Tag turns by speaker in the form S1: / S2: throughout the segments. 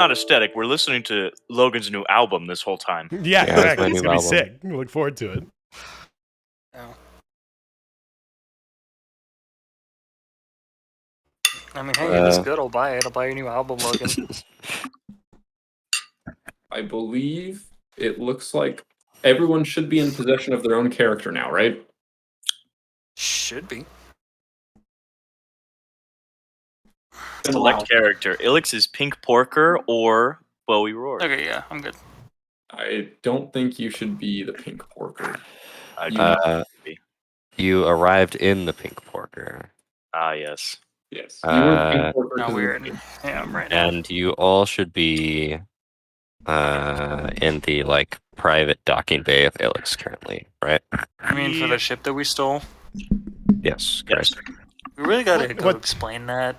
S1: not aesthetic. We're listening to Logan's new album this whole time.
S2: Yeah,
S3: Yeah,
S2: exactly.
S3: my
S2: It's
S3: new
S2: gonna be
S3: album.
S2: sick. I look forward to it.
S4: Yeah. I mean, hey, if it's good, I'll buy it. I'll buy your new album, Logan.
S5: I believe it looks like everyone should be in possession of their own character now, right?
S4: Should be.
S1: Select character. Ilix is Pink Porker or Bowie Roar.
S4: Okay, yeah, I'm good.
S5: I don't think you should be the Pink Porker.
S3: You arrived in the Pink Porker.
S1: Ah, yes.
S5: Yes. You were the Pink Porker.
S4: No, we're in. Yeah, I'm right now.
S3: And you all should be in the like private docking bay of Ilix currently, right?
S4: I mean, for the ship that we stole?
S3: Yes.
S1: Yes.
S4: We really gotta go explain that.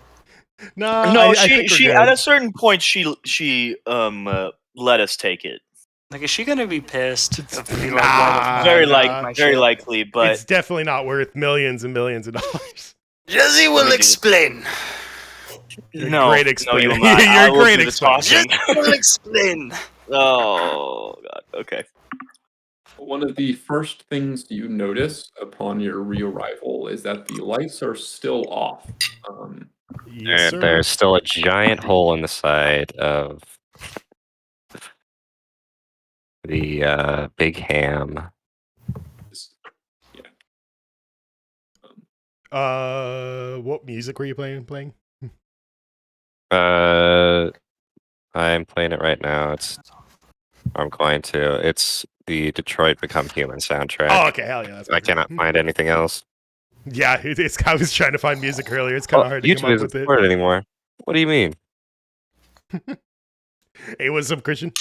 S2: No,
S1: No,
S2: I think
S1: she
S2: we're
S1: at
S2: good.
S1: a certain point she let us take it.
S4: Like, is she gonna be pissed?
S1: Very likely, but
S2: it's definitely not worth millions and millions of dollars.
S4: Jesse will explain.
S1: No,
S2: great
S1: no,
S2: explainer.
S1: you will not.
S2: You're
S1: I
S2: a
S1: will
S2: great
S1: do the
S2: explainer.
S1: tossing.
S4: Jesse will explain.
S1: Oh God. Okay.
S5: One of the first things you notice upon your re-arrival is that the lights are still off.
S2: Yes, sir.
S3: There's still a giant hole in the side of the big ham.
S2: What music were you playing?
S3: I'm playing it right now. I'm going to. It's the Detroit Become Human soundtrack.
S2: Oh, okay, hell yeah. That's
S3: I cannot find anything else.
S2: Yeah, I was trying to find music earlier. It's kind of hard to
S3: YouTube
S2: come up
S3: isn't
S2: with it.
S3: supported anymore. What do you mean?
S2: Hey, what's up, Christian?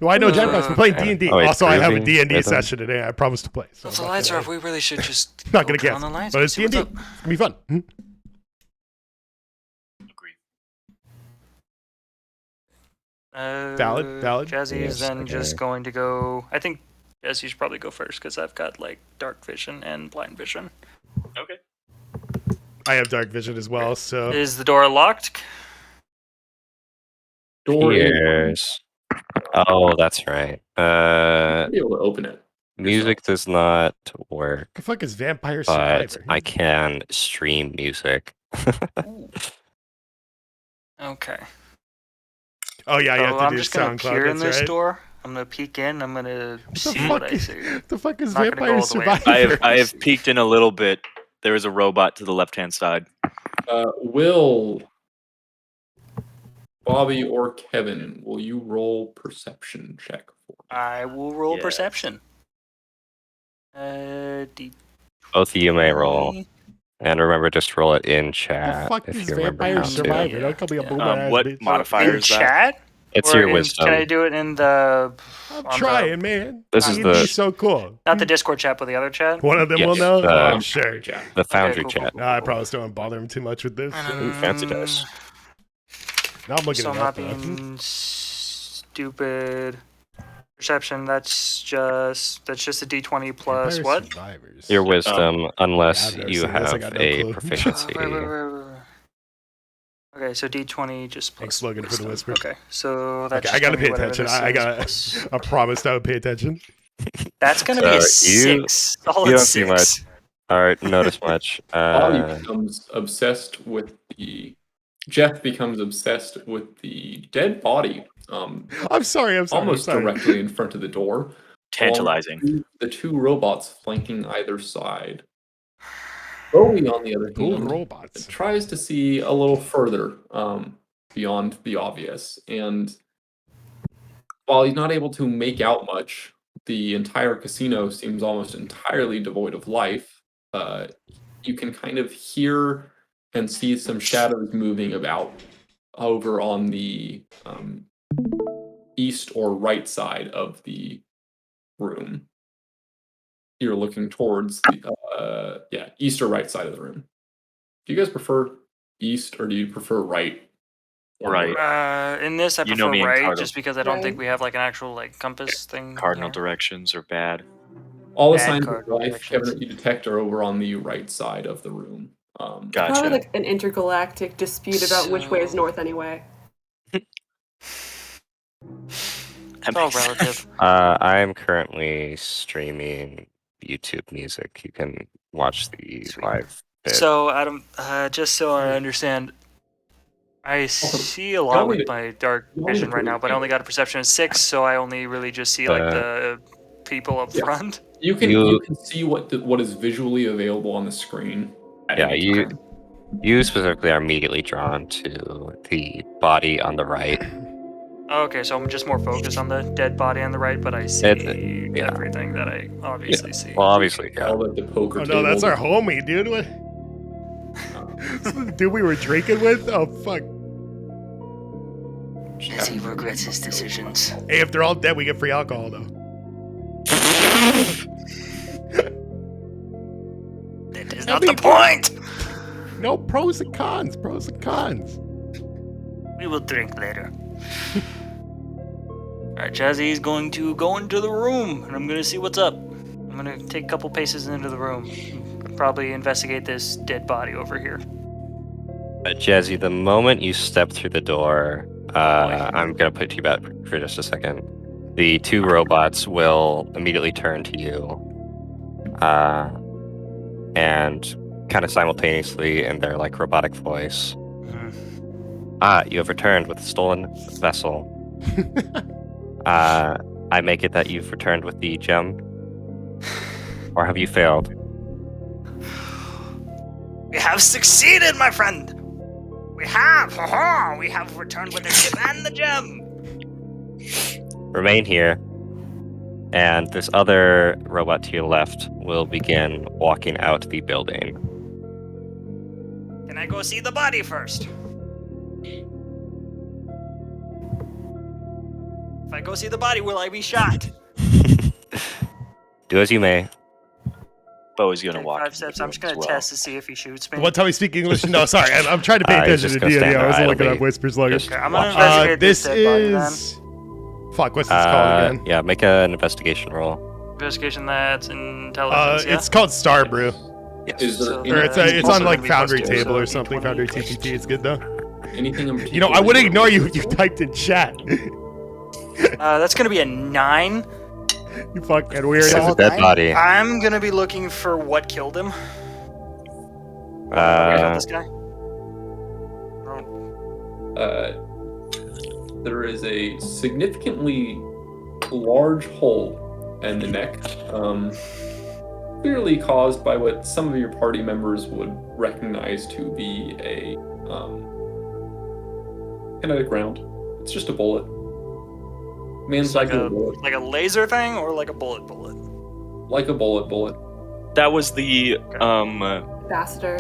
S2: Well, I know Jackbox. We're playing D&D.
S3: Oh,
S2: also, I have a
S3: grooving
S2: D&D
S3: rhythm.
S2: session today. I promised to play. So
S4: If the lights are off, we really should just
S2: not gonna
S4: turn
S2: guess,
S4: on the lights
S2: but
S4: and
S2: it's
S4: see what's
S2: D&D.
S4: up.
S2: It's gonna be fun. Valid.
S4: Jazzy is
S3: Yes,
S4: then
S3: okay.
S4: just going to go. I think Jazzy should probably go first because I've got like dark vision and blind vision.
S1: Okay.
S2: I have dark vision as well, so
S4: Is the door locked?
S5: Door is
S3: Cheers. Oh, that's right.
S5: be able to open it.
S3: Music does not work,
S2: the fuck is Vampire
S3: but
S2: Survivor?
S3: I can stream music.
S4: Okay.
S2: Oh yeah, you
S4: So
S2: have to
S4: I'm
S2: do
S4: just gonna
S2: SoundCloud.
S4: peer in
S2: That's
S4: this
S2: right.
S4: door. I'm gonna peek in. I'm gonna see
S2: fuck
S4: what I
S2: is-
S4: see.
S2: The fuck is
S4: Not gonna go
S2: Vampire
S4: all the way.
S2: Survivor?
S1: I have peeked in a little bit. There is a robot to the left-hand side.
S5: Will Bobby or Kevin, will you roll perception check for me?
S4: I will roll
S1: Yes.
S4: perception. D.
S3: Both of you may roll. And remember, just roll it in
S2: The
S3: chat
S2: fuck
S3: if
S2: is
S3: you remember
S2: Vampire
S3: how to.
S2: Survivor? Don't call me a boomer ass
S1: What
S2: bitch.
S1: modifier
S4: In
S1: is that?
S4: chat?
S3: It's
S4: Or
S3: your
S4: in-
S3: wisdom.
S4: Can I do it in the?
S2: I'm
S4: on
S2: trying, man.
S3: This is
S2: D&D
S3: the-
S2: is so cool.
S4: Not the Discord chat, but the other chat.
S2: One of them
S3: Yes,
S2: will know.
S3: the-
S2: Oh, sure.
S3: The Foundry
S4: cool,
S3: chat.
S4: cool,
S2: No, I probably still don't bother him too much with this. So.
S3: Ooh, fancy dice.
S2: Now I'm looking
S4: So
S2: it
S4: I'm
S2: up.
S4: not
S2: though.
S4: being stupid. Perception. That's just a D20 plus
S2: Vampire
S4: what?
S2: Survivors.
S3: Your wisdom, unless
S2: I've never
S3: you
S2: seen this, I
S3: have
S2: got no
S3: a
S2: clue.
S3: proficiency.
S4: Right. Okay, so D20 just plus.
S2: Thanks, Logan, for the
S4: wisdom.
S2: whisper.
S4: Okay, so that's.
S2: Okay, I gotta
S4: just
S2: pay
S4: gonna be
S2: attention.
S4: whatever
S2: I
S4: this is
S2: got. I promised I would pay attention.
S4: That's gonna be a
S3: you-
S4: 6.
S3: you
S4: Solid
S3: don't see
S4: 6.
S3: Alright, notice much.
S5: Bobby becomes obsessed with the. Jeff becomes obsessed with the dead body.
S2: I'm sorry.
S5: Almost directly in front of the door.
S1: Tantalizing.
S5: along with the two robots flanking either side. Bowie, on the other
S2: Cool
S5: hand,
S2: robots.
S5: tries to see a little further beyond the obvious. And while he's not able to make out much, the entire casino seems almost entirely devoid of life. You can kind of hear and see some shadows moving about over on the east or right side of the room. You're looking towards the east or right side of the room. Do you guys prefer east or do you prefer right?
S1: Right.
S4: In this, I
S1: You know
S4: prefer
S1: me and
S4: right,
S1: Cardinal.
S4: just because I don't think we have like an actual like compass thing.
S1: Cardinal
S4: here.
S1: directions are bad.
S5: All the
S4: Bad
S5: signs of
S4: cardinal
S5: life,
S4: directions.
S5: Kevin, that you detect are over on the right side of the room.
S1: Gotcha.
S6: Probably like an intergalactic dispute about which way is north anyway.
S1: That
S4: It's all
S1: makes sense.
S4: relative.
S3: I'm currently streaming YouTube music. You can watch the
S4: Sweet.
S3: live bit.
S4: So, Adam, just so I understand, I see a lot with my dark vision right now, but I only got a perception of 6, so I only really just see like the people up
S5: Yeah.
S4: front.
S5: You can see what is visually available on the screen. At any time.
S3: You specifically are immediately drawn to the body on the right.
S4: Okay, so I'm just more focused on the dead body on the right, but I see
S3: yeah.
S4: everything that I obviously see.
S3: Well, obviously, yeah.
S5: All at the poker
S2: Oh
S5: table.
S2: no, that's our homie, dude. What? Dude, we were drinking with? Oh fuck.
S4: Jesse regrets his decisions.
S2: Hey, if they're all dead, we get free alcohol though.
S4: That is not the point!
S2: No pros and cons. Pros and cons.
S4: We will drink later. Alright, Jazzy's going to go into the room, and I'm going to see what's up. I'm going to take a couple paces into the room. Probably investigate this dead body over here.
S3: Jazzy, the moment you step through the door, I'm going to put you back for just a second. The 2 robots will immediately turn to you. And kind of simultaneously in their like robotic voice. You have returned with a stolen vessel. I make it that you've returned with the gem? Or have you failed?
S4: We have succeeded, my friend! We have! Ha-ha! We have returned with the ship and the gem!
S3: Remain here. And this other robot to your left will begin walking out the building.
S4: Can I go see the body first? If I go see the body, will I be shot?
S3: Do as you may.
S1: Bowie's gonna
S4: Take
S1: walk.
S4: 5 steps. I'm just gonna test to see if he shoots me.
S2: One time we speak English. No, sorry, I'm trying to pay
S3: He's
S2: attention
S3: just
S2: to
S3: gonna
S2: D&D.
S3: stand
S2: I
S3: there
S2: wasn't looking
S3: idly.
S2: up whispers like
S3: Just
S4: Okay, I'm gonna
S3: watch.
S4: investigate
S2: this
S4: this dead body
S2: is. Fuck, what's this called again?
S3: Yeah, make an investigation roll.
S4: then. Investigation, that's intelligence, yeah?
S2: It's called Star Brew.
S3: Yes.
S5: Is there
S4: So
S2: Or it's
S4: It's
S2: on
S4: also
S2: like
S4: gonna be
S2: Foundry
S4: plus two,
S2: table
S4: so
S2: or something.
S4: D20.
S2: Foundry TPT. It's good though.
S5: anything in particular?
S2: You know, I wouldn't ignore you. You typed in chat.
S4: That's gonna be a 9.
S2: You fucking weird.
S3: There's a dead body.
S4: I'm gonna be looking for what killed him. What killed this guy?
S5: There is a significantly large hole in the neck, clearly caused by what some of your party members would recognize to be a kinetic round. It's just a bullet.
S4: It's like
S5: Man's
S4: a
S5: bullet.
S4: like a laser thing or like a bullet?
S5: Like a bullet.
S1: That was the
S6: Ambassador.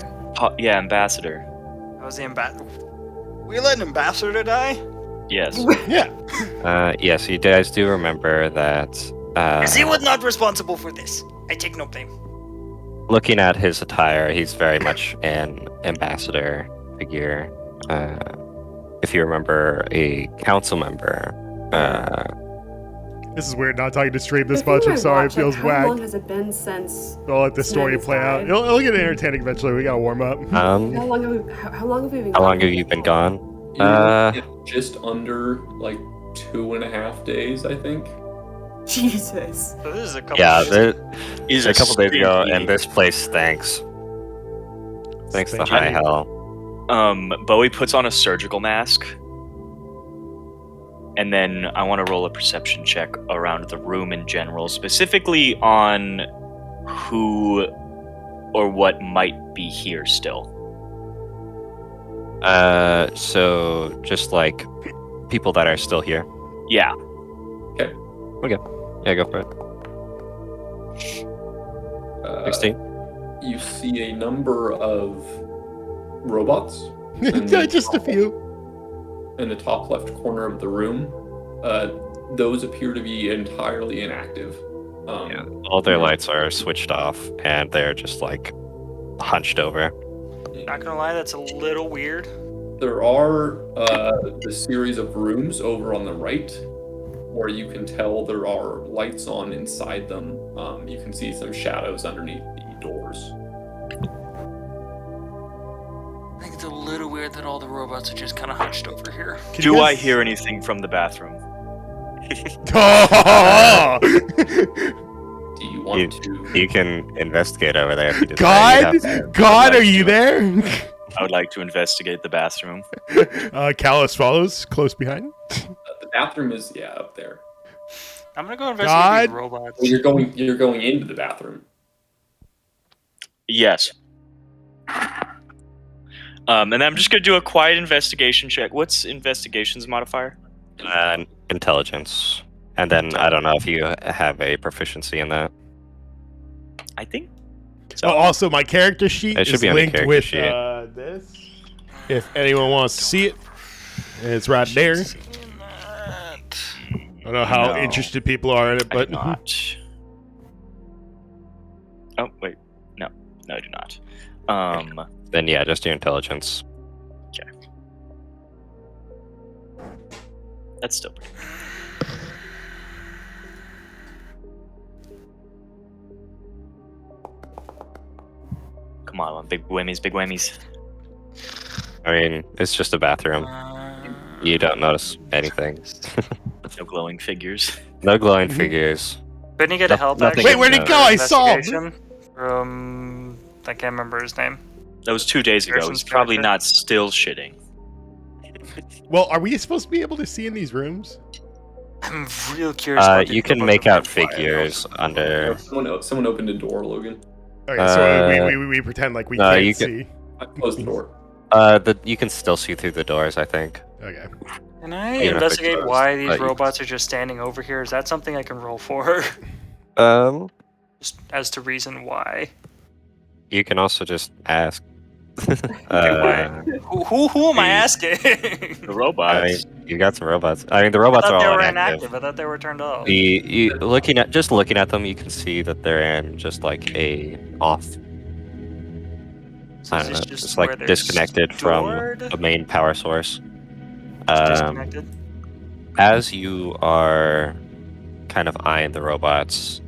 S1: yeah, ambassador.
S4: That was the ambassador. We let an ambassador die?
S1: Yes.
S2: Yeah.
S3: Yes, you guys do remember that.
S4: Yes, he was not responsible for this. I take no blame.
S3: Looking at his attire, he's very much an ambassador figure. If you remember, a council member.
S2: This is weird not talking to stream this
S6: The thing
S2: much. I'm
S6: I
S2: sorry. It
S6: watch, like,
S2: feels
S6: How
S2: whack.
S6: long has it been since?
S2: I'll let the story
S6: Snyder's
S2: play out.
S6: died?
S2: It'll get entertaining eventually. We gotta warm up.
S6: How long have we? How long have we been?
S3: How long
S6: gone?
S3: have you been gone?
S5: You're just under like 2.5 days, I think.
S6: Jesus.
S4: So this is a couple
S3: Yeah,
S4: days.
S1: He's
S3: a couple days ago,
S1: stinky-
S3: and this place stinks. Thanks to
S2: Stinky.
S3: high hell.
S1: Bowie puts on a surgical mask, and then I want to roll a perception check around the room in general, specifically on who or what might be here still.
S3: So just like people that are still here.
S1: Yeah.
S3: Yeah, go for it. 16.
S5: You see a number of robots
S2: Just a few.
S5: in the top left corner of the room. Those appear to be entirely inactive.
S3: Yeah, all their lights are switched off, and they're just like hunched over.
S4: Not gonna lie, that's a little weird.
S5: There are the series of rooms over on the right where you can tell there are lights on inside them. You can see some shadows underneath the doors.
S4: I think it's a little weird that all the robots are just kind of hunched over here.
S2: Can you
S1: Do I
S2: guys-
S1: hear anything from the bathroom?
S2: Oh!
S5: Do you want to?
S3: You can investigate over there. If you decide.
S2: God,
S3: You'd have to-
S2: God, are you there?
S1: I would like to investigate the bathroom.
S2: Callus follows close behind.
S5: The bathroom is up there.
S4: I'm gonna go investigate these
S2: God.
S4: robots.
S5: Well, you're going into the bathroom.
S1: Yes. And I'm just gonna do a quiet investigation check. What's investigation's modifier?
S3: Intelligence, and then I don't know if you have a proficiency in that.
S1: I think.
S2: Oh, also, my character sheet
S3: It should
S2: is
S3: be on your
S2: linked
S3: character
S2: with
S3: sheet.
S2: this. If anyone wants to see it, it's right there. I don't know how
S1: No.
S2: interested people are in it,
S1: I
S2: but
S1: do not. Oh wait, no, I do not.
S3: Then yeah, just your intelligence.
S1: That's still pretty. Come on, big whammies, big whammies.
S3: I mean, it's just a bathroom. You don't notice anything.
S1: No glowing figures.
S3: No glowing figures.
S4: Couldn't you get a help
S3: Nothing
S4: action?
S2: Wait, where'd it go? I saw him.
S4: Investigation from I can't remember his name.
S1: That was 2 days ago.
S4: Person's
S1: He's probably
S4: character.
S1: not still shitting.
S2: well, are we supposed to be able to see in these rooms?
S4: I'm real curious. About these
S3: You can
S4: robots
S3: make
S4: that
S3: out
S4: fly out.
S3: figures under.
S5: Someone opened a door, Logan.
S2: Okay, so we pretend like we
S3: no,
S2: can't
S3: you
S2: see.
S5: I closed the door.
S3: You can still see through the doors, I think.
S2: Okay.
S4: Can I
S3: Even if it's
S4: investigate
S3: closed,
S4: why these
S3: but you-
S4: robots are just standing over here? Is that something I can roll for? Just as to reason why.
S3: You can also just ask.
S4: Why? Who am I asking?
S1: The
S3: I
S1: robots.
S3: mean, you got some robots. I mean, the
S4: I
S3: robots
S4: thought
S3: are
S4: they
S3: all
S4: were
S3: inactive.
S4: inactive. I thought they were turned off.
S3: Looking at them, you can see that they're in just like a off.
S4: So
S3: I
S4: is
S3: don't
S4: this
S3: know,
S4: just
S3: just
S4: where
S3: like
S4: they're
S3: disconnected from
S4: stored?
S3: the main power source.
S4: Just disconnected.
S3: As you are kind of eyeing the robots,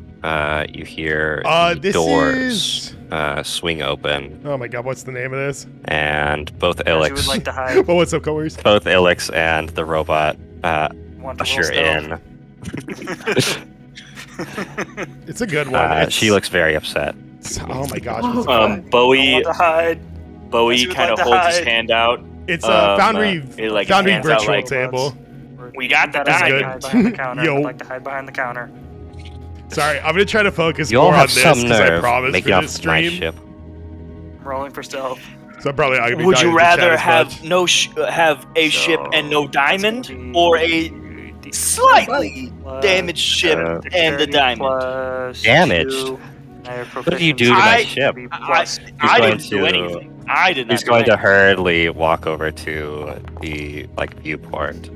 S3: you hear the
S2: This
S3: doors
S2: is.
S3: swing open,
S2: Oh my god, what's the name of this?
S3: and both
S4: As you would
S3: Ilix,
S4: like to hide.
S2: Well, what's up, coers?
S3: both Ilix and the robot
S4: Want to
S3: usher
S4: roll
S3: in.
S4: stealth?
S2: It's a good one. It's-
S3: She looks very upset.
S2: Oh my gosh.
S6: Oh,
S2: It's,
S6: God.
S1: Bowie
S4: Want to hide.
S1: Bowie
S4: Yes, you would
S1: kind of
S4: like to
S1: holds his
S4: hide.
S1: hand out.
S2: it's
S1: Um,
S2: Foundry
S1: it, like,
S2: Foundry
S1: hands out,
S2: virtual
S1: like,
S2: table.
S1: We got the
S4: I'd like to
S2: diamond.
S4: hide behind the counter.
S2: Yo.
S4: I'd like to hide behind the counter.
S2: Sorry, I'm gonna try to focus
S3: You all
S2: more on
S3: have
S2: this
S3: some
S2: because I
S3: nerve
S2: promised
S3: making
S2: for
S3: off
S2: this
S3: my
S2: stream.
S3: ship.
S4: I'm rolling for stealth.
S2: So I'm probably not gonna be
S1: Would
S2: diving
S1: you
S2: into chat
S1: rather
S2: as
S1: have
S2: much.
S1: no have a ship and no
S4: So, that's
S1: diamond,
S4: gonna be
S1: or a
S4: D-
S1: slightly
S4: plus
S1: damaged ship and a
S4: dexterity
S1: diamond?
S4: plus
S3: Damaged?
S4: 2. I have
S3: What did you do to
S4: proficiency,
S3: my
S1: I-
S3: ship?
S4: be
S1: I,
S4: plus
S1: I
S3: going
S1: didn't do
S3: to-
S1: anything. I did not.
S3: He's
S1: do
S3: going to
S1: anything.
S3: hurriedly walk over to the viewport.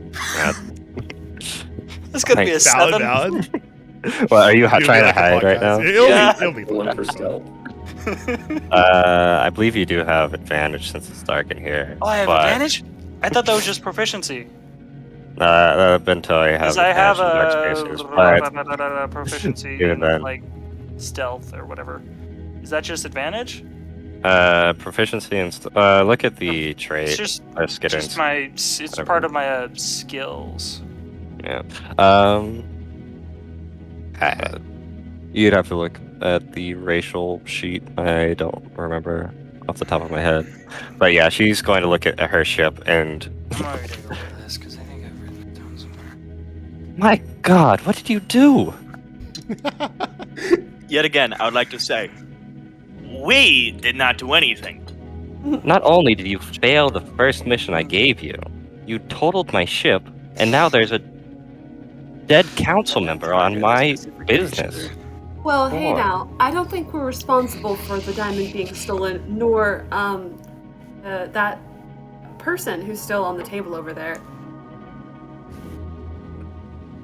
S4: That's gonna be a
S2: Valid,
S4: 7.
S2: valid.
S3: Well, are you
S2: You'll
S3: trying
S2: be
S3: to
S2: like a
S3: hide right now?
S2: podcast. It'll
S4: Yeah.
S2: be
S5: Rolling
S2: fun.
S5: for stealth.
S3: I believe you do have advantage since it's dark in here.
S4: Oh, I have
S3: but,
S4: advantage? I thought that was just proficiency.
S3: Bento, I have
S4: Because I have
S3: advantage in dark spaces,
S4: a proficiency
S3: Even
S4: in
S3: then.
S4: like stealth or whatever. Is that just advantage?
S3: but proficiency and look at the trait.
S4: It's just
S3: Skittins.
S4: my. It's
S3: Whatever.
S4: part of my skills.
S3: Yeah. You'd have to look at the racial sheet. I don't remember off the top of my head. But yeah, she's going to look at her ship and.
S4: I'm already gonna go over this because I think I've written it down somewhere.
S3: My God, what did you do?
S1: Yet again, I would like to say, we did not do anything.
S3: Not only did you fail the first mission I gave you, you totaled my ship, and now there's a dead council member on my business.
S6: Well, hey
S3: Boy.
S6: now, I don't think we're responsible for the diamond being stolen, nor that person who's still on the table over there.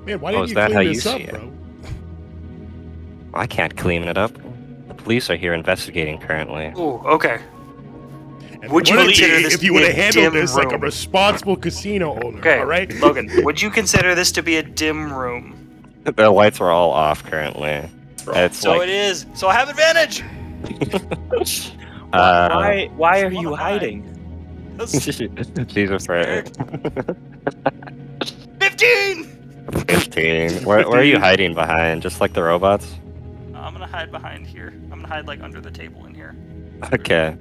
S2: Man, why
S3: Oh,
S2: didn't
S3: is
S2: you
S3: that
S2: clean
S3: how you
S2: this
S3: see
S2: up,
S3: it?
S2: bro?
S3: I can't clean it up. The police are here investigating currently.
S4: Ooh, okay.
S2: And
S4: Would you
S2: wouldn't
S4: consider
S2: be
S4: this
S2: if
S4: to
S2: you
S4: be
S2: would
S4: a
S2: have handled
S4: dim
S2: this like a
S4: room?
S2: responsible casino owner?
S4: Okay,
S2: All right,
S4: Logan, would you consider this to be a dim room?
S3: The lights are all off currently. It's
S4: So
S3: like,
S4: it is. So I have advantage.
S1: Why are you hiding?
S3: she's afraid.
S4: 15.
S3: 15. Where are you hiding behind? Just like the robots?
S4: I'm gonna hide behind here. I'm gonna hide like under the table in here.
S3: Okay.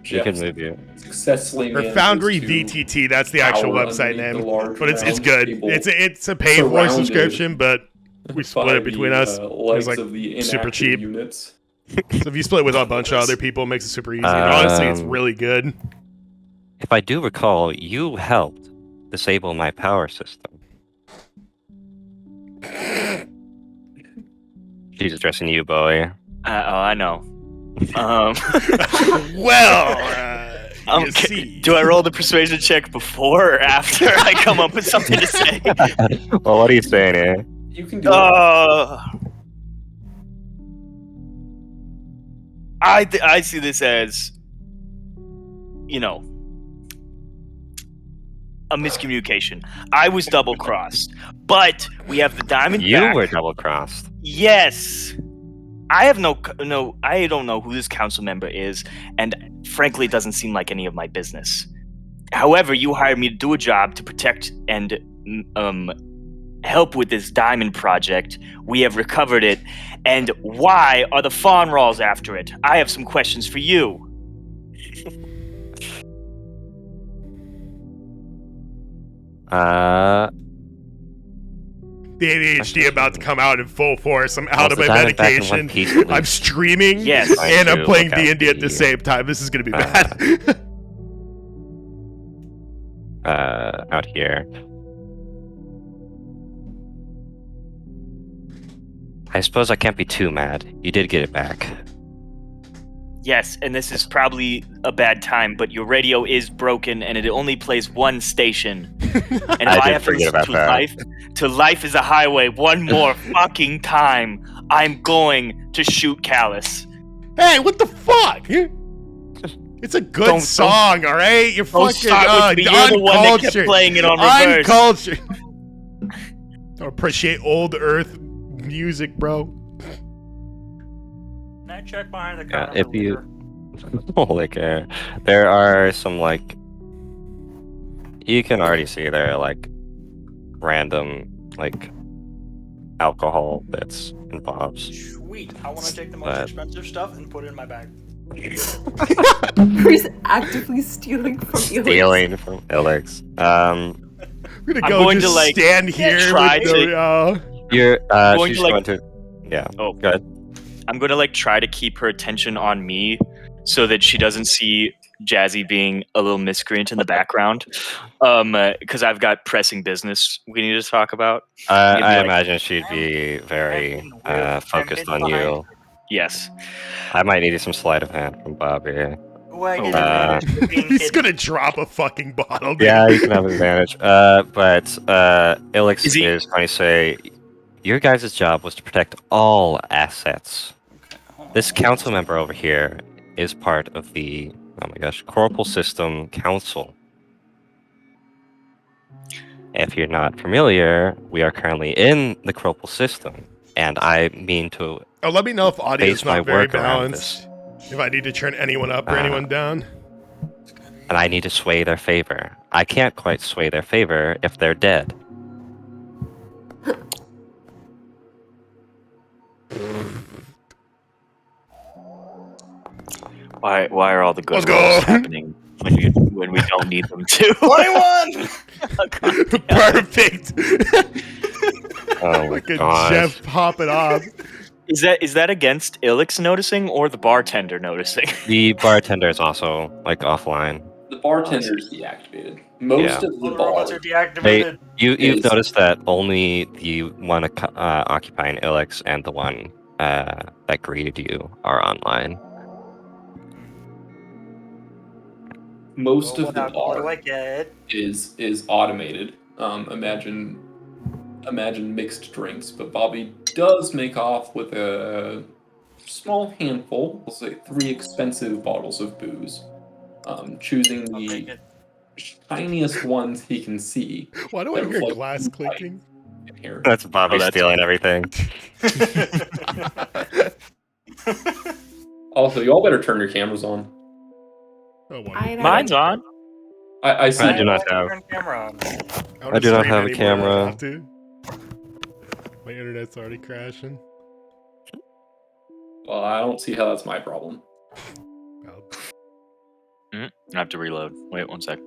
S3: She can
S5: Jeff
S3: move you.
S5: successfully
S2: Or
S5: manages
S2: Foundry
S5: to
S2: VTT, that's the actual
S5: cower
S2: website
S5: underneath the
S2: name.
S5: large
S2: But it's
S5: round
S2: good.
S5: table
S2: It's a paid for
S5: surrounded
S2: subscription, but we split
S5: by
S2: it between
S5: the,
S2: us.
S5: legs
S2: like
S5: of the
S2: super
S5: inactive
S2: cheap.
S5: units.
S2: So if you split with a bunch of other people, it makes it super easy. And honestly, it's really good.
S3: If I do recall, you helped disable my power system. She's addressing you, Bowie.
S1: I know.
S2: Well, you see.
S1: Do I roll the persuasion check before or after I come up with something to say?
S3: Well, what are you saying here?
S5: You can do it.
S1: I see this as, a miscommunication. I was double crossed, but we have the diamond.
S3: You
S1: back.
S3: were double crossed.
S1: Yes. I have no. I don't know who this council member is, and frankly, it doesn't seem like any of my business. However, you hired me to do a job to protect and help with this diamond project. We have recovered it, and why are the fawn rolls after it? I have some questions for you.
S2: The ADHD about to come out in full force. I'm out of my
S3: Diamond back in one
S2: medication.
S3: piece, at
S2: I'm
S3: least?
S2: streaming,
S1: Yes.
S2: and I'm playing
S3: Look out
S2: D&D at the
S3: the-
S2: same time. This is gonna be bad.
S3: Out here. I suppose I can't be too mad. You did get it back.
S1: Yes, and this is probably a bad time, but your radio is broken, and it only plays one station. And if
S3: I
S1: I
S3: did
S1: have to
S3: forget
S1: listen
S3: about
S1: to life is a highway one more fucking time, I'm going to shoot Callus.
S2: Hey, what the fuck? It's a good
S1: Don't-
S2: song, all right? You're
S1: Don't
S2: fucking
S1: start with me. You're the one that kept
S2: uncultured.
S1: playing it on reverse.
S2: Uncultured. Don't appreciate old Earth music, bro.
S4: Can I check behind the
S3: Yeah,
S4: counter?
S3: if
S4: for
S3: you-
S4: liquor?
S3: Holy cow. There are some, like... You can already see there are, like, random, like, alcohol bits and bobs.
S7: Sweet. I want to take the most
S3: But-
S7: expensive stuff and put it in my bag.
S6: Chris actively stealing from Elix.
S3: Stealing from Elix.
S2: We're gonna
S1: I'm
S2: go
S1: going
S2: just
S1: to, like,
S2: stand here
S1: try
S2: with
S1: to-
S2: the,
S3: You're,
S1: Going
S3: she's
S1: to, like-
S3: going to... Yeah,
S1: Oh.
S3: go ahead.
S1: I'm going to like try to keep her attention on me so that she doesn't see Jazzy being a little miscreant in the background. Because I've got pressing business we need to talk about.
S3: I
S1: like-
S3: imagine she'd be very focused on you.
S1: Yes.
S3: I might need some sleight of hand from Bobby.
S7: Oh, I get
S3: Uh,
S7: advantage for being
S2: He's
S7: hidden.
S2: gonna drop a fucking bottle. Dude.
S3: Yeah, you can have an advantage. But Elix
S1: Is he-
S3: is going to say, your guys' job was to protect all assets. This council member over here is part of the, oh my gosh, Corporal System Council. If you're not familiar, we are currently in the Corporal System, and I mean to
S2: Oh, let me know if audio's
S3: base my
S2: not very
S3: work around
S2: balanced. If I need to turn anyone up or anyone down.
S3: and I need to sway their favor. I can't quite sway their favor if they're dead.
S1: Why are all the good
S2: Let's go.
S1: rolls happening when we don't need them to?
S7: 21!
S2: Perfect.
S3: Oh my
S2: Look at
S3: gosh.
S2: Jeff popping off.
S1: Is that against Ilix noticing or the bartender noticing?
S3: The bartender is also like offline.
S5: The bartender's deactivated. Most
S3: Yeah.
S5: of
S7: All
S5: the
S7: the robots
S5: bar
S7: are deactivated.
S3: You've
S5: Is-
S3: noticed that only the one occupying Ilix and the one that greeted you are online.
S5: most
S7: Well,
S5: of the
S7: what alcohol do
S5: bar
S7: I get?
S5: is automated. Imagine mixed drinks, but Bobby does make off with a small handful, we'll say 3 expensive bottles of booze, choosing
S7: I'll take
S5: the
S7: it.
S5: tiniest ones he can see
S2: Why do I
S5: That
S2: hear
S5: was like
S2: glass
S5: light.
S2: clicking?
S5: in here.
S3: That's Bobby
S1: Oh, that's-
S3: stealing everything.
S5: Also, you all better turn your cameras on.
S2: Oh, wow.
S1: Mine's on.
S5: I see.
S3: I do not
S7: Why
S3: have.
S7: turn camera on?
S2: don't
S3: I do not
S2: stream
S3: have a
S2: anymore, I don't
S3: camera.
S2: have to. My internet's already crashing.
S5: Well, I don't see how that's my problem.
S2: Well,
S1: I have to reload. Wait 1 sec.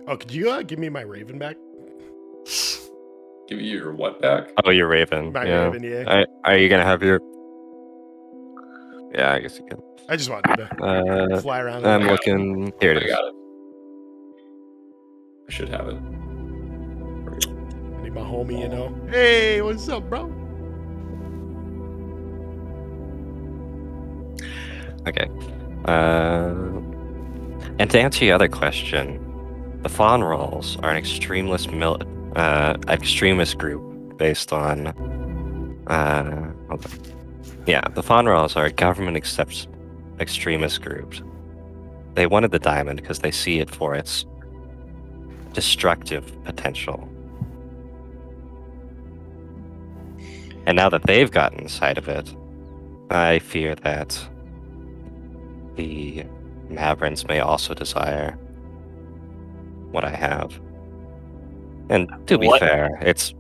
S2: oh, could you give me my Raven back?
S5: Give you your what back?
S3: Oh, you're Raven.
S2: My
S3: yeah.
S2: Raven, yeah.
S3: Are you gonna have your? Yeah, I guess you can.
S2: I just wanted to fly around.
S3: I'm
S2: and
S3: looking. Here it
S5: I
S3: is.
S5: got it. I should have it.
S2: I need my homie, you know. Hey, what's up, bro?
S3: Okay. And to answer your other question, the Fawn Rolls are an extremist group based on. Hold on. Yeah, the Fawn Rolls are a government accepts extremist group. They wanted the diamond because they see it for its destructive potential. And now that they've gotten sight of it, I fear that the Maverins may also desire what I have. And to be
S1: What?
S3: fair, it's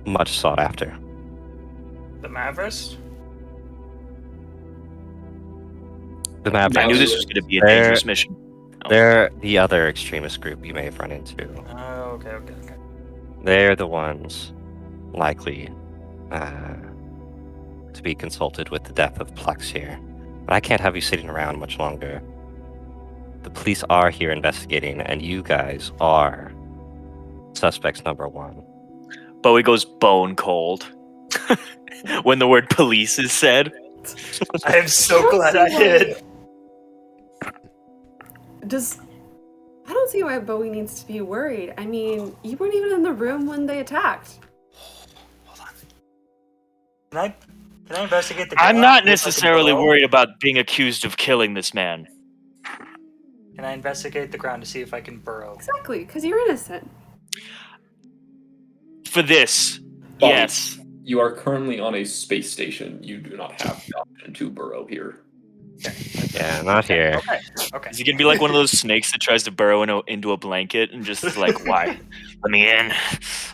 S3: much sought after.
S4: The Mavericks?
S3: The Maverins,
S1: I knew this was going to be a
S3: They're-
S1: dangerous mission.
S3: they're the other extremist group you may have run into.
S4: Oh, okay.
S3: They're the ones likely to be consulted with the death of Plex here. But I can't have you sitting around much longer. The police are here investigating, and you guys are suspects number one.
S1: Bowie goes bone cold when the word police is said.
S7: I am so glad I did.
S6: I don't see why Bowie needs to be worried. I mean, you weren't even in the room when they attacked.
S7: Can I investigate the
S1: I'm
S7: ground
S1: not
S7: to see if I can
S1: necessarily
S7: burrow?
S1: worried about being accused of killing this man.
S7: Can I investigate the ground to see if I can burrow?
S6: Exactly, because you're innocent.
S1: For this,
S5: Bobby,
S1: yes.
S5: You are currently on a space station. You do not have the option to burrow here.
S3: Yeah, not here.
S7: Okay.
S1: Is he gonna be like one of those snakes that tries to burrow into a blanket and just like, why? Let me in.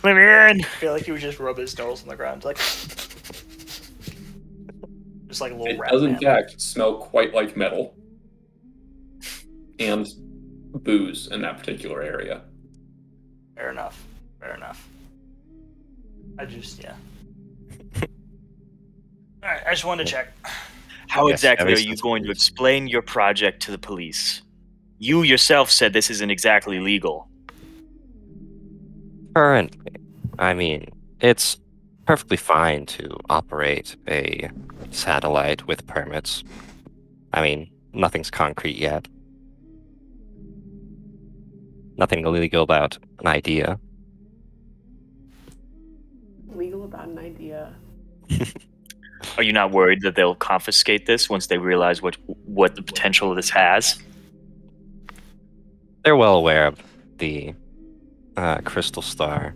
S1: Let me in.
S7: I feel like he would just rub his nose on the ground, like just like a little
S5: It
S7: rat
S5: does, in
S7: man.
S5: fact, smell quite like metal and booze in that particular area.
S7: Fair enough. I just Alright, I just wanted to check.
S1: How
S3: Yes,
S1: exactly are
S3: every
S1: you
S3: sense
S1: going to
S3: police.
S1: explain your project to the police? You yourself said this isn't exactly legal.
S3: Currently, I mean, it's perfectly fine to operate a satellite with permits. I mean, nothing's concrete yet. Nothing illegal about an idea.
S6: Legal about an idea.
S1: Are you not worried that they'll confiscate this once they realize what the potential of this has?
S3: They're well aware of the crystal star.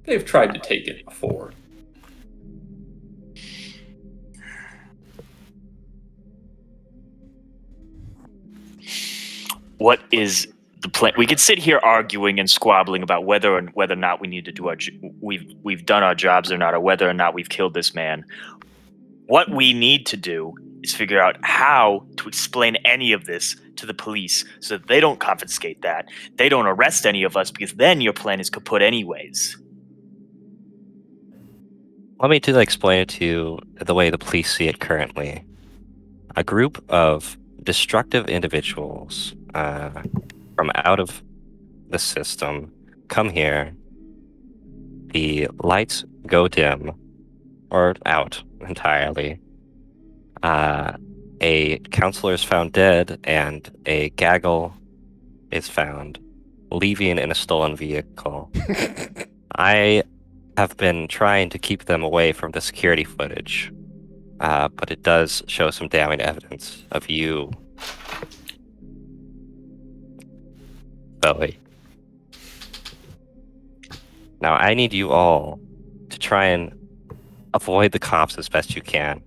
S5: They've tried to take it before.
S1: What is the plan? We could sit here arguing and squabbling about whether or not we need to do we've done our jobs or not, or whether or not we've killed this man. What we need to do is figure out how to explain any of this to the police so that they don't confiscate that. They don't arrest any of us, because then your plan is kaput anyways.
S3: Let me explain it to you the way the police see it currently. A group of destructive individuals from out of the system come here. The lights go dim or out entirely. A counselor is found dead, and a gaggle is found, leaving in a stolen vehicle. I have been trying to keep them away from the security footage, but it does show some damning evidence of you, Bowie. Now, I need you all to try and avoid the cops as best you can.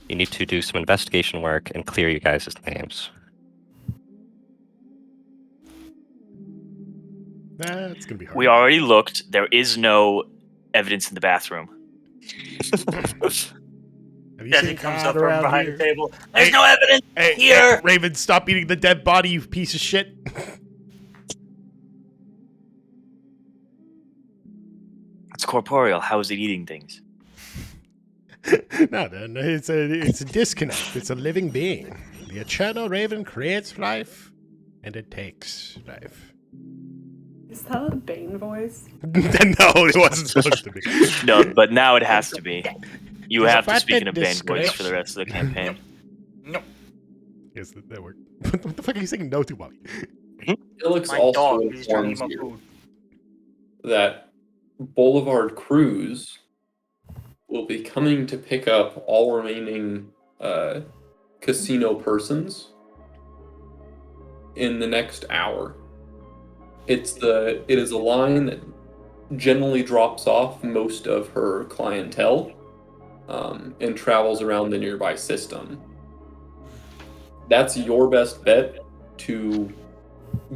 S3: You need to do some investigation work and clear you guys' names.
S2: That's gonna be hard.
S1: We already looked. There is no evidence in the bathroom.
S2: Have you
S7: Jesse
S2: seen
S7: comes
S2: God
S7: up from
S2: around
S7: behind
S2: here?
S7: the table. There's
S2: Hey,
S7: no evidence
S2: Hey,
S7: here.
S2: Raven, stop eating the dead body, you piece of shit.
S1: It's corporeal. How is it eating things?
S2: No, it's a disconnect. It's a living being. The eternal Raven creates life, and it takes life.
S6: Is that a Bane voice?
S2: No, it wasn't supposed to be.
S1: No, but now it has to be. You
S2: There's a
S1: have to
S2: fat
S1: speak in a
S2: bit
S1: band voice
S2: disgrace.
S1: for the rest of the campaign.
S2: Yes, that worked. What the fuck are you saying no to, Bobby?
S5: Ilix
S7: My
S5: also
S7: dog. He's trying to eat
S5: informs
S7: my
S5: you
S7: food.
S5: that Boulevard Crews will be coming to pick up all remaining casino persons in the next hour. It is a line that generally drops off most of her clientele and travels around the nearby system. That's your best bet to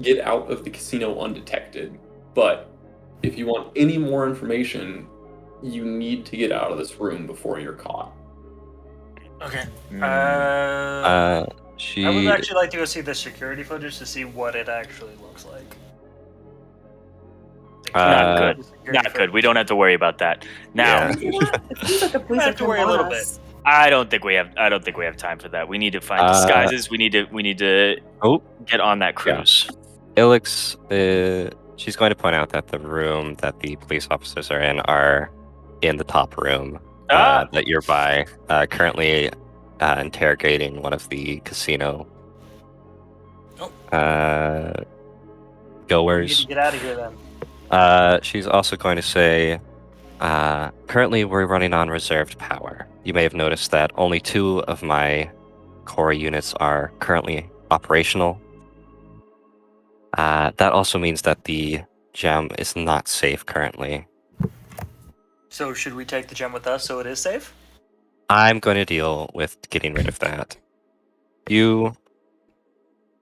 S5: get out of the casino undetected. But if you want any more information, you need to get out of this room before you're caught.
S7: Okay.
S3: She.
S7: I would actually like to go see the security footage to see what it actually looks like.
S1: Not good.
S7: Security
S1: Not good.
S7: footage.
S1: We don't have to worry about that. Now,
S3: Yeah.
S6: It seems like the police
S7: have
S6: are
S7: to worry a
S6: coming
S7: little
S6: on
S7: bit.
S6: us.
S1: I don't think we have time for that. We need to find disguises. We need to
S3: Oh,
S1: get on that cruise.
S3: Ilix, she's going to point out that the room that the police officers are in the top room that you're by, currently interrogating one of the casino
S7: We need
S3: goers.
S7: to get out of here then.
S3: She's also going to say, currently we're running on reserved power. You may have noticed that only 2 of my core units are currently operational. That also means that the gem is not safe currently.
S7: So should we take the gem with us so it is safe?
S3: I'm going to deal with getting rid of that. You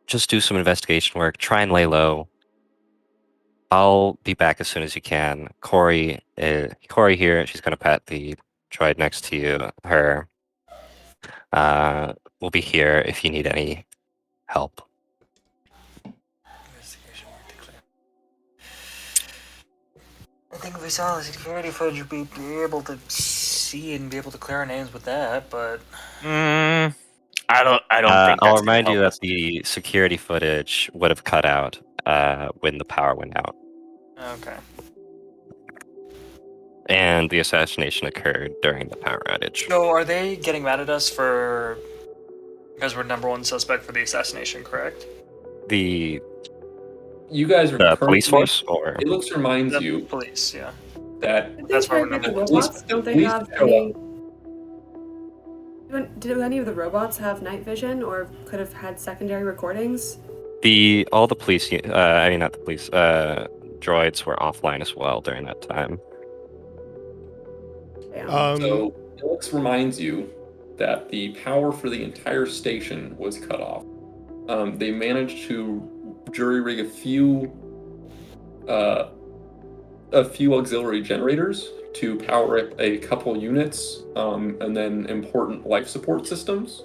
S3: just do some investigation work, try and lay low. I'll be back as soon as you can. Corey here, she's going to pat the droid next to you. Her will be here if you need any help.
S7: Investigation work to clear. I think if we saw the security footage, we'd be able to see and be able to clear our names with that, but...
S1: I don't think
S3: I'll
S1: that's
S3: remind
S1: gonna
S3: you
S1: help
S3: that the security footage would have cut out when the power went out.
S7: Okay.
S3: And the assassination occurred during the power outage.
S7: So are they getting mad at us for... because we're #1 suspect for the assassination, correct?
S3: The
S5: You guys are
S3: police
S5: currently-
S3: force, or
S5: Ilix reminds
S7: The
S5: you
S7: police, yeah.
S5: that
S7: That's why we're
S6: the
S7: #1
S6: robots.
S7: suspect.
S6: Don't they
S5: Police
S6: have
S5: show
S6: any? Do any of the robots have night vision, or could have had secondary recordings?
S3: all the police, not the police, droids were offline as well during that time.
S6: Damn.
S5: So Ilix reminds you that the power for the entire station was cut off. They managed to jury rig a few auxiliary generators to power up a couple units, and then important life support systems.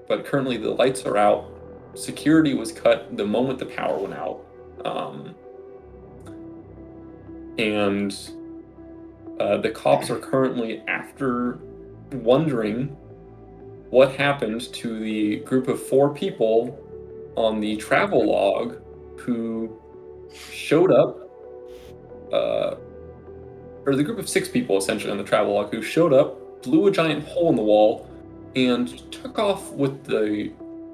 S5: But currently the lights are out. Security was cut the moment the power went out. And the cops are currently after wondering what happened to the group of 4 people on the travel log who showed up, or the group of 6 people essentially on the travel log who showed up, blew a giant hole in the wall, and took off with the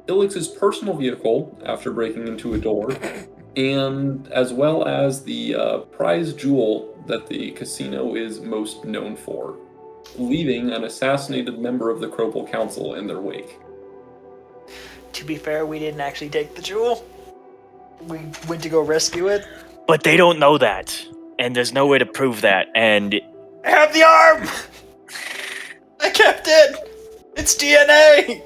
S5: Ilix's personal vehicle after breaking into a door, and as well as the prize jewel that the casino is most known for, leaving an assassinated member of the Cropal Council in their wake.
S7: To be fair, we didn't actually take the jewel. We went to go rescue it.
S1: But they don't know that, and there's no way to prove that. And
S7: I have the arm! I kept it! It's DNA!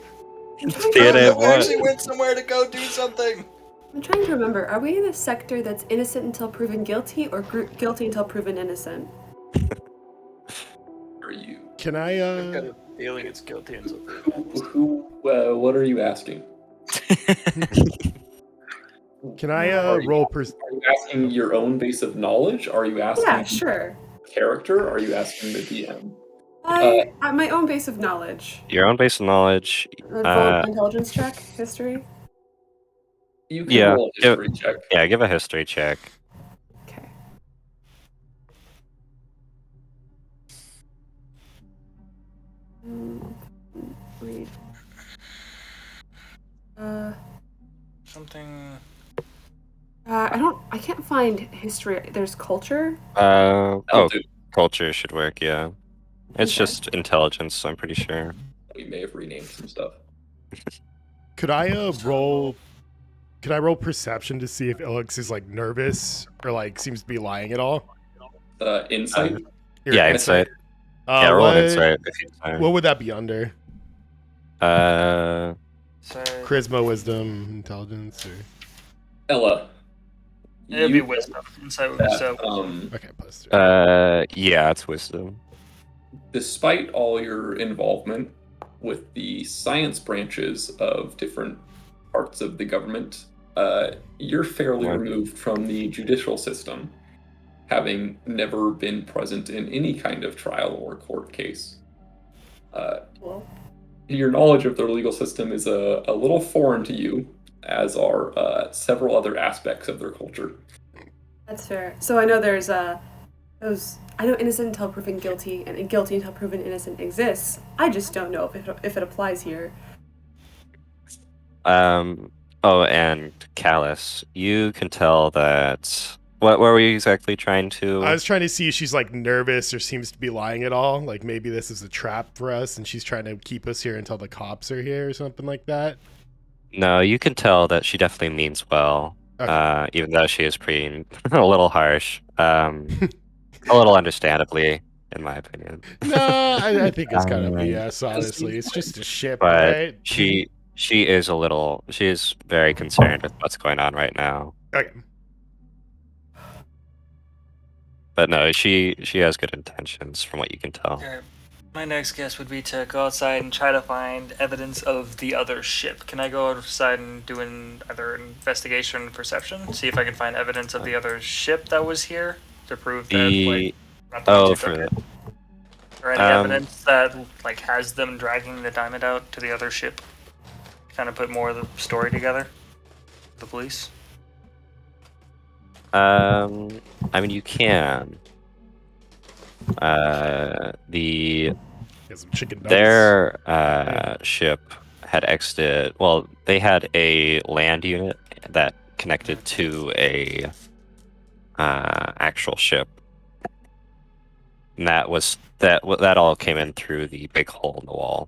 S3: DNA of
S7: We
S3: what?
S7: actually went somewhere to go do something.
S6: I'm trying to remember. Are we in a sector that's innocent until proven guilty, or guilty until proven innocent?
S5: Are you?
S2: Can I
S4: I've got a feeling it's guilty until proven.
S5: What are you asking?
S2: can I
S5: Are you,
S2: roll
S5: are you asking your own base of knowledge? Are you asking
S6: Yeah, sure.
S5: character? Are you asking the DM?
S6: At my own base of knowledge.
S3: Your own base of knowledge.
S6: Roll intelligence check, history.
S5: You can
S3: Yeah.
S5: roll a history check.
S3: Yeah, give a history check.
S6: Okay. Read.
S4: Something.
S6: I can't find history. There's culture.
S3: Culture should work, yeah. It's
S6: Okay.
S3: just intelligence, I'm pretty sure.
S5: We may have renamed some stuff.
S2: Could I roll? Could I roll perception to see if Ilix is like nervous or like seems to be lying at all?
S5: Insight.
S3: Yeah, insight. Yeah, roll an insight if you desire.
S2: What would that be under? any kind of trial or court case. Your knowledge of their legal system is a little foreign to you, as are several other aspects of their culture.
S6: That's fair. So I know there's those. I know innocent until proven guilty and guilty until proven innocent exists. I just don't know if it applies here.
S3: Oh, and Callus, you can tell that. What were we exactly trying to?
S2: I was trying to see if she's like nervous or seems to be lying at all. Like maybe this is a trap for us and she's trying to keep us here until the cops are here or something like that.
S3: No, you can tell that she definitely means well.
S2: Okay.
S3: Even though she is pretty a little harsh. A little understandably, in my opinion.
S2: No, I think it's kind of BS, honestly. It's just a ship,
S3: But
S2: right?
S3: she is very concerned with what's going on right now.
S2: Okay.
S3: But no, she has good intentions from what you can tell.
S4: Okay. My next guess would be to go outside and try to find evidence of the other ship. Can I go outside and do either investigation or perception? See if I can find evidence of the other ship that was here to prove that, not the ones who took it. Or any evidence that, has them dragging the diamond out to the other ship. Kind of put more of the story together. The police.
S3: I mean, you can. Their ship had exited. Well, they had a land unit that connected to a actual ship, and that all came in through the big hole in the wall.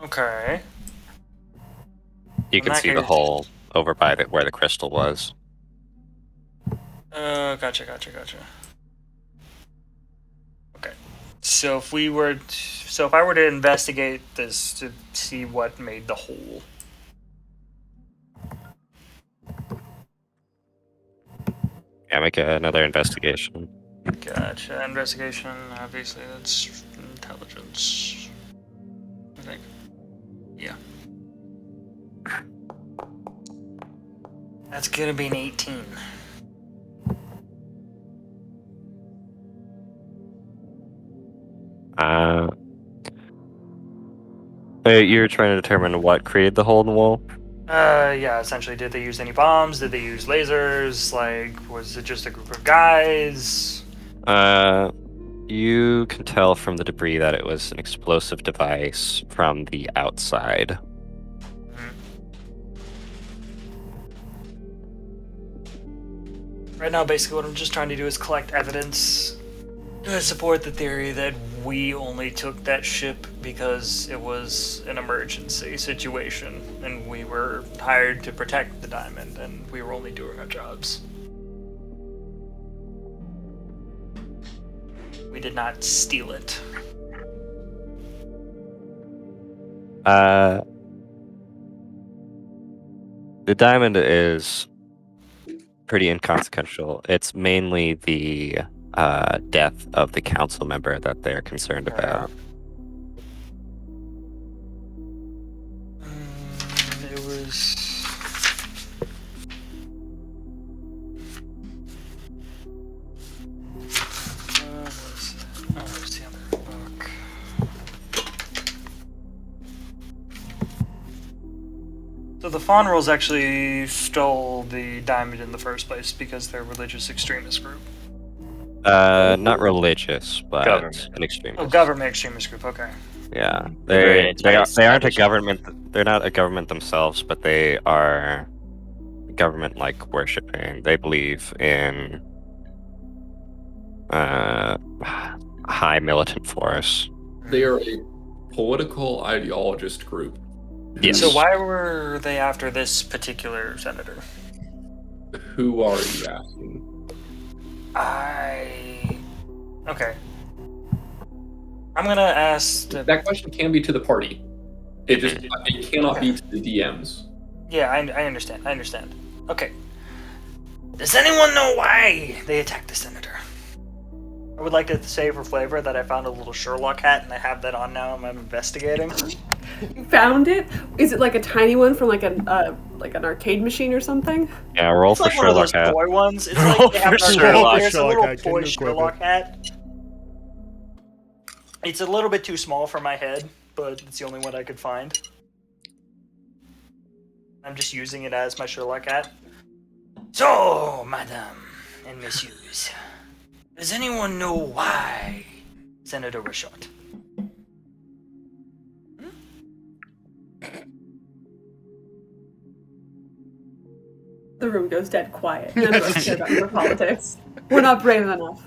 S4: Okay.
S3: You can see the hole over by where the crystal was.
S4: Gotcha. Okay. So if I were to investigate this to see what made the hole.
S3: Yeah, make another investigation.
S4: Gotcha. Investigation, obviously that's intelligence. I think. Yeah. That's gonna be an 18.
S3: You're trying to determine what created the hole in the wall?
S4: Yeah, essentially, did they use any bombs? Did they use lasers? Was it just a group of guys?
S3: You can tell from the debris that it was an explosive device from the outside.
S4: Right now, basically, what I'm just trying to do is collect evidence to support the theory that we only took that ship because it was an emergency situation and we were hired to protect the diamond and we were only doing our jobs. We did not steal it.
S3: The diamond is pretty inconsequential. It's mainly the death of the council member that they're concerned about.
S4: It was. Where's the other book? So the Fonrels actually stole the diamond in the first place because they're a religious extremist group.
S3: Not religious, but
S1: Government.
S3: an extremist.
S4: Oh, government extremist group. Okay.
S3: Yeah,
S1: Very
S3: they aren't a
S1: anti-establishment.
S3: government. They're not a government themselves, but they are government like worshipping. They believe in high militant force.
S5: They are a political ideologist group.
S3: Yes.
S4: So why were they after this particular senator?
S5: Who are you asking?
S4: Okay. I'm gonna ask.
S5: That question can be to the party. It cannot be to the DMs.
S4: Yeah, I understand. I understand. Okay. Does anyone know why they attacked the senator? I would like to say for flavor that I found a little Sherlock hat and I have that on now and I'm investigating.
S6: You found it? Is it like a tiny one from like an arcade machine or something?
S3: Yeah, roll
S4: It's
S3: for
S4: like one of those
S3: Sherlock hat.
S4: toy ones. It's
S1: Roll
S4: like they have
S1: for
S4: an
S1: Sherlock.
S4: arcade. It's a little
S8: Hat. Can
S4: toy
S8: you equip
S4: Sherlock
S8: it?
S4: hat. It's a little bit too small for my head, but it's the only one I could find. I'm just using it as my Sherlock hat. So, madam and messieurs, does anyone know why Senator was shot?
S6: The room goes dead quiet. None of us care about your politics. We're not brave enough.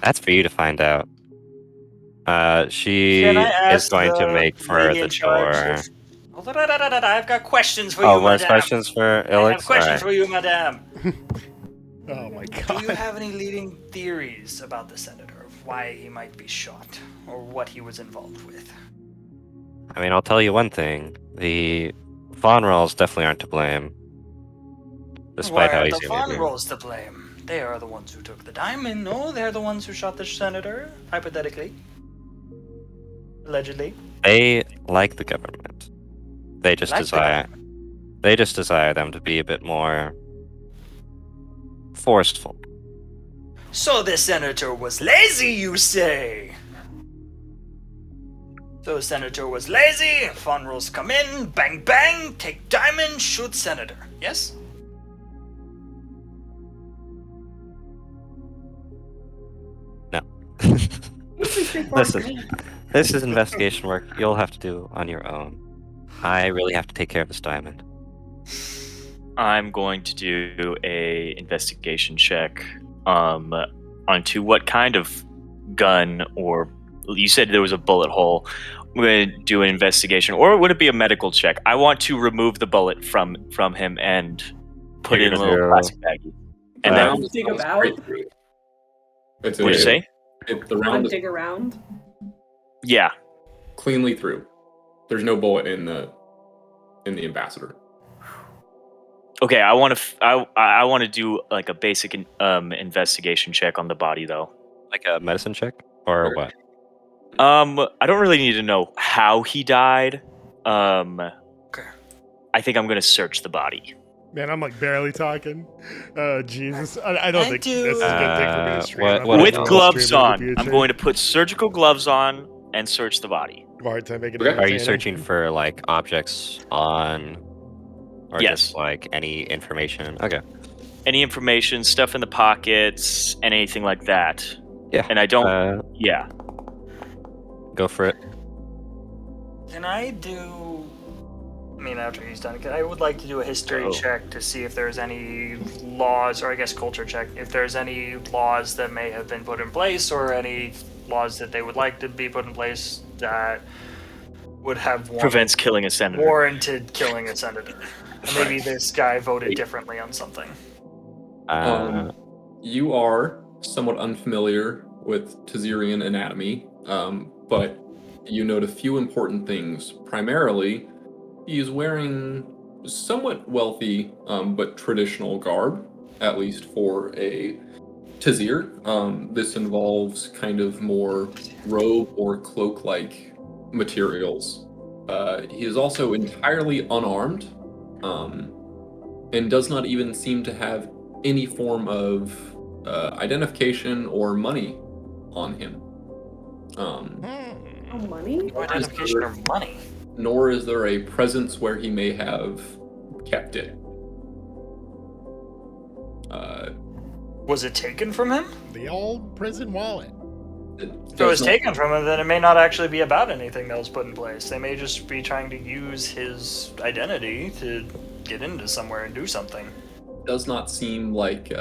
S3: That's for you to find out. She
S4: Can I
S3: is
S4: ask
S3: going to
S4: the
S3: make for
S4: lady
S3: the
S4: in charge
S3: door.
S4: if- Oh, I've got questions for
S3: Oh,
S4: you,
S3: last
S4: madam.
S3: questions for
S4: I have
S3: Ilix?
S4: questions
S3: Alright.
S4: for you, madam.
S8: Oh my
S4: Do you
S8: god.
S4: have any leading theories about the senator, of why he might be shot, or what he was involved with?
S3: I mean, I'll tell you one thing. The Fonrels definitely aren't to blame. Despite
S4: Why
S3: how
S4: are
S3: he's
S4: the
S3: going to be.
S4: Fonrels to blame? They are the ones who took the diamond. No, they're the ones who shot the senator, hypothetically. Allegedly.
S3: They like the government. They just
S4: Like the
S3: desire. They just desire them to be a bit more forceful.
S4: So the senator was lazy, you say? So senator was lazy, Fonrels come in, bang bang, take diamond, shoot senator. Yes?
S3: No.
S6: Pretty straightforward to me.
S3: This is investigation work you'll have to do on your own. I really have to take care of this diamond.
S1: I'm going to do a investigation check onto what kind of gun, or you said there was a bullet hole. I'm going to do an investigation, or would it be a medical check? I want to remove the bullet from him and put
S3: You're
S1: it in a
S3: gonna
S1: little
S3: do-
S1: plastic baggie. And
S3: Uh,
S1: then,
S5: Round is
S6: dig
S5: not
S6: about?
S5: straight through. It's
S1: what'd you say?
S5: The round is
S6: Dig around.
S1: Yeah.
S5: cleanly through. There's no bullet in the ambassador.
S1: Okay, I want to I want to do like a basic investigation check on the body though.
S3: Like a medicine check? Or
S5: Okay.
S3: what?
S1: I don't really need to know how he died.
S4: Okay.
S1: I think I'm going to search the body.
S8: Man, I'm like barely talking. Jesus. I don't
S4: I
S8: think
S4: do-
S8: this is a good thing for me to stream.
S3: what-
S8: I'm
S3: what
S8: not
S1: With
S8: gonna
S1: gloves
S8: stream it
S1: on.
S8: with
S1: I'm
S8: PHA.
S1: going to put surgical gloves on and search the body.
S8: Have a hard time making
S5: Okay.
S8: it
S3: Are you
S8: entertaining.
S3: searching for like objects on, or
S1: Yes.
S3: just like any information? Okay.
S1: Any information, stuff in the pockets, and anything like that.
S3: Yeah.
S1: And I don't. Yeah.
S3: Go for it.
S4: Can I do? I mean, after he's done, I would like to do a history
S1: Oh.
S4: check to see if there's any laws, or I guess culture check, if there's any laws that may have been put in place, or any laws that they would like to be put in place that would have
S1: Prevents killing a senator.
S4: warranted killing a senator. And maybe this guy voted differently on something.
S5: You are somewhat unfamiliar with Tazirian anatomy, but you note a few important things. Primarily, he is wearing somewhat wealthy, but traditional garb, at least for a Tazir. This involves kind of more robe or cloak-like materials. He is also entirely unarmed, and does not even seem to have any form of identification or money on him.
S6: Oh, money?
S4: No identification or money.
S5: Nor is there a presence where he may have kept it.
S4: Was it taken from him?
S8: The old prison wallet.
S5: It
S4: If it was
S5: does not-
S4: taken from him, then it may not actually be about anything that was put in place. They may just be trying to use his identity to get into somewhere and do something.
S5: does not seem like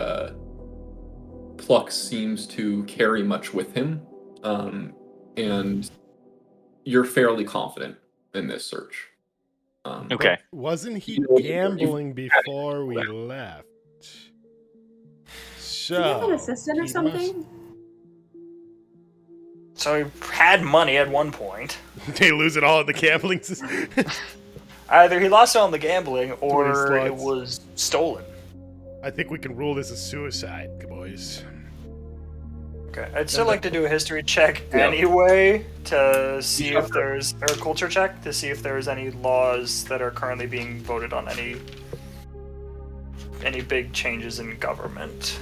S5: Pluck seems to carry much with him, and you're fairly confident in this search.
S1: Okay.
S8: Wasn't he
S5: You know,
S8: gambling before we left? So,
S6: Did he have an assistant or
S8: he
S6: something?
S4: So he had money at one point.
S8: Did he lose it all in the gambling system?
S4: Either he lost it on the gambling,
S8: many
S4: or it
S8: slots.
S4: was stolen.
S8: I think we can rule this as suicide, boys.
S4: Okay, I'd still like to do a history check
S5: Yeah.
S4: anyway to see
S5: Yeah.
S4: if there's, or a culture check to see if there's any laws that are currently being voted on, any big changes in government.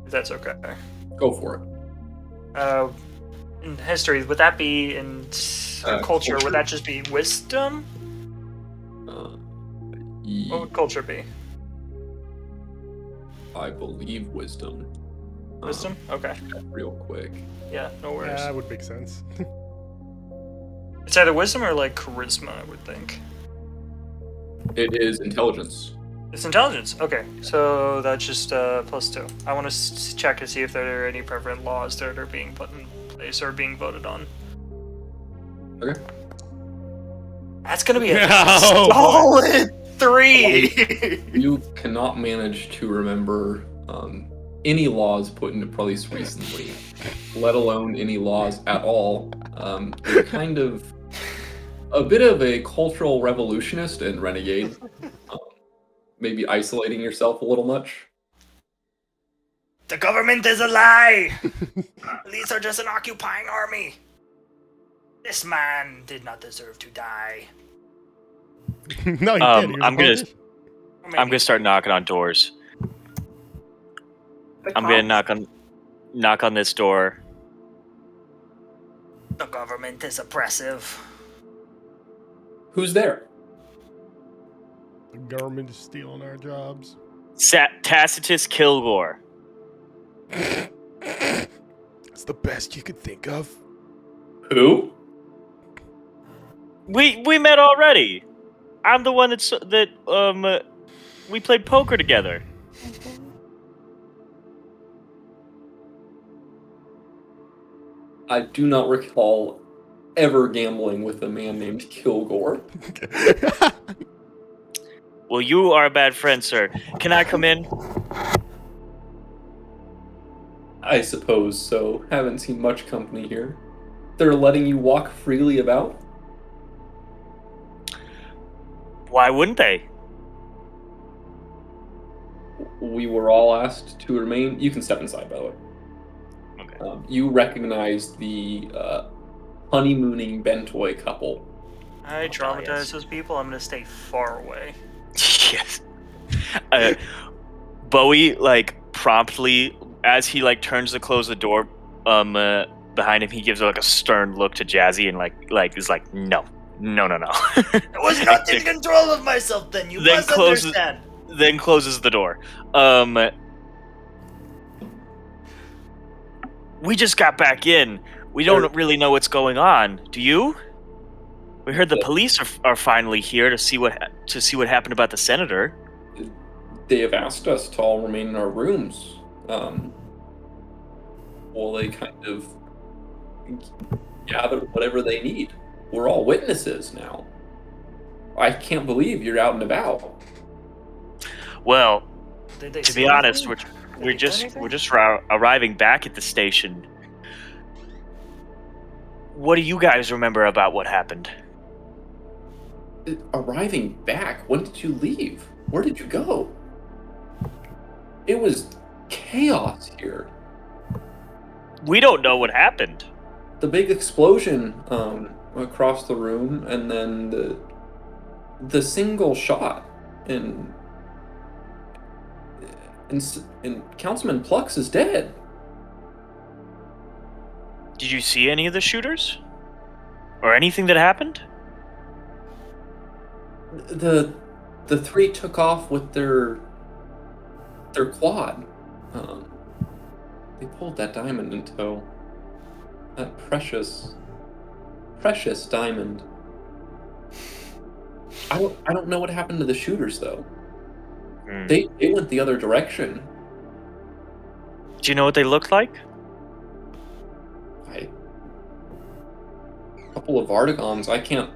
S4: If that's okay.
S5: Go for it.
S4: In history, would that be in culture?
S5: Culture.
S4: Would that just be wisdom? What would culture be?
S5: I believe wisdom.
S4: Wisdom? Okay.
S5: Real quick.
S4: Yeah, no
S8: Yeah,
S4: worries.
S8: that would make sense.
S4: It's either wisdom or like charisma, I would think.
S5: It is intelligence.
S4: It's intelligence. Okay, so that's just +2. I want to check to see if there are any prevalent laws that are being put in place or being voted on.
S5: Okay.
S4: That's gonna be a
S8: Oh,
S4: solid 3.
S5: You cannot manage to remember any laws put into place recently, let alone any laws at all. You're kind of a bit of a cultural revolutionist and renegade. Maybe isolating yourself a little much.
S4: The government is a lie. Police are just an occupying army. This man did not deserve to die.
S8: No, you did. He was
S1: I'm gonna-
S8: voted.
S1: I'm gonna start knocking on doors.
S6: The
S1: I'm gonna
S6: cops?
S1: knock on this door.
S4: The government is oppressive.
S5: Who's there?
S8: The government is stealing our jobs.
S1: Tacitus Kilgore.
S8: It's the best you could think of.
S5: Who?
S1: We met already. I'm the one we played poker together.
S5: I do not recall ever gambling with a man named Kilgore.
S1: Well, you are a bad friend, sir. Can I come in?
S5: I suppose so. Haven't seen much company here. They're letting you walk freely about?
S1: Why wouldn't they?
S5: We were all asked to remain. You can step inside, by the way.
S1: Okay.
S5: You recognize the honeymooning Bentoy couple.
S4: I traumatize
S1: yes.
S4: those people. I'm gonna stay far away.
S1: Yes. Bowie promptly, as he turns to close the door, behind him, he gives a stern look to Jazzy and is like, no.
S4: I was not in control of myself then. You
S1: Then
S4: must
S1: closes-
S4: understand.
S1: Then closes the door. We just got back in. We don't really know what's going on. Do you? We heard the police are finally here to see what happened about the senator.
S5: They have asked us to all remain in our rooms. While they kind of gather whatever they need. We're all witnesses now. I can't believe you're out and about.
S1: Well,
S4: Did they
S1: to
S4: say
S1: be honest,
S4: anything?
S1: we're
S4: they do
S1: just
S4: anything?
S1: arriving back at the station. What do you guys remember about what happened?
S5: Arriving back, when did you leave? Where did you go? It was chaos here.
S1: We don't know what happened.
S5: The big explosion across the room, and then the single shot, and Councilman Plux is dead.
S1: Did you see any of the shooters? Or anything that happened?
S5: The three took off with their quad. They pulled that diamond in tow. That precious diamond. I don't know what happened to the shooters though. They went the other direction.
S1: Do you know what they looked like?
S5: A couple of Artigons. I can't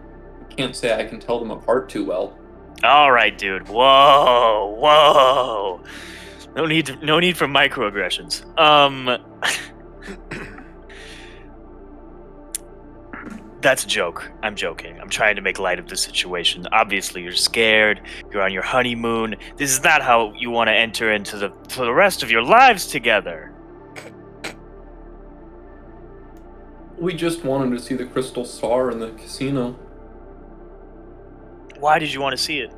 S5: say I can tell them apart too well.
S1: All right, dude. Whoa. No need for microaggressions. That's a joke. I'm joking. I'm trying to make light of the situation. Obviously, you're scared. You're on your honeymoon. This is not how you want to enter into the rest of your lives together.
S5: We just wanted to see the crystal star in the casino.
S1: Why did you want to see it?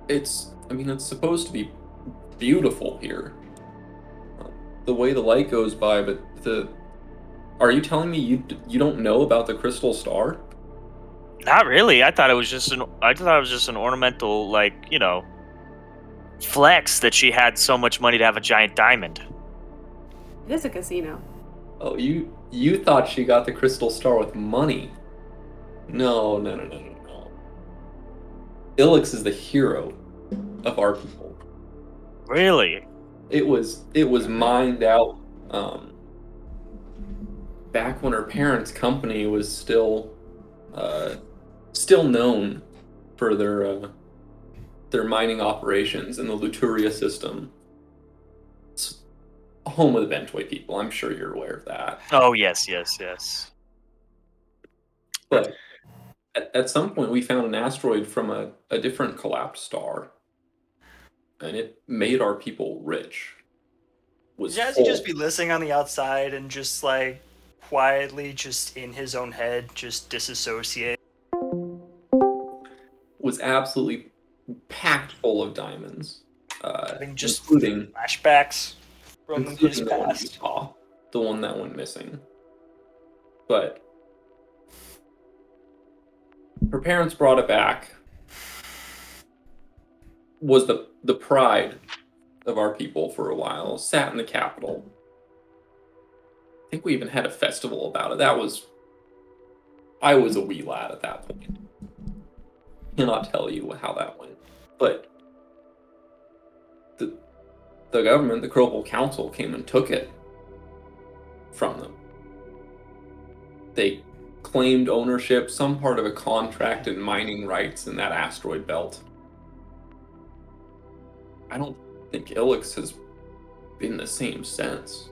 S5: It's supposed to be beautiful here. The way the light goes by, but are you telling me you don't know about the crystal star?
S1: Not really. I thought it was just an ornamental, like, flex that she had so much money to have a giant diamond.
S6: It is a casino.
S5: Oh, you thought she got the crystal star with money? No. Ilix is the hero of our people.
S1: Really?
S5: It was mined out back when her parents' company was still known for their mining operations in the Luturia system. It's home of the Ventway people. I'm sure you're aware of that.
S1: Oh, yes.
S5: But at some point, we found an asteroid from a different collapsed star, and it made our people rich.
S4: Would Jazzy just be listening on the outside and just like quietly, just in his own head, just disassociate?
S5: Was absolutely packed full of diamonds,
S4: Just
S5: including
S4: flashbacks from his
S5: the one you
S4: past.
S5: saw, the one that went missing. But her parents brought it back. Was the pride of our people for a while. Sat in the Capitol. I think we even had a festival about it. I was a wee lad at that point. Cannot tell you how that went. But the government, the Crowell Council, came and took it from them. They claimed ownership, some part of a contract and mining rights in that asteroid belt. I don't think Ilix has been the same since.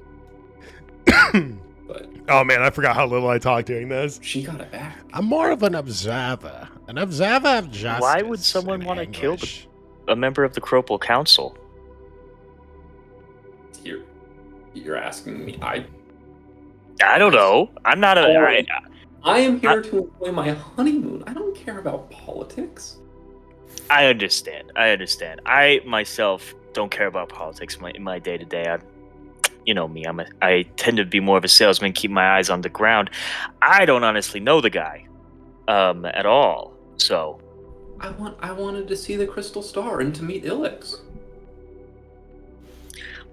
S5: But
S8: Oh man, I forgot how little I talked during this.
S5: she got it back.
S8: I'm more of an observer of justice.
S1: Why would someone
S8: and
S1: want to kill
S8: anguish.
S1: a member of the Cropel Council?
S5: You're asking me. I
S1: don't know. I'm not a.
S5: I am here to enjoy my honeymoon. I don't care about politics.
S1: I understand. I myself don't care about politics in my day to day. You know me. I tend to be more of a salesman, keep my eyes on the ground. I don't honestly know the guy, at all. So,
S5: I wanted to see the crystal star and to meet Ilix.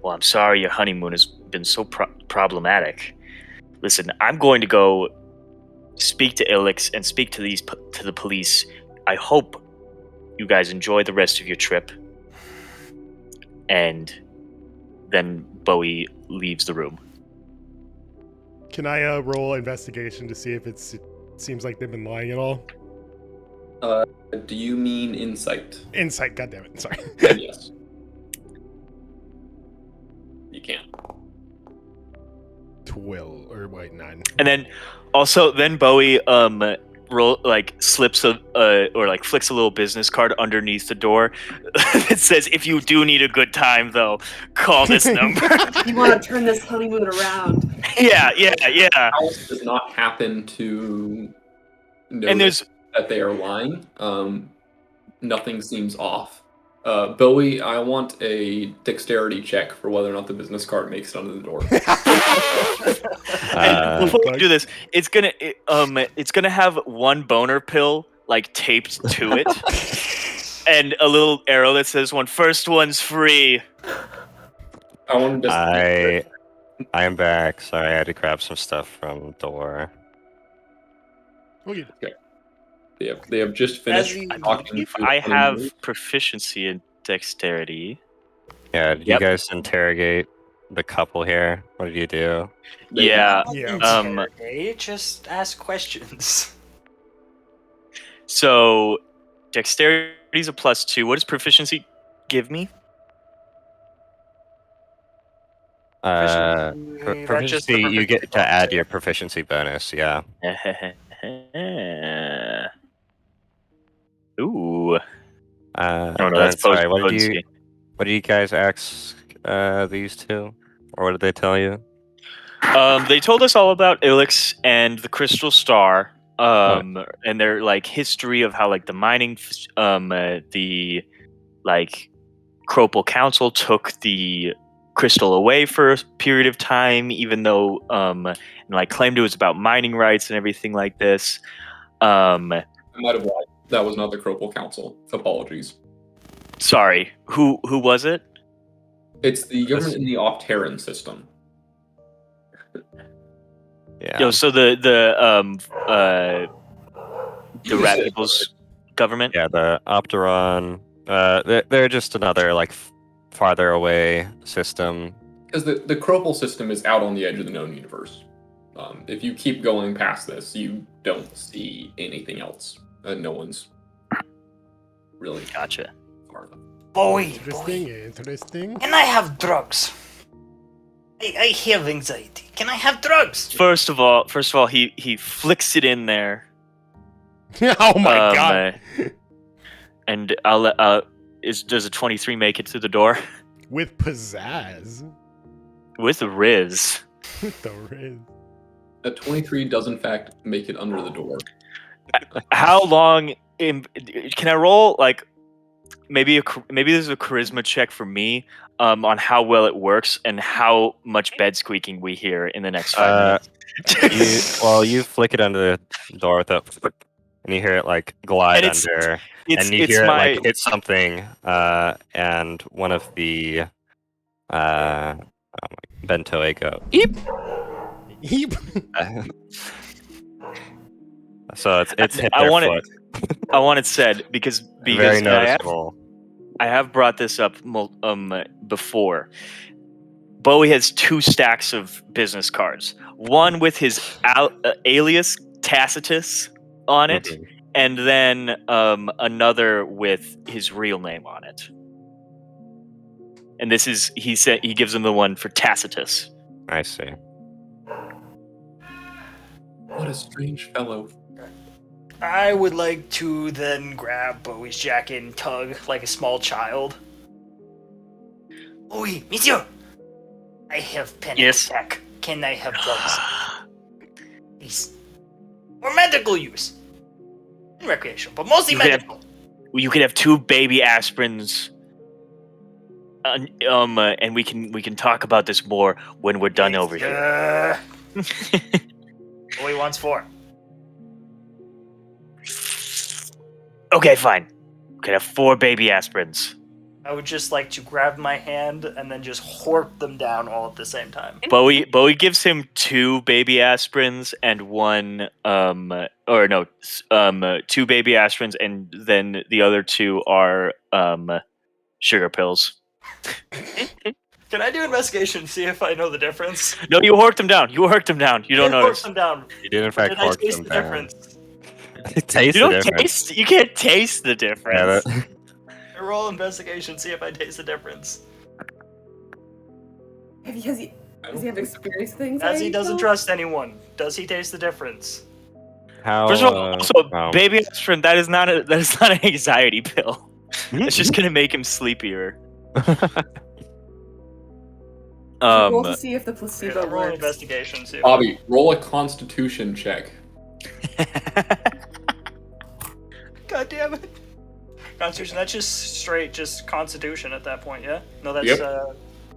S1: well, I'm sorry your honeymoon has been so problematic. Listen, I'm going to go speak to Ilix and speak to the police. I hope you guys enjoy the rest of your trip. And then Bowie leaves the room.
S8: Can I roll investigation to see if it seems like they've been lying at all?
S5: Do you mean insight?
S8: Insight, goddammit, sorry.
S5: Yes. You can.
S8: 12 or wait, 9.
S1: And then also then Bowie slips or like flicks a little business card underneath the door. It says, "If you do need a good time, though, call this number."
S6: You want to turn this honeymoon around.
S1: Yeah.
S5: Alice does not happen to
S1: And
S5: notice
S1: there's
S5: that they are lying. Nothing seems off. Bowie, I want a dexterity check for whether or not the business card makes it under the door.
S1: and before we do this, it's gonna have one boner pill like taped to it, and a little arrow that says first one's free.
S5: I want to
S3: I am back. Sorry, I had to grab some stuff from the door.
S8: Okay.
S5: They have just finished talking.
S1: If
S5: to
S1: I
S5: the
S1: have
S5: honeymoon.
S1: proficiency in dexterity.
S3: Yeah, did
S1: Yep.
S3: you guys interrogate the couple here? What did you do?
S1: Yeah.
S8: Yeah.
S7: Interrogate, just ask questions.
S1: So, dexterity is a +2. What does proficiency give me?
S3: Proficiency, you get to add your proficiency bonus. Yeah.
S1: Ooh.
S3: Oh
S1: no, that's
S3: sorry. What
S1: potency.
S3: did you guys ask these two, or what did they tell you?
S1: They told us all about Ilix and the Crystal Star, and their like history of how like the mining, the like Cropal Council took the crystal away for a period of time, even though and like claimed it was about mining rights and everything like this.
S5: I might have lied. That was not the Cropal Council. Apologies.
S1: Sorry, who was it?
S5: It's the government in the Off-Terran system.
S3: Yeah.
S1: Yo, so the rat people's government.
S3: Yeah, the Opteron. They're just another like farther away system.
S5: Because the Cropal system is out on the edge of the known universe. If you keep going past this, you don't see anything else. No one's really
S1: Gotcha.
S5: far enough.
S7: Boy,
S8: Interesting.
S7: can I have drugs? I have anxiety. Can I have drugs?
S1: First of all, he flicks it in there.
S8: Oh my god.
S1: And I'll let does a 23 make it to the door?
S8: With pizzazz.
S1: With Riz.
S8: With the Riz.
S5: A 23 does in fact make it under the door.
S1: How long can I roll like maybe this is a charisma check for me on how well it works and how much bed squeaking we hear in the next 5 minutes.
S3: You flick it under the door with and you hear it like glide under, and you hear it like hit something, and one of the Bentoe go eep.
S8: Eep.
S3: So it's hit
S1: I
S3: their
S1: want
S3: foot.
S1: I want it said because
S3: Very noticeable.
S1: I have brought this up before. Bowie has 2 stacks of business cards. One with his alias Tacitus on it, and then another with his real name on it. And this is he gives him the one for Tacitus.
S3: I see.
S5: What a strange fellow.
S7: I would like to then grab Bowie's jacket and tug like a small child. Bowie, monsieur! I have panic attack. Can I have drugs? Please. For medical use. And recreational, but mostly medical.
S1: You could have 2 baby aspirins. And we can talk about this more when we're done over here.
S7: Bowie wants 4.
S1: Okay, fine. We could have 4 baby aspirins.
S7: I would just like to grab my hand and then just hork them down all at the same time.
S1: Bowie gives him 2 baby aspirins and 2 baby aspirins, and then the other 2 are sugar pills.
S7: Can I do investigation to see if I know the difference?
S1: No, you horked them down. You don't notice.
S7: Them down.
S3: You did in fact
S7: Did I
S3: hork
S7: taste
S3: them
S7: the
S3: down.
S7: difference?
S3: Taste
S1: You
S3: the
S1: don't
S3: difference.
S1: taste. You can't taste the difference.
S3: Yeah,
S7: I roll investigation, see if I taste the difference.
S6: Does he have experience with things?
S7: As he doesn't trust anyone, does he taste the difference?
S3: How?
S1: First of all, also,
S3: oh.
S1: baby aspirin, that is not an anxiety pill. It's just gonna make him sleepier.
S6: Roll to see if the placebo
S4: I'm rolling
S6: works.
S4: investigation. See if
S5: Bobby, roll a Constitution check.
S4: God damn it. Constitution, that's just straight, just Constitution at that point, yeah? No, that's,
S5: Yep.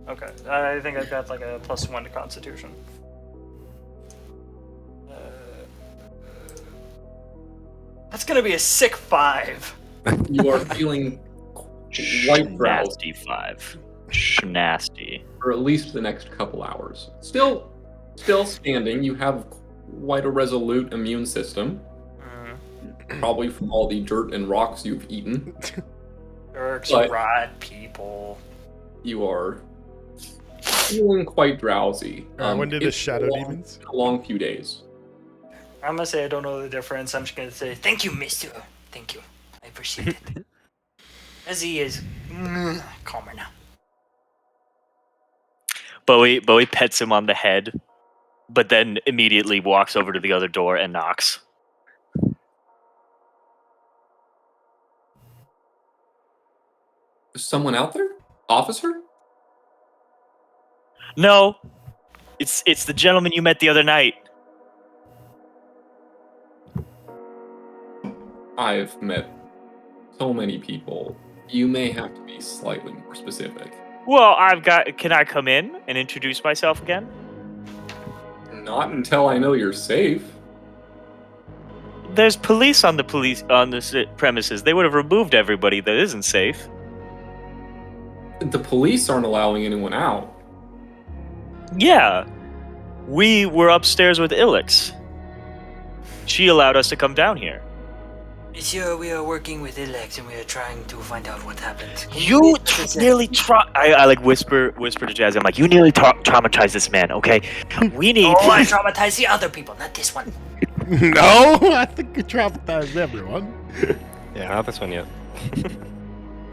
S4: Okay. I think I've got like a +1 to Constitution. That's gonna be a sick 5.
S5: You are feeling quite drowsy
S1: Nasty 5. Nasty.
S5: for at least the next couple hours. Still standing. You have quite a resolute immune system, probably from all the dirt and rocks you've eaten.
S4: Jerks,
S5: But-
S4: rot, people.
S5: You are feeling quite drowsy.
S8: When did the
S5: It's
S8: shadow
S5: been
S8: demons?
S5: a long few days.
S4: I'm gonna say I don't know the difference. I'm just gonna say,
S7: Thank you, mister. Thank you. I appreciate it. As he is calmer now.
S1: Bowie pets him on the head, but then immediately walks over to the other door and knocks.
S5: Is someone out there? Officer?
S1: No, it's the gentleman you met the other night.
S5: I've met so many people. You may have to be slightly more specific.
S1: Well, can I come in and introduce myself again?
S5: Not until I know you're safe.
S1: There's police on the premises. They would have removed everybody that isn't safe.
S5: The police aren't allowing anyone out.
S1: Yeah. We were upstairs with Ilix. She allowed us to come down here.
S7: Monsieur, we are working with Ilex and we are trying to find out what happened. Can
S1: You
S7: please let us in?
S1: nearly I like whisper to Jazz. I'm like, you nearly traumatized this man, okay? We need
S7: Oh, I traumatized the other people, not this one.
S8: No, I think you traumatized everyone.
S3: Yeah, not this one yet.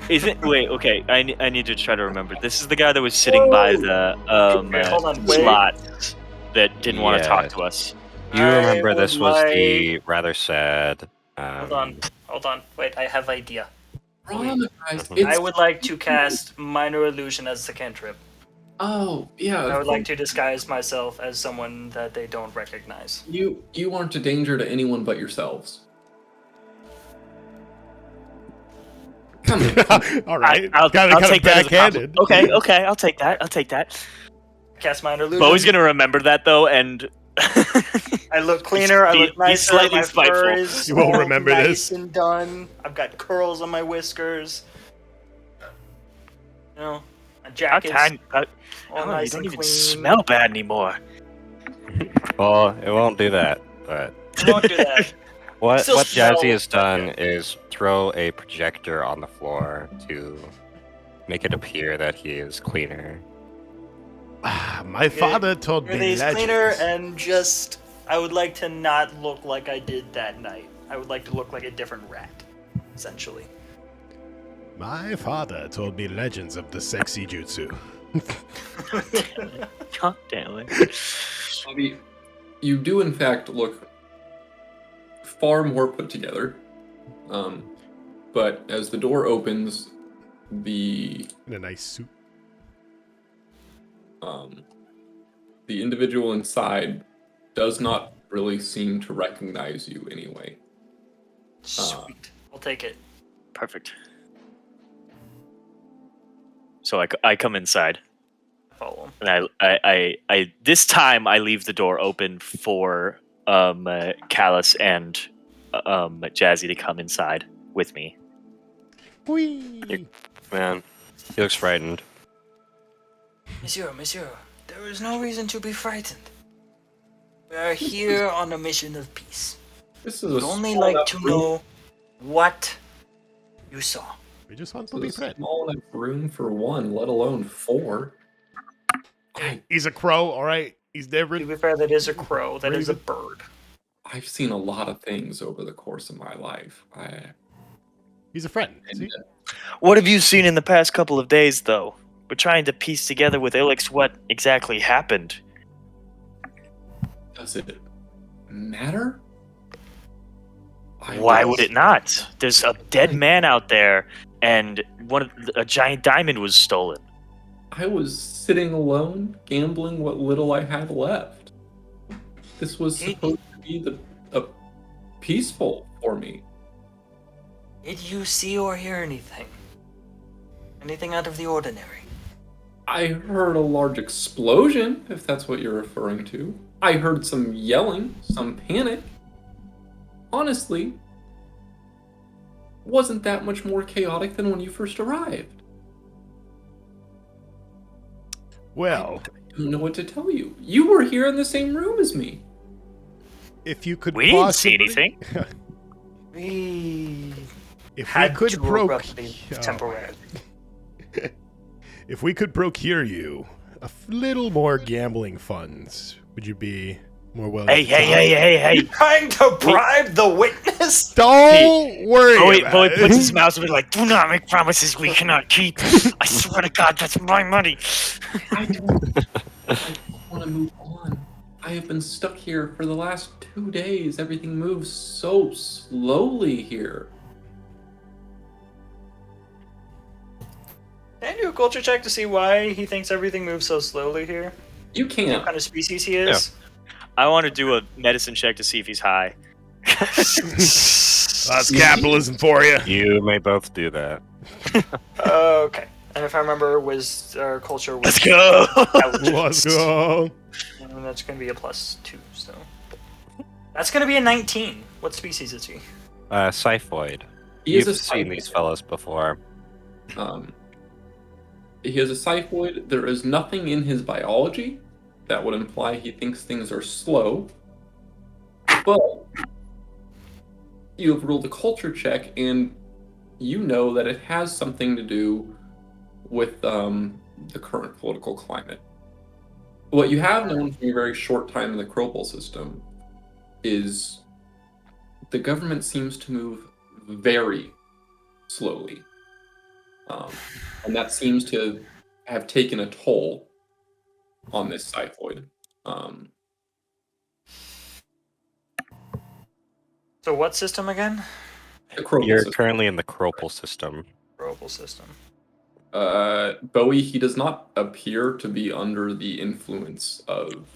S1: Is it wait, okay, I need to try to remember. This is the guy that was sitting by the
S4: hold on, wait.
S1: slot that didn't want to talk
S3: Yeah.
S1: to us.
S3: You
S4: I
S3: remember
S4: would
S3: this was the rather sad.
S4: Hold on. Wait, I have idea.
S5: Traumatized.
S3: Mhm.
S5: It's,
S4: I would like to cast Minor Illusion as the cantrip.
S5: oh, yeah.
S4: I would like to disguise myself as someone that they don't recognize.
S5: You aren't a danger to anyone but yourselves. Come in.
S8: All right.
S1: I'll
S8: Kinda
S1: take that as a
S8: backhanded.
S1: compliment. Okay, I'll take that.
S4: Cast Minor Illusion.
S1: Bowie's gonna remember that though, and
S4: I look cleaner. I look
S1: He's
S4: nicer.
S1: slightly
S4: My
S1: spiteful.
S4: fur is
S8: You won't
S4: all
S8: remember
S4: nice
S8: this.
S4: and done. I've got curls on my whiskers. You know, my jacket's all nice
S1: you don't
S4: and
S1: even
S4: clean.
S1: smell bad anymore.
S3: Well, it won't do that. But
S4: Don't do that.
S3: what
S4: Still
S3: Jazzy
S4: smell
S3: has done
S4: like
S3: is throw a projector on the floor to make it appear that he is cleaner.
S8: My father told me
S4: Really, it's
S8: legends.
S4: cleaner and just. I would like to not look like I did that night. I would like to look like a different rat, essentially.
S8: My father told me legends of the sexy jutsu.
S1: God damn it.
S5: Bobby, you do in fact look far more put together. But as the door opens, the
S8: In a nice suit.
S5: the individual inside does not really seem to recognize you anyway.
S4: Sweet. I'll take it.
S1: Perfect. So I come inside,
S4: Follow him.
S1: and I this time I leave the door open for Callus and Jazzy to come inside with me.
S8: Whee!
S3: Man, he looks frightened.
S7: Monsieur, there is no reason to be frightened. We are here on a mission of peace.
S5: This is
S7: We'd
S5: a
S7: only
S5: small
S7: like
S5: enough
S7: to
S5: room-
S7: know what you saw.
S8: We just want to
S5: This
S8: be
S5: is a
S8: friends.
S5: small enough room for one, let alone four.
S8: He's a crow, all right? He's
S4: To
S8: different.
S4: be fair, that is a crow. That is a
S8: Raven.
S4: bird.
S5: I've seen a lot of things over the course of my life.
S8: He's a friend.
S5: And,
S8: See?
S1: What have you seen in the past couple of days, though? We're trying to piece together with Ilix what exactly happened.
S5: does it matter?
S1: Why would it not? There's a dead man out there, and a giant diamond was stolen.
S5: I was sitting alone, gambling what little I had left. This was supposed to be peaceful for me.
S4: Did you see or hear anything? Anything out of the ordinary?
S5: I heard a large explosion, if that's what you're referring to. I heard some yelling, some panic. Honestly, wasn't that much more chaotic than when you first arrived.
S8: Well,
S5: I don't know what to tell you. You were here in the same room as me.
S8: if you could
S1: We didn't see anything.
S4: We
S8: If we
S4: had
S8: could
S4: to
S8: procure
S4: abruptly temporarily.
S8: if we could procure you little more gambling funds, would you be more willing?
S1: Hey!
S4: Trying to bribe the witness?
S8: Don't worry. about
S1: Bowie
S8: it.
S1: puts his mouth and be like, "Do not make promises we cannot keep. I swear to God, that's my money."
S5: I don't want to move on. I have been stuck here for the last 2 days. Everything moves so slowly here.
S4: Can I do a culture check to see why he thinks everything moves so slowly here?
S5: You
S4: What
S5: can't.
S4: kind of species he is?
S1: I want to do a medicine check to see if he's high.
S8: That's capitalism for you.
S3: You may both do that.
S4: Okay. And if I remember, our culture was...
S1: Let's go.
S8: Let's go.
S4: And that's going to be a +2, so... That's going to be a 19. What species is he?
S3: Syphoid.
S5: He is
S3: You've
S5: a
S3: seen these fellows before.
S5: He is a Syphoid. There is nothing in his biology that would imply he thinks things are slow. But you have rolled a culture check, and you know that it has something to do with the current political climate. What you have known from your very short time in the Cropal system is the government seems to move very slowly. And that seems to have taken a toll on this Syphoid.
S4: So what system again?
S5: The Cropal
S3: You're
S5: system.
S3: currently in the Cropal system.
S4: Global system.
S5: Bowie, he does not appear to be under the influence of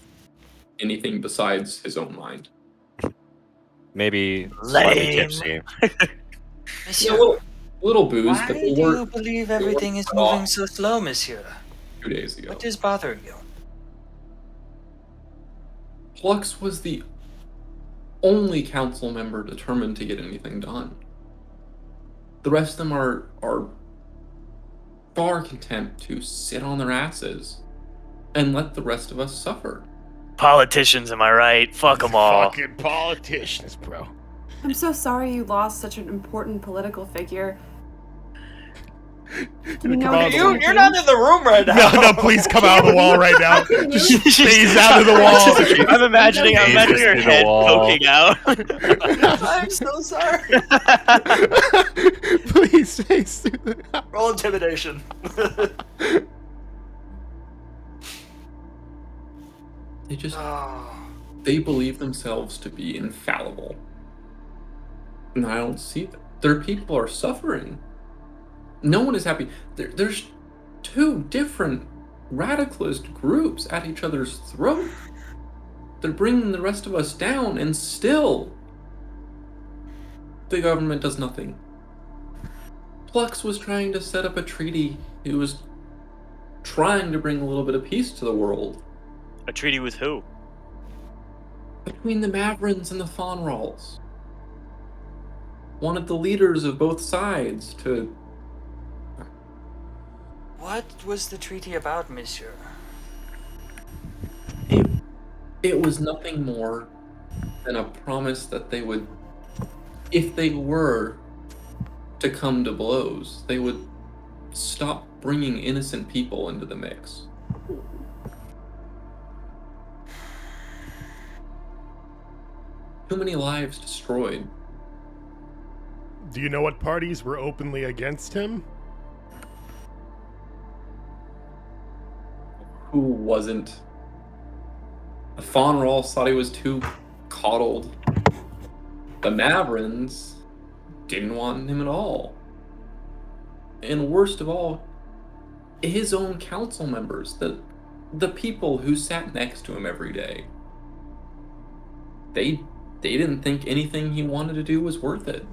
S5: anything besides his own mind.
S3: Maybe slightly
S1: Lame.
S3: tipsy.
S5: Yeah, little booze,
S4: Why
S5: but
S4: do
S5: they
S4: you
S5: were
S4: believe everything is
S5: cut
S4: moving
S5: off
S4: so slow, monsieur?
S5: 2 days ago.
S4: What is bothering you?
S5: Plux was the only council member determined to get anything done. The rest of them are far content to sit on their asses and let the rest of us suffer.
S1: Politicians, am I right? Fuck them all.
S8: Fucking politicians, bro.
S6: I'm so sorry you lost such an important political figure.
S8: Come
S6: know
S8: out
S6: that
S8: of the-
S4: You're not in the room right now.
S8: No, please come out of the wall right now. Just phase out of the wall.
S1: I'm imagining her
S3: through the
S1: head
S3: wall.
S1: poking out.
S4: I'm so sorry.
S8: Please phase through the
S4: Roll intimidation.
S5: They just
S4: Oh.
S5: they believe themselves to be infallible. And I don't see that. Their people are suffering. No one is happy. There's two different radicalist groups at each other's throat. They're bringing the rest of us down, and still the government does nothing. Plux was trying to set up a treaty. He was trying to bring a little bit of peace to the world.
S1: A treaty with who?
S5: Between the Maverins and the Fonrals. Wanted the leaders of both sides to...
S4: What was the treaty about, monsieur?
S5: It was nothing more than a promise that they would, if they were to come to blows, they would stop bringing innocent people into the mix. Too many lives destroyed.
S8: Do you know what parties were openly against him?
S5: Who wasn't? The Fonrals thought he was too coddled. The Maverins didn't want him at all. And worst of all, his own council members, the people who sat next to him every day, they didn't think anything he wanted to do was worth it.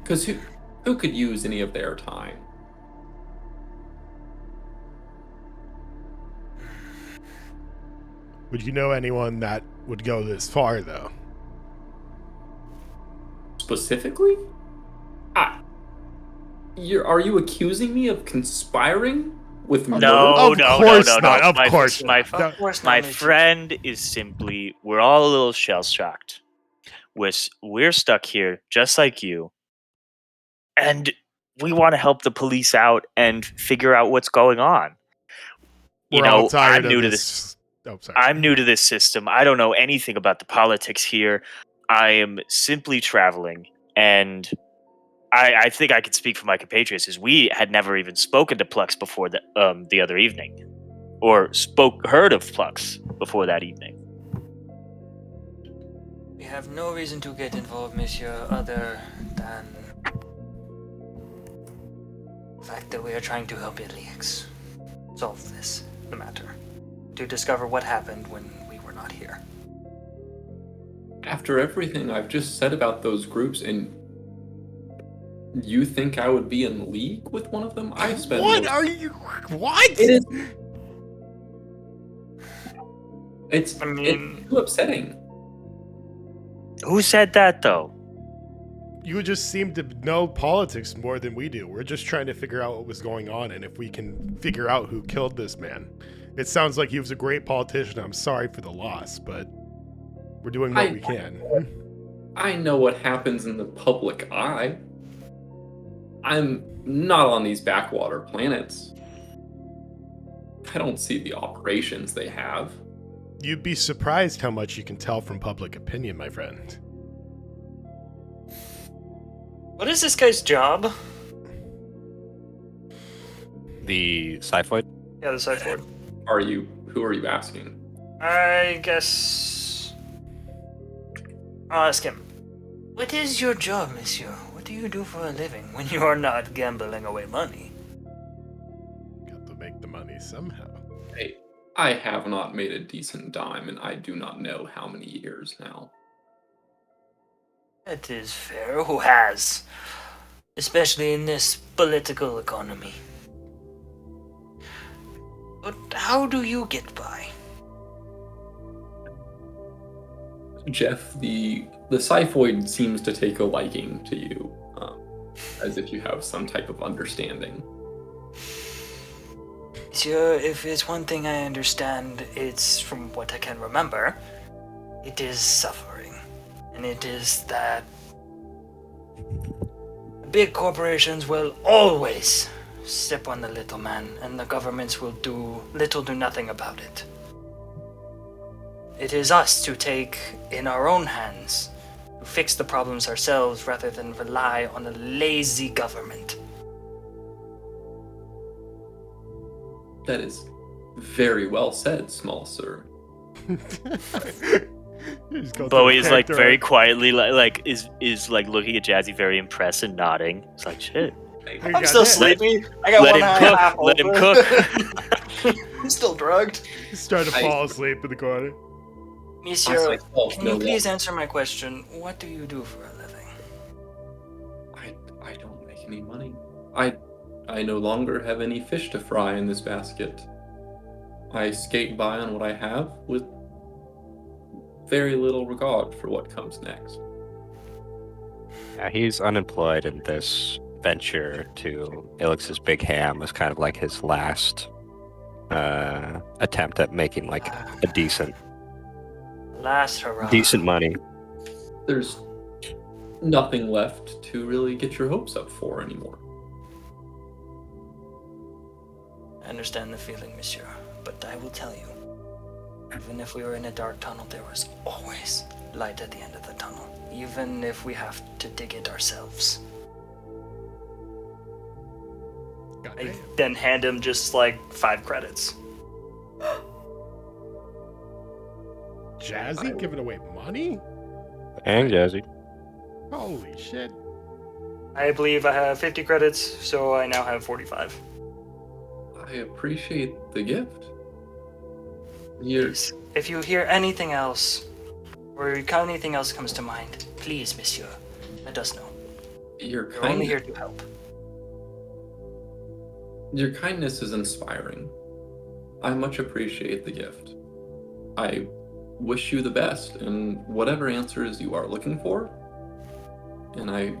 S5: Because who could use any of their time?
S8: Would you know anyone that would go this far, though?
S5: Specifically? Are you accusing me of conspiring with murder?
S1: No,
S8: Of
S1: no,
S8: course
S1: no, no,
S8: not,
S1: no.
S8: of course
S1: my,
S8: not.
S4: Of course not,
S1: my
S4: Mitch.
S1: friend is simply, we're all a little shell shocked. We're stuck here just like you, and we want to help the police out and figure out what's going on. You
S8: We're all
S1: know,
S8: tired
S1: I'm
S8: of
S1: new to
S8: this.
S1: this.
S8: Oh, sorry.
S1: I'm new to this system. I don't know anything about the politics here. I am simply traveling, and I think I can speak for my compatriots, is we had never even spoken to Plux before the other evening, or heard of Plux before that evening.
S4: We have no reason to get involved, monsieur, other than the fact that we are trying to help Ilix solve the matter. To discover what happened when we were not here.
S5: After everything I've just said about those groups, and you think I would be in league with one of them? I spent
S8: What
S5: most-
S8: are you? What?
S5: It is. It's too upsetting.
S1: Who said that though?
S8: You just seem to know politics more than we do. We're just trying to figure out what was going on and if we can figure out who killed this man. It sounds like he was a great politician. I'm sorry for the loss, but we're doing what we can.
S5: I know what happens in the public eye. I'm not on these backwater planets. I don't see the operations they have.
S8: You'd be surprised how much you can tell from public opinion, my friend.
S4: What is this guy's job?
S3: The Cyphoid?
S4: Yeah, the Cyphoid.
S5: Who are you asking?
S4: I guess I'll ask him. What is your job, monsieur? What do you do for a living when you are not gambling away money?
S8: Got to make the money somehow.
S5: Hey, I have not made a decent dime, and I do not know how many years now.
S4: That is fair. Who has? Especially in this political economy. But how do you get by?
S5: Jeff, the Cyphoid seems to take a liking to you, as if you have some type of understanding.
S4: Monsieur, if it's one thing I understand, it's from what I can remember, it is suffering. And it is that big corporations will always step on the little man, and the governments will do little to nothing about it. It is us to take in our own hands, to fix the problems ourselves rather than rely on a lazy government.
S5: That is very well said, small sir.
S1: Bowie is like very quietly is like looking at Jazzy very impressed and nodding. It's like shit.
S9: I'm still sleepy. I got
S1: Let
S9: one
S1: him
S9: eye
S1: cook.
S9: half
S1: Let him
S9: open. I'm still drugged.
S8: He's starting to fall asleep in the corner.
S4: Monsieur,
S5: Myself,
S4: can
S5: no
S4: you please
S5: one.
S4: answer my question? What do you do for a living?
S5: I don't make any money. I no longer have any fish to fry in this basket. I skate by on what I have with very little regard for what comes next.
S3: Yeah, he's unemployed, and this venture to Ilix's Big Ham was kind of like his last attempt at making like a decent
S4: Last hurrah.
S3: money.
S5: There's nothing left to really get your hopes up for anymore.
S4: I understand the feeling, monsieur, but I will tell you, even if we were in a dark tunnel, there was always light at the end of the tunnel, even if we have to dig it ourselves. I then hand him just like 5 credits.
S8: Jazzy giving away money?
S3: And Jazzy.
S8: Holy shit.
S4: I believe I have 50 credits, so I now have 45.
S5: I appreciate the gift. You're,
S4: Please, if you hear anything else, or anything else comes to mind, please, monsieur, let us know.
S5: you're
S4: We're only
S5: kind.
S4: here to help.
S5: Your kindness is inspiring. I much appreciate the gift. I wish you the best in whatever answers you are looking for, and I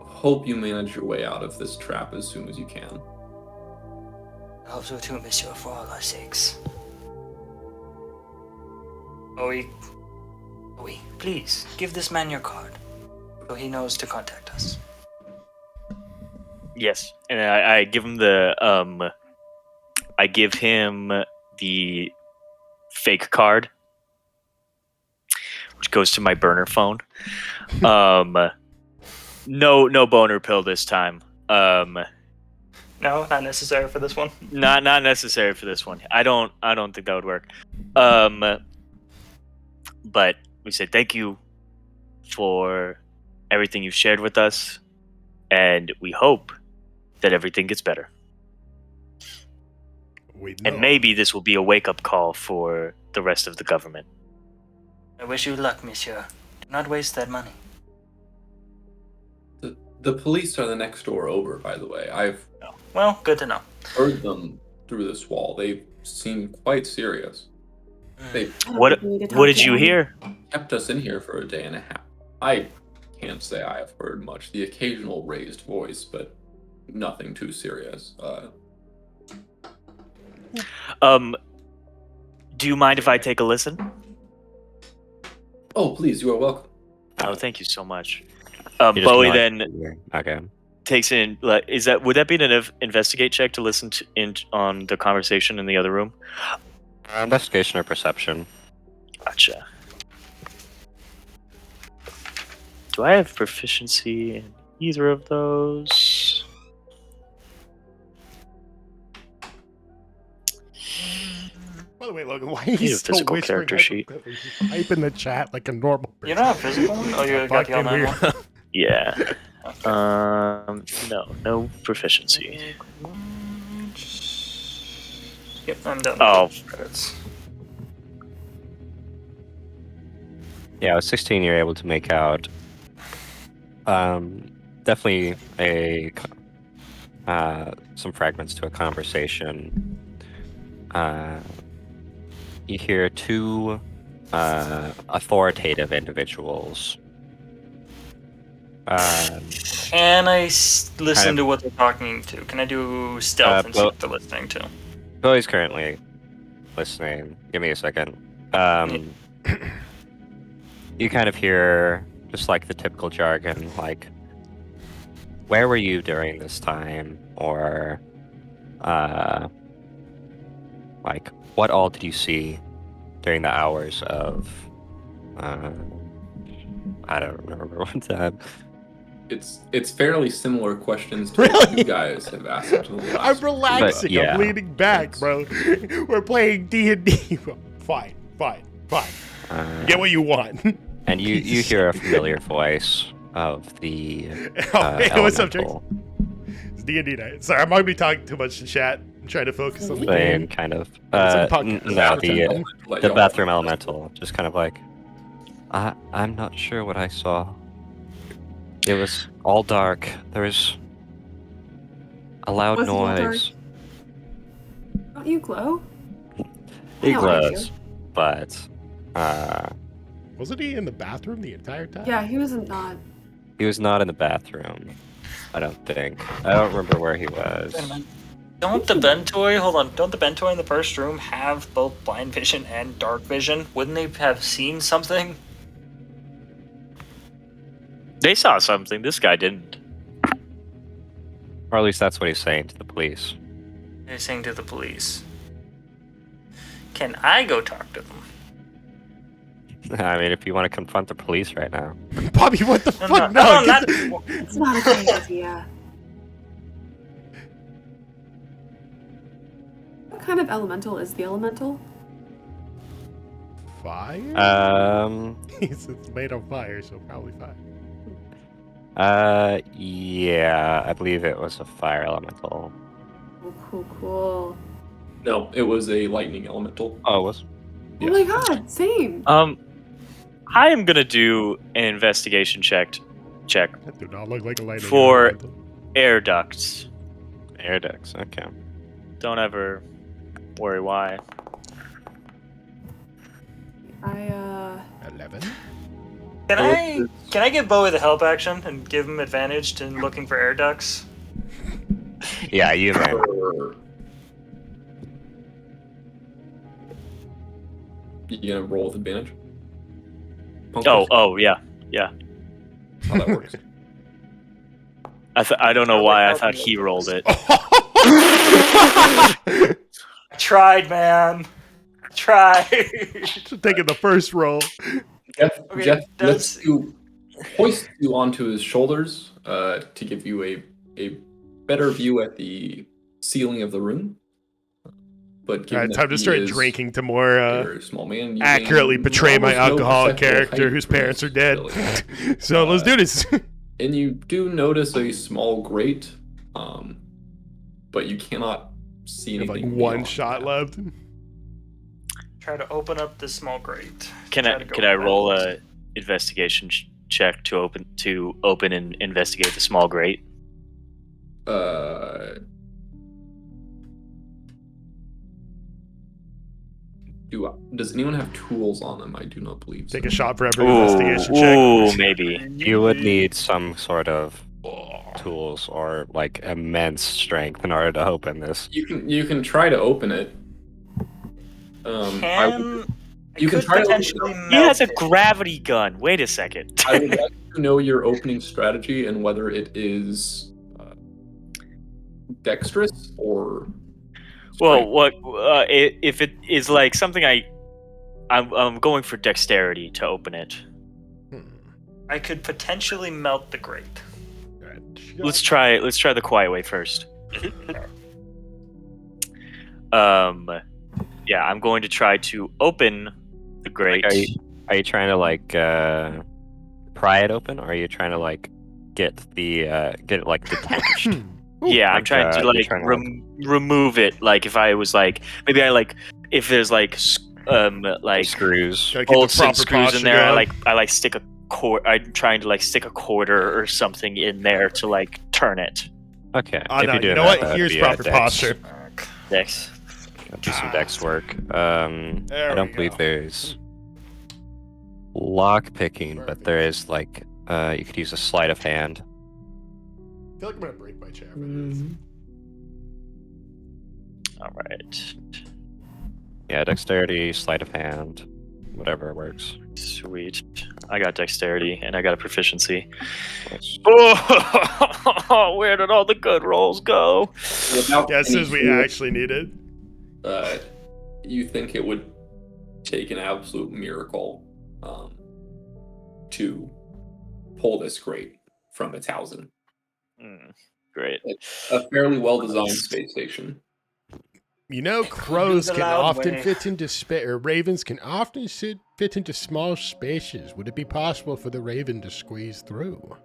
S5: hope you manage your way out of this trap as soon as you can.
S7: I hope so too, monsieur, for all our sakes.
S4: Bowie, please, give this man your card, so he knows to contact us.
S1: Yes, and I give him the I give him the fake card, which goes to my burner phone. No boner pill this time.
S4: No, not necessary for this one.
S1: Not necessary for this one. I don't think that would work. But we say thank you for everything you've shared with us, and we hope that everything gets better. And maybe this will be a wake-up call for the rest of the government.
S7: I wish you luck, monsieur. Do not waste that money.
S5: The police are the next door over, by the way. I've
S4: Well, good to know.
S5: heard them through this wall. They seem quite serious. They
S1: What did you hear?
S5: kept us in here for a day and a half. I can't say I have heard much. The occasional raised voice, but nothing too serious.
S1: Do you mind if I take a listen?
S5: Oh, please, you are welcome.
S1: Oh, thank you so much.
S3: You just
S1: Bowie
S3: nod.
S1: then
S3: Okay.
S1: takes in. Like, would that be an investigate check to listen to on the conversation in the other room?
S3: Investigation or perception?
S1: Gotcha. Do I have proficiency in either of those?
S8: By the way, Logan, why are you
S1: Need a
S8: still
S1: physical
S8: whispering?
S1: character sheet.
S8: Type in the chat like a normal person.
S4: You don't have physical one? Oh, you got the
S8: Fucking
S4: online
S8: weird.
S4: one?
S1: Yeah. No proficiency.
S4: Yep, I'm done.
S1: Oh.
S4: Credits.
S3: Yeah, with 16, you're able to make out definitely some fragments to a conversation. You hear two authoritative individuals.
S4: Can I listen to what they're talking to? Can I do stealth and see what they're listening to?
S3: Chloe's currently listening. Give me a second. You kind of hear just like the typical jargon, like, where were you during this time? Or, like, what all did you see during the hours of, I don't remember what time.
S5: It's fairly similar questions to
S8: Really?
S5: what you guys have asked.
S8: I'm relaxing.
S3: yeah.
S8: I'm leaning back, bro. We're playing D&D. Fine. Get what you want.
S3: And you hear a familiar voice of the
S8: Hey, what's up, Jake?
S3: elemental
S8: It's D&D night. Sorry, I might be talking too much to chat. I'm trying to focus on the
S3: thing,
S8: game.
S3: kind of.
S8: It's a
S3: No,
S8: podcast.
S3: the bathroom elemental, just kind of like, I'm not sure what I saw. It was all dark. There was a loud
S6: Was it all
S3: noise.
S6: Don't you glow?
S3: He
S6: I like
S3: glows,
S6: you.
S3: but
S8: Wasn't he in the bathroom the entire time?
S6: Yeah, he wasn't not.
S3: he was not in the bathroom. I don't think. I don't remember where he was.
S4: Wait a minute. Don't the Bentoy, hold on, don't the Bentoy in the first room have both blind vision and dark vision? Wouldn't they have seen something?
S1: They saw something. This guy didn't.
S3: Or at least that's what he's saying to the police.
S4: They're saying to the police. Can I go talk to them?
S3: I mean, if you want to confront the police right now.
S8: Bobby, what the
S4: No,
S8: fuck?
S4: no,
S8: No,
S4: not-
S6: It's not a great idea. What kind of elemental is the elemental?
S8: Fire? It's made of fire, so probably fire.
S3: Yeah, I believe it was a fire elemental.
S6: Cool.
S5: No, it was a lightning elemental.
S3: Oh, it was?
S6: Oh my god, same.
S1: I am gonna do an investigation check
S8: That do not look like a lightning
S1: for
S8: elemental.
S1: air ducts.
S3: Air decks, okay.
S1: Don't ever worry why.
S8: 11?
S4: Can I give Bowie the help action and give him advantage in looking for air ducts?
S3: Yeah, you may.
S5: Sure. You gonna roll with advantage?
S1: Oh, yeah.
S5: How that works.
S1: I don't know why I thought he rolled it.
S4: I tried, man. Tried.
S8: Taking the first roll.
S5: Jeff
S4: that's-
S5: hoists you onto his shoulders to give you a better view at the ceiling of the room. But
S8: Alright, time to start drinking to more
S5: a very small man. You
S8: accurately
S5: gain
S8: portray my
S5: almost no
S8: alcoholic
S5: perceptible
S8: character
S5: height
S8: whose
S5: from
S8: parents
S5: this
S8: are dead.
S5: facility.
S8: So let's do this.
S5: And you do notice a small grate, but you cannot see
S8: Have
S5: anything.
S8: like one
S5: beyond
S8: shot
S5: that.
S8: left.
S4: Try to open up this small grate.
S1: Can I roll a investigation check to open and investigate the small grate?
S5: Does anyone have tools on them? I do not believe so.
S8: Take a shot for every investigation check.
S1: Ooh, maybe.
S3: You would need some sort of tools or like immense strength in order to open this.
S5: You can try to open it. You can try to
S4: potentially
S5: open it.
S1: He has a
S4: melt it.
S1: gravity gun. Wait a second.
S5: I would like to know your opening strategy and whether it is dexterous or.
S1: Well,
S5: strength.
S1: what if it is like something I'm going for dexterity to open it.
S4: I could potentially melt the grate.
S1: Let's try the quiet way first. Yeah, I'm going to try to open the grate.
S3: Are you trying to like pry it open, or are you trying to like get it like detached?
S1: Yeah, I'm
S3: Like,
S1: trying to
S3: you're
S1: like
S3: trying to,
S1: remove it. Like if I was like maybe I like if there's like like
S3: screws.
S8: Gotta keep the
S1: bolts and
S8: proper
S1: screws in
S8: posture
S1: there.
S8: going.
S1: I like stick a cord. I'm trying to like stick a quarter or something in there to like turn it.
S3: Okay.
S8: Oh,
S3: if
S8: no,
S3: you do
S8: you know
S3: that,
S8: what?
S3: that'd
S8: Here's
S3: be,
S8: proper
S3: dex.
S8: posture.
S1: Dex.
S3: Do some dex work.
S8: There
S3: I don't
S8: we
S3: believe
S8: go.
S3: there's lock picking, but there is like you could use a sleight of hand.
S8: I feel like I'm gonna break my chair.
S1: All right.
S3: Yeah, dexterity, sleight of hand, whatever works.
S1: Sweet. I got dexterity and I got a proficiency.
S3: Nice.
S1: Oh, where did all the good rolls go?
S5: Without
S8: Guesses
S5: any
S8: we
S5: tools,
S8: actually needed.
S5: you think it would take an absolute miracle to pull this grate from its housing.
S1: Great.
S5: It's a fairly well-designed space station.
S8: You know, crows
S4: the
S8: can
S4: loud
S8: often
S4: way.
S8: fit into or ravens can often fit into small spaces. Would it be possible for the raven to squeeze through?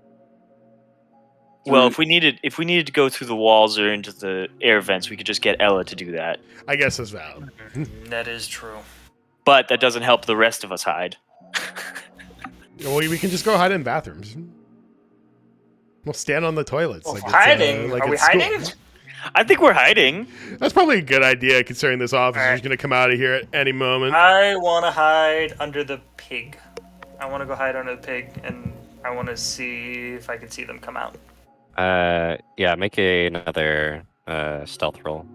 S1: Well, if we needed to go through the walls or into the air vents, we could just get Ella to do that.
S8: I guess that's valid.
S4: That is true.
S1: But that doesn't help the rest of us hide.
S8: Well, we can just go hide in bathrooms. We'll stand on the toilets.
S4: Oh,
S8: like
S4: hiding?
S8: like
S4: Are we
S8: it's school.
S4: hiding?
S1: I think we're hiding.
S8: That's probably a good idea, considering this officer's
S4: Alright.
S8: going to come out of here at any moment.
S4: I want to hide under the pig. I want to go hide under the pig, and I want to see if I can see them come out.
S3: Yeah, make another stealth roll.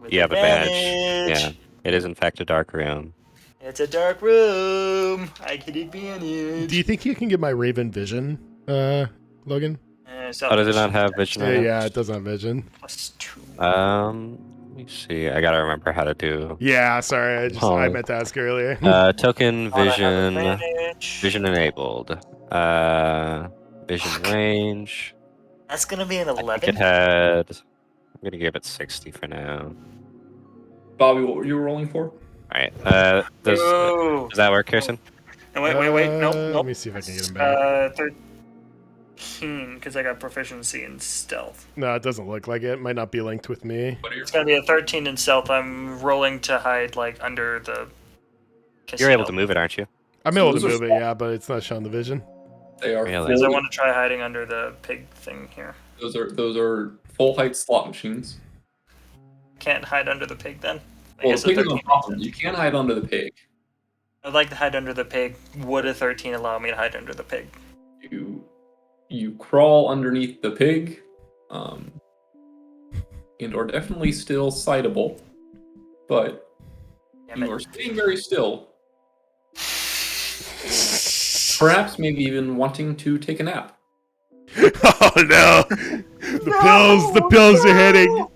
S4: With
S3: You have advantage. Yeah, it is in fact a dark room.
S4: It's a dark room. I get advantage.
S8: Do you think you can get my raven vision, Logan?
S3: Oh, does it not have vision? on it?
S8: Yeah, it does have vision.
S4: +2.
S3: Let me see. I gotta remember how to do.
S8: Yeah, sorry, I
S3: Oh.
S8: meant to ask earlier.
S3: Token
S4: I have
S3: vision.
S4: advantage.
S3: Vision enabled. Vision range.
S4: That's gonna be an
S3: I think
S4: 11.
S3: it had. I'm gonna give it 60 for now.
S5: Bobby, what were you rolling for?
S3: Alright, does that work, Kirsten?
S4: And wait. Nope.
S8: Let me see if I can get him back.
S4: 13, because I got proficiency in stealth.
S8: No, it doesn't look like it. Might not be linked with me.
S4: It's gonna be a 13 in stealth. I'm rolling to hide, like, under the casino.
S3: You're able to move it, aren't you?
S8: I'm able to move it, yeah, but it's not showing the vision.
S2: They are.
S3: Really?
S4: Because I want to try hiding under the pig thing here.
S2: Those are full height slot machines.
S4: Can't hide under the pig then?
S2: Well, the pig is on top of them. You can hide under the pig.
S4: I'd like to hide under the pig. Would a 13 allow me to hide under the pig?
S2: You crawl underneath the pig, and are definitely still sightable, but you are staying very still. Perhaps maybe even wanting to take a nap.
S8: Oh no! The pills are hitting.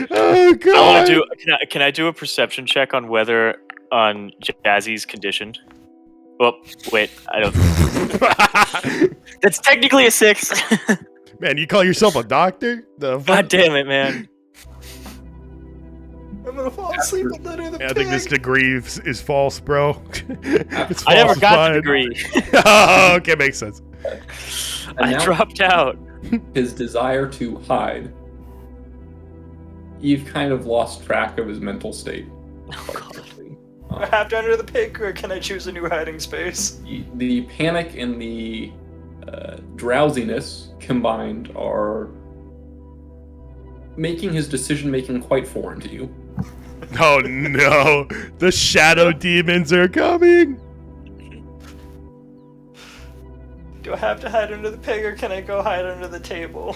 S8: Oh god!
S1: I want to do. Can I do a perception check on whether on Jazzy's condition? Oh wait, I don't. That's technically a 6.
S8: Man, you call yourself a doctor?
S1: God damn it, man!
S9: I'm gonna fall asleep under the pig.
S8: I think this degree is false, bro. It's
S1: I never got the
S8: falsified.
S1: degree.
S8: Oh, okay, makes sense.
S1: I dropped out.
S2: His desire to hide. You've kind of lost track of his mental state.
S4: I have to under the pig, or can I choose a new hiding space?
S2: The panic and the drowsiness combined are making his decision making quite foreign to you.
S8: Oh no! The shadow demons are coming!
S4: Do I have to hide under the pig, or can I go hide under the table?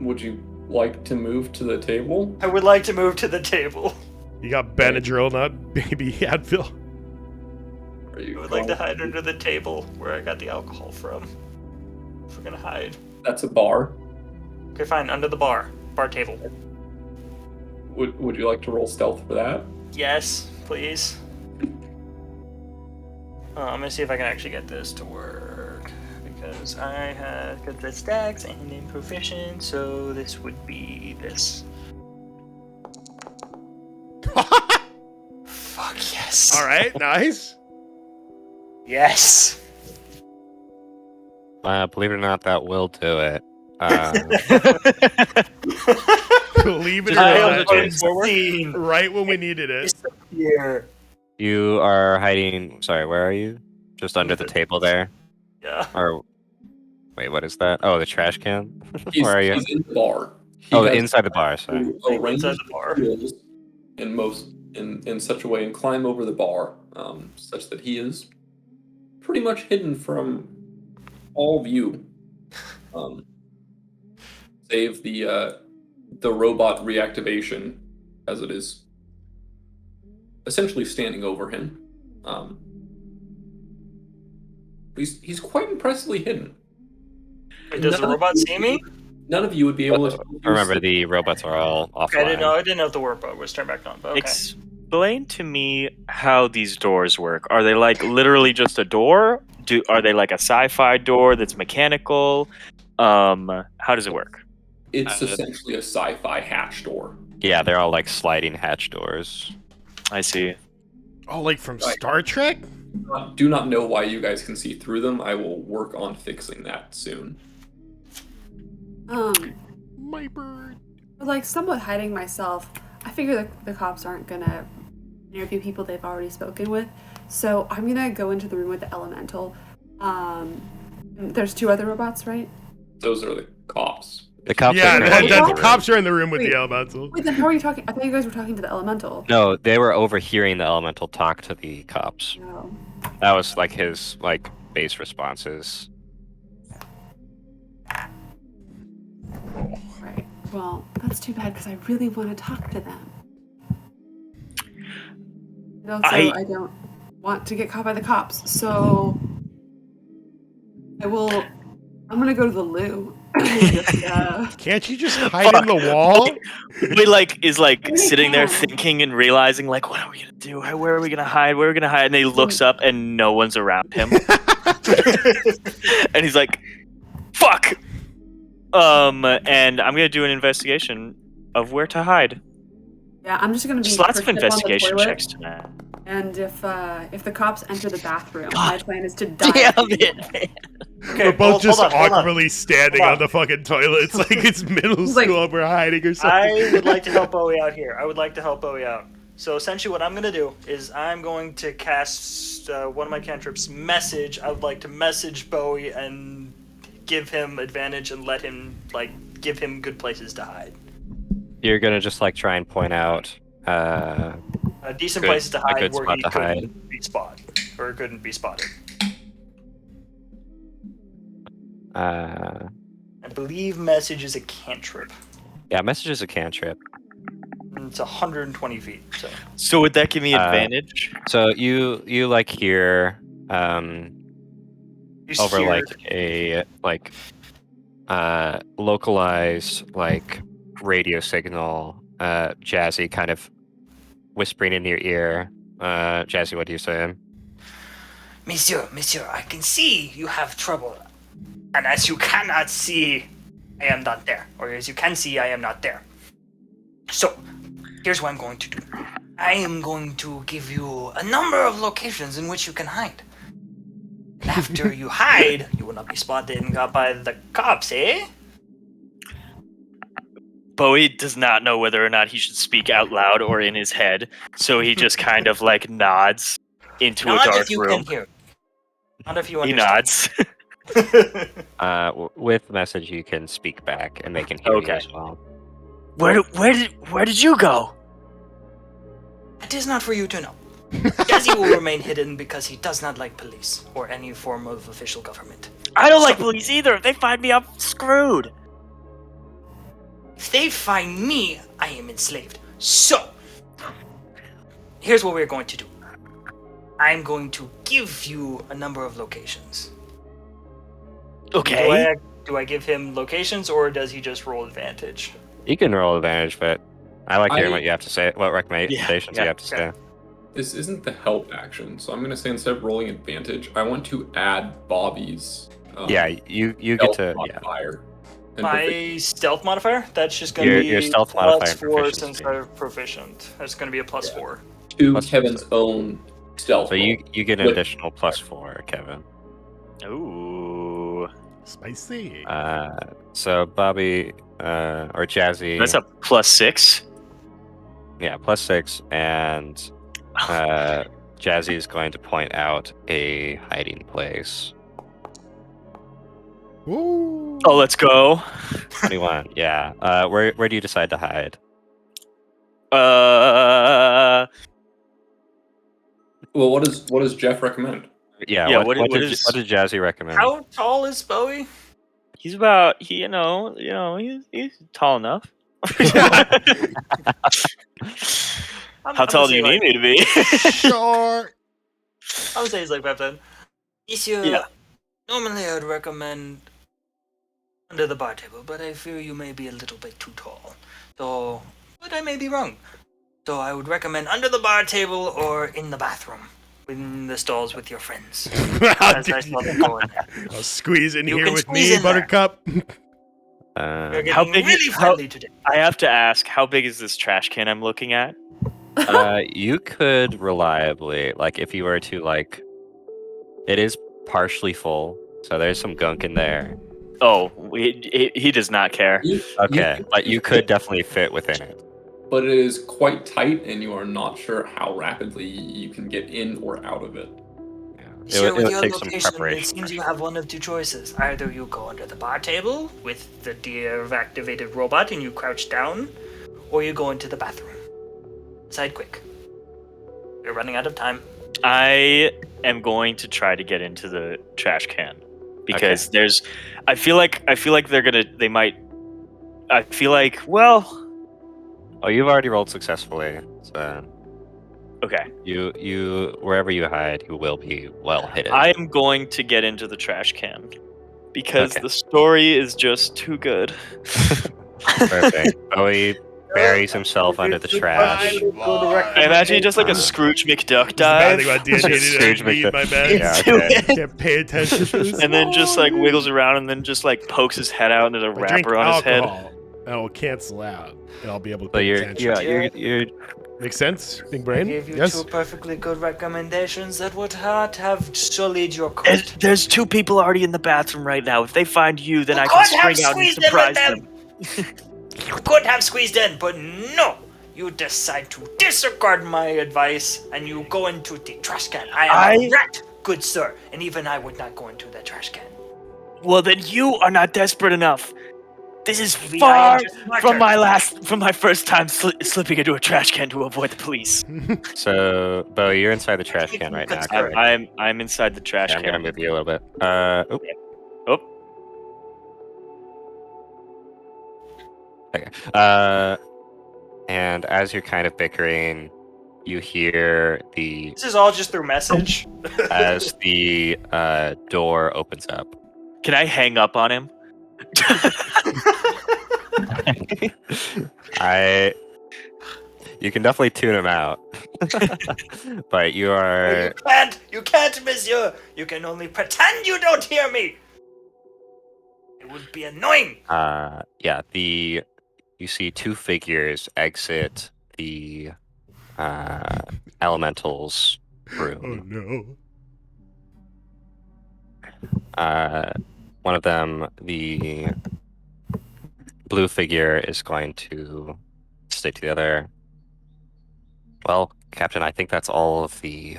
S2: Would you like to move to the table?
S4: I would like to move to the table.
S8: You got Benadryl, not baby Advil.
S4: I would like to hide under the table where I got the alcohol from. If we're gonna hide.
S2: That's a bar.
S4: Okay, fine. Under the bar table.
S2: Would you like to roll stealth for that?
S4: Yes, please. I'm gonna see if I can actually get this to work, because I have got the stacks and in proficient, so this would be this. Fuck yes.
S8: All right, nice.
S4: Yes.
S3: Believe it or not, that will do it.
S8: Believe it or not, right when we needed it.
S4: Here.
S3: You are hiding. Sorry, where are you? Just under the table there?
S4: Yeah.
S3: Or wait, what is that? Oh, the trash can.
S2: Where
S3: are you?
S2: He's in the bar.
S3: Inside the bar. Sorry.
S4: Inside the bar.
S2: In such a way, and climb over the bar, such that he is pretty much hidden from all view, save the robot reactivation, as it is essentially standing over him. He's quite impressively hidden.
S4: Wait, does the robot see me?
S2: None of you would be able to.
S3: Remember, the robots are all offline.
S4: I didn't know if the robot was turned back on. But okay.
S1: Explain to me how these doors work. Are they like literally just a door? Are they like a sci-fi door that's mechanical? How does it work?
S2: It's essentially a sci-fi hatch door.
S3: Yeah, they're all like sliding hatch doors.
S1: I see.
S8: Oh, like from Star Trek?
S2: Do not know why you guys can see through them. I will work on fixing that soon.
S8: My bird.
S6: Like, somewhat hiding myself, I figure that the cops aren't gonna interview people they've already spoken with, so I'm gonna go into the room with the elemental. There's 2 other robots, right?
S2: Those are the cops.
S3: The cops.
S8: Yeah,
S3: are
S8: the cops are in the room with the elemental.
S6: Wait, then how are you talking? I thought you guys were talking to the elemental.
S3: No, they were overhearing the elemental talk to the cops.
S6: No.
S3: That was like his base responses.
S6: Right. Well, that's too bad because I really want to talk to them. And also, I don't want to get caught by the cops, so I'm gonna go to the loo.
S8: Can't you just hide in the wall?
S1: He is sitting there thinking and realizing, like, what are we gonna do? Where are we gonna hide? Where are we gonna hide? And he looks up and no one's around him. And he's like, fuck! And I'm gonna do an investigation of where to hide.
S6: Yeah, I'm just gonna be
S1: Just lots of
S6: perched up on the
S1: investigation
S6: toilet,
S1: checks tonight.
S6: and if the cops enter the bathroom, my plan is to dive.
S1: Damn
S6: into
S1: it,
S6: them.
S1: man.
S8: We're both just
S4: hold on.
S8: awkwardly standing
S4: Hold on.
S8: on the fucking toilet. It's like it's middle
S6: Like-
S8: school and we're hiding or something.
S4: I would like to help Bowie out here. So essentially what I'm going to do is I'm going to cast one of my cantrips, Message. I would like to message Bowie and give him advantage and let him, give him good places to hide.
S3: You're gonna just like try and point out
S4: Decent
S3: Good-
S4: places to
S3: a
S4: hide
S3: good
S4: where
S3: spot
S4: he
S3: to hide.
S4: couldn't be spotted. Or couldn't be spotted.
S3: uh
S4: I believe Message is a cantrip.
S3: yeah, message is a cantrip.
S4: And it's 120 feet, so...
S1: So would that give me
S3: Uh,
S1: advantage?
S3: So you like hear
S4: You
S3: over
S4: hear-
S3: like a localized like radio signal, Jazzy kind of whispering in your ear. Jazzy, what do you say?
S7: Monsieur, I can see you have trouble. And as you cannot see, I am not there. Or as you can see, I am not there. So, here's what I'm going to do. I am going to give you a number of locations in which you can hide. And after you hide, you will not be spotted and got by the cops, eh?
S1: Bowie does not know whether or not he should speak out loud or in his head, so he just kind of like nods into a
S7: Not
S1: dark
S7: if you
S1: room.
S7: can hear. Not if you
S1: He
S7: understand.
S1: nods.
S3: With message, you can speak back, and they can hear you
S1: Okay.
S3: as well.
S1: Where did you go?
S7: It is not for you to know. Jazzy will remain hidden because he does not like police or any form of official government.
S1: I don't like police either. If they find me, I'm screwed.
S7: If they find me, I am enslaved. So, here's what we're going to do. I'm going to give you a number of locations.
S1: Okay.
S4: Do I give him locations, or does he just roll advantage?
S3: You can roll advantage, but I like hearing
S5: I-
S3: what you have to say. What recommendations you have to say.
S5: This isn't the help action, so I'm going to say instead of rolling advantage, I want to add Bobby's.
S3: Yeah, you get
S5: stealth
S3: to
S5: modifier. And
S4: My stealth modifier? That's just going to be
S3: Your stealth
S4: plus
S3: modifier and
S4: 4
S3: proficiency.
S4: since I'm proficient. That's going to be a plus 4.
S5: to
S3: plus-
S5: Kevin's own stealth.
S3: So you get an
S5: With-
S3: additional +4, Kevin.
S1: Ooh.
S8: Spicy.
S3: So Bobby or Jazzy.
S1: That's a +6.
S3: Yeah, +6, and Jazzy is going to point out a hiding place.
S8: Woo.
S1: Oh, let's go.
S3: 21. Yeah. Where do you decide to hide?
S5: Well, what does Jeff recommend?
S3: Yeah.
S1: Yeah,
S3: what
S1: what
S3: did
S1: is-
S3: what did Jazzy recommend?
S4: How tall is Bowie?
S1: He's about he's tall enough. How tall do you need me to be?
S8: Short.
S4: I would say he's like 5'10".
S7: Monsieur,
S1: Yeah.
S7: normally I would recommend under the bar table, but I fear you may be a little bit too tall. So, but I may be wrong. So I would recommend under the bar table or in the bathroom, in the stalls with your friends. As I saw them go in there.
S8: I'll squeeze in
S7: You
S8: here
S7: can
S8: with
S7: squeeze
S8: me,
S7: in there.
S8: Buttercup.
S7: You're getting
S1: How big is-
S7: really friendly today.
S1: I have to ask, how big is this trash can I'm looking at?
S3: You could reliably, like, if you were to, like, it is partially full, so there's some gunk in there.
S1: Oh, he does not care.
S3: Okay, but you could definitely fit within it.
S5: But it is quite tight, and you are not sure how rapidly you can get in or out of it.
S7: Monsieur, with
S3: would
S7: your
S3: take some
S7: location,
S3: preparation.
S7: it seems you have one of two choices. Either you go under the bar table with the deactivated robot and you crouch down, or you go into the bathroom. Decide quick. We're running out of time.
S1: I am going to try to get into the trash can because I feel like
S3: Oh, you've already rolled successfully, so
S1: okay.
S3: you wherever you hide, you will be well hidden.
S1: I am going to get into the trash can because
S3: Okay.
S1: the story is just too good.
S3: Perfect. Bowie buries himself under the trash.
S1: I imagine just like a Scrooge McDuck
S8: Bad
S1: dive,
S8: thing about D&D,
S3: Scrooge
S8: I read my man.
S3: Yeah,
S1: into
S3: okay.
S1: it,
S8: Can't pay attention to this.
S1: and then just like wiggles around and then just like pokes his head out and there's a
S8: I drink
S1: wrapper on his head.
S8: alcohol. and it'll cancel out, and I'll be able to
S3: But
S8: pay
S3: you're
S8: attention.
S3: you're
S8: Makes sense, Big
S7: I
S8: Brain?
S7: gave you
S8: Yes?
S7: 2 perfectly good recommendations that would not have sullied your court.
S1: There's 2 people already in the bathroom right now. If they find you, then
S7: You
S1: I can
S7: could have
S1: spring out and
S7: squeezed in with
S1: surprise
S7: them.
S1: them.
S7: You could have squeezed in, but no! You decide to disregard my advice and you go into the trash can. I am a rat, good sir, and even I would not go into the trash can.
S1: Well, then you are not desperate enough. This is
S7: Maybe I am
S1: far
S7: just smarter.
S1: from my first time slipping into a trash can to avoid the police.
S3: So, Bo, you're inside the trash can right now.
S7: That's
S3: correct?
S1: I'm inside the trash
S3: Yeah, I'm
S1: can.
S3: gonna move you a little bit.
S1: Oh,
S3: Okay. And as you're kind of bickering, you hear
S4: This is all just through message.
S3: as the door opens up.
S1: can I hang up on him?
S3: You can definitely tune him out, but you are.
S7: You can't, monsieur. You can only pretend you don't hear me. It would be annoying.
S3: Yeah. You see 2 figures exit the elemental's
S8: Oh
S3: room.
S8: no.
S3: One of them, the blue figure, is going to say to the other, "Well, Captain, I think that's all of the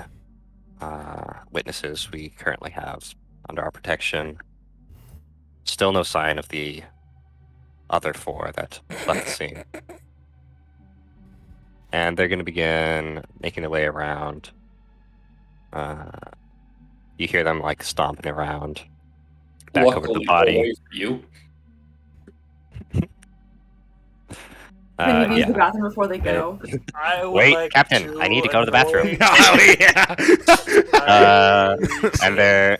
S3: witnesses we currently have under our protection. Still no sign of the other 4 that left the scene." And they're going to begin making their way around. You hear them like stomping around back over the
S2: Luckily,
S3: body.
S2: away from you.
S6: Can you use
S3: Yeah.
S6: the bathroom before they go?
S7: I would
S3: Wait,
S7: like
S3: Captain, I need to go to the bathroom.
S8: Oh, yeah.
S3: And they're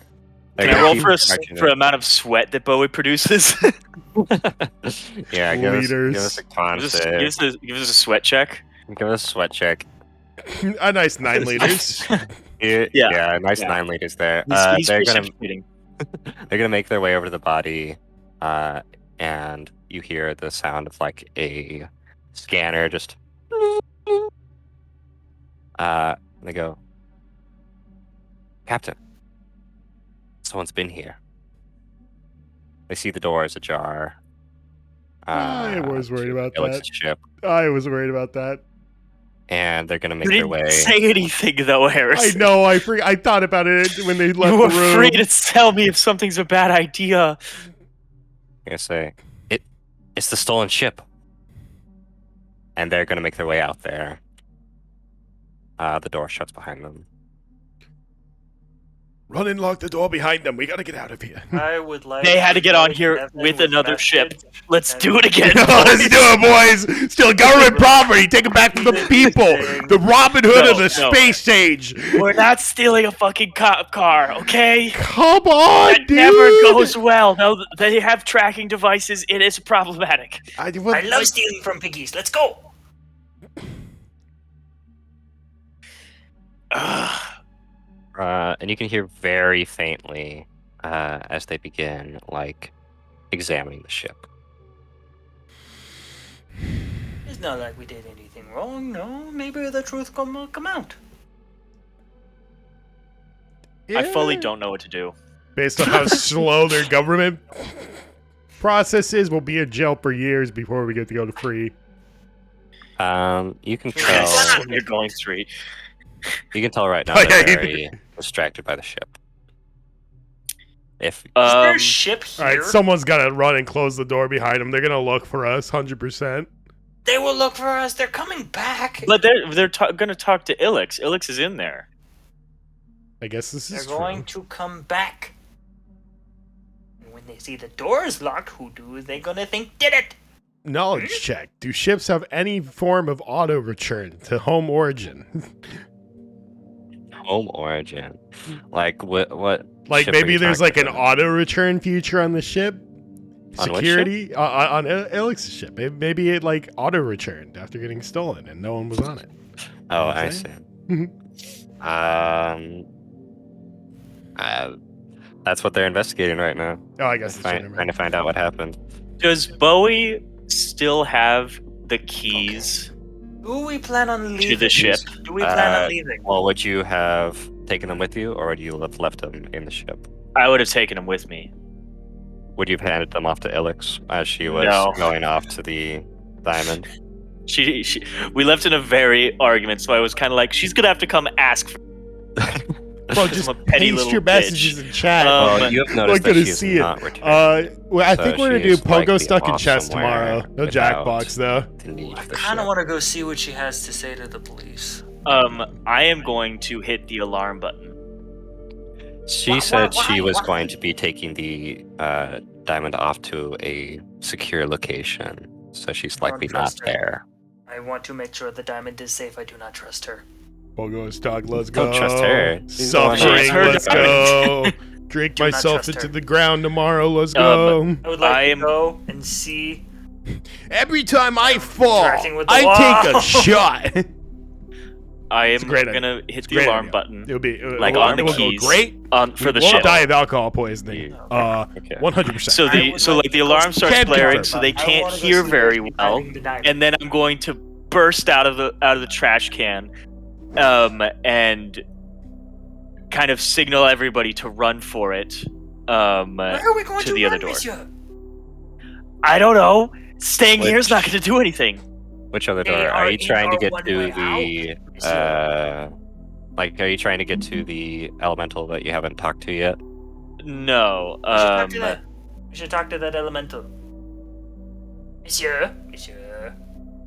S1: Can I
S3: gonna
S1: roll
S3: keep
S1: for
S3: marching
S1: for amount of sweat that Bowie produces?
S3: Yeah, give us
S8: Leaders.
S3: a con
S1: give,
S3: save.
S1: us a sweat check.
S3: Give us a sweat check.
S8: A nice 9 liters.
S3: Yeah, nice
S1: Yeah.
S3: 9 liters there.
S1: He's
S3: They're
S1: fish
S3: gonna
S1: shooting.
S3: they're gonna make their way over to the body, and you hear the sound of like a scanner just. They go, "Captain, someone's been here." They see the door is ajar.
S8: I was worried
S3: to
S8: about
S3: Felix's
S8: that.
S3: ship,
S8: I was worried about that.
S3: and they're gonna make
S1: You
S3: their
S1: didn't
S3: way.
S1: say anything though, Harris.
S8: I know. I thought about it when they left
S1: You were
S8: the room.
S1: free to tell me if something's a bad idea.
S3: I'm gonna say it's the stolen ship, and they're gonna make their way out there. The door shuts behind them.
S8: Run and lock the door behind them. We gotta get out of here.
S4: I would like.
S1: They had to get on
S4: go
S1: here
S4: Evan
S1: with another
S4: message
S1: ship. Let's
S4: and-
S1: do it again.
S8: Let's do it, boys. Still government property. Take it back from the people. The Robin Hood of the space age.
S1: We're not stealing a fucking cop car, okay?
S8: Come on,
S1: That
S8: dude.
S1: never goes well. No, they have tracking devices. It is problematic.
S7: I love stealing from piggies. Let's go.
S3: And you can hear very faintly as they begin like examining the ship.
S7: It's not like we did anything wrong. No, maybe the truth come out.
S1: I fully don't know what to do.
S8: Based on how slow their government process is, we'll be in jail for years before we get to go to free.
S3: You can tell.
S1: You're going straight.
S3: You can tell right now
S8: Oh, yeah,
S3: they're
S8: you
S3: very distracted by the ship. If
S7: Is there a ship here?
S8: All right, someone's got to run and close the door behind them. They're gonna look for us, 100%.
S7: They will look for us. They're coming back.
S1: But they're going to talk to Ilix. Ilix is in there.
S8: I guess this
S7: They're
S8: is
S7: going
S8: true.
S7: to come back. And when they see the door is locked, who do they gonna think did it?
S8: Knowledge check. Do ships have any form of auto return to home origin?
S3: home origin, like what?
S8: Like
S3: ship are
S8: maybe
S3: you
S8: there's like
S3: talking
S8: an
S3: about?
S8: auto return feature on the ship.
S3: On which
S8: Security on Elix's ship. Maybe it like auto returned after getting stolen and no one was on it.
S3: Oh,
S8: know what I'm
S3: I see.
S8: saying?
S3: That's what they're investigating right now.
S8: Oh, I guess it's
S3: Trying to find out what happened.
S1: Does Bowie still have the keys
S4: Do we plan on leaving?
S1: to the ship?
S4: Do we plan on leaving?
S3: Well, would you have taken them with you, or would you have left them in the ship?
S1: I would have taken them with me.
S3: Would you have handed them off to Ilix as she was
S1: No.
S3: going off to the diamond?
S1: We left in a very argument, so I was kind of like, she's gonna have to come ask for
S8: Bro, just
S1: I'm a petty
S8: paste
S1: little
S8: your messages
S1: bitch.
S8: in chat.
S3: Well, you have noticed
S8: We're
S3: that
S8: gonna
S3: she's
S8: see it.
S3: not returned.
S8: Well, I
S3: So
S8: think we're gonna do
S3: she's
S8: Pogo
S3: likely
S8: stuck in
S3: off
S8: chest
S3: somewhere
S8: tomorrow. No
S3: without
S8: Jackbox though.
S3: the need for the
S4: Kind of
S3: ship.
S4: want to go see what she has to say to the police.
S1: I am going to hit the alarm button.
S3: She said she was going to be taking the diamond off to a secure location, so she's likely not
S4: trust her.
S3: there.
S4: I want to make sure the diamond is safe. I do not trust her.
S8: Pogo stuck. Let's go.
S3: Don't trust her. She's the one
S8: Suffering.
S1: that's her
S8: Let's go. Drink
S4: Do not
S8: myself
S4: trust
S8: into
S4: her.
S8: the ground tomorrow. Let's go.
S4: I would like
S1: I
S4: to
S1: am-
S4: go and see.
S8: Every time I fall,
S4: Interacting with the
S8: I take
S4: wall.
S8: a shot.
S1: I
S8: It's
S1: am
S8: a great idea.
S1: gonna hit the
S8: Great
S1: alarm
S8: idea.
S1: button
S8: It'll be
S1: Like, on the
S8: it will
S1: keys.
S8: go great.
S1: for the
S8: we won't
S1: ship.
S8: die of alcohol poisoning.
S3: Okay.
S8: 100%.
S1: So
S4: I would like
S1: the
S4: to go
S1: alarm
S4: see-
S1: starts
S8: Can't
S1: blaring,
S8: confirm.
S1: so they
S4: I
S1: can't
S4: wanna go
S1: hear
S4: see
S1: very
S4: where she's
S1: well.
S4: hiding the diamond.
S1: And then I'm going to burst out of the trash can, and kind of signal everybody to run for it.
S4: Where are we going
S1: to
S4: to
S1: the
S4: run,
S1: other door.
S4: monsieur?
S1: I don't know. Staying here is not
S3: Which-
S1: going to do anything.
S3: Which other
S4: They
S3: door?
S4: are
S3: Are you
S4: in
S3: trying to
S4: our
S3: get
S4: one
S3: to
S4: way
S3: the are you trying to get to the elemental that you haven't talked to yet?
S1: No.
S4: We should talk to that. We should talk to that elemental. Monsieur.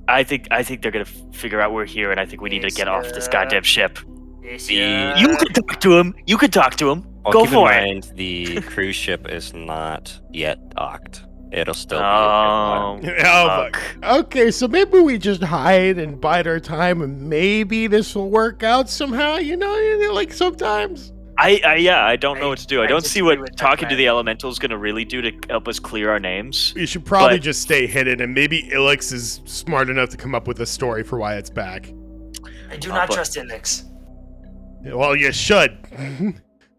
S1: I think they're going to figure out we're here, and I think we need to get off this
S4: Monsieur.
S1: goddamn ship.
S4: Monsieur.
S1: You could talk to him. You could talk to him.
S3: Well,
S1: Go
S3: keep
S1: for
S3: in
S1: it.
S3: mind, the cruise ship is not yet docked. It'll still be a while.
S8: Oh, fuck. Okay, so maybe we just hide and bide our time, and maybe this will work out somehow. You know, like sometimes.
S1: I don't know what to do. I don't see
S4: disagree
S1: what
S4: with that
S1: talking to
S4: plan.
S1: the elemental is going to really do to help us clear our names.
S8: We should probably
S1: But-
S8: just stay hidden, and maybe Ilix is smart enough to come up with a story for why it's back.
S4: I do not
S1: but-
S4: trust Ilix.
S8: Well, you should.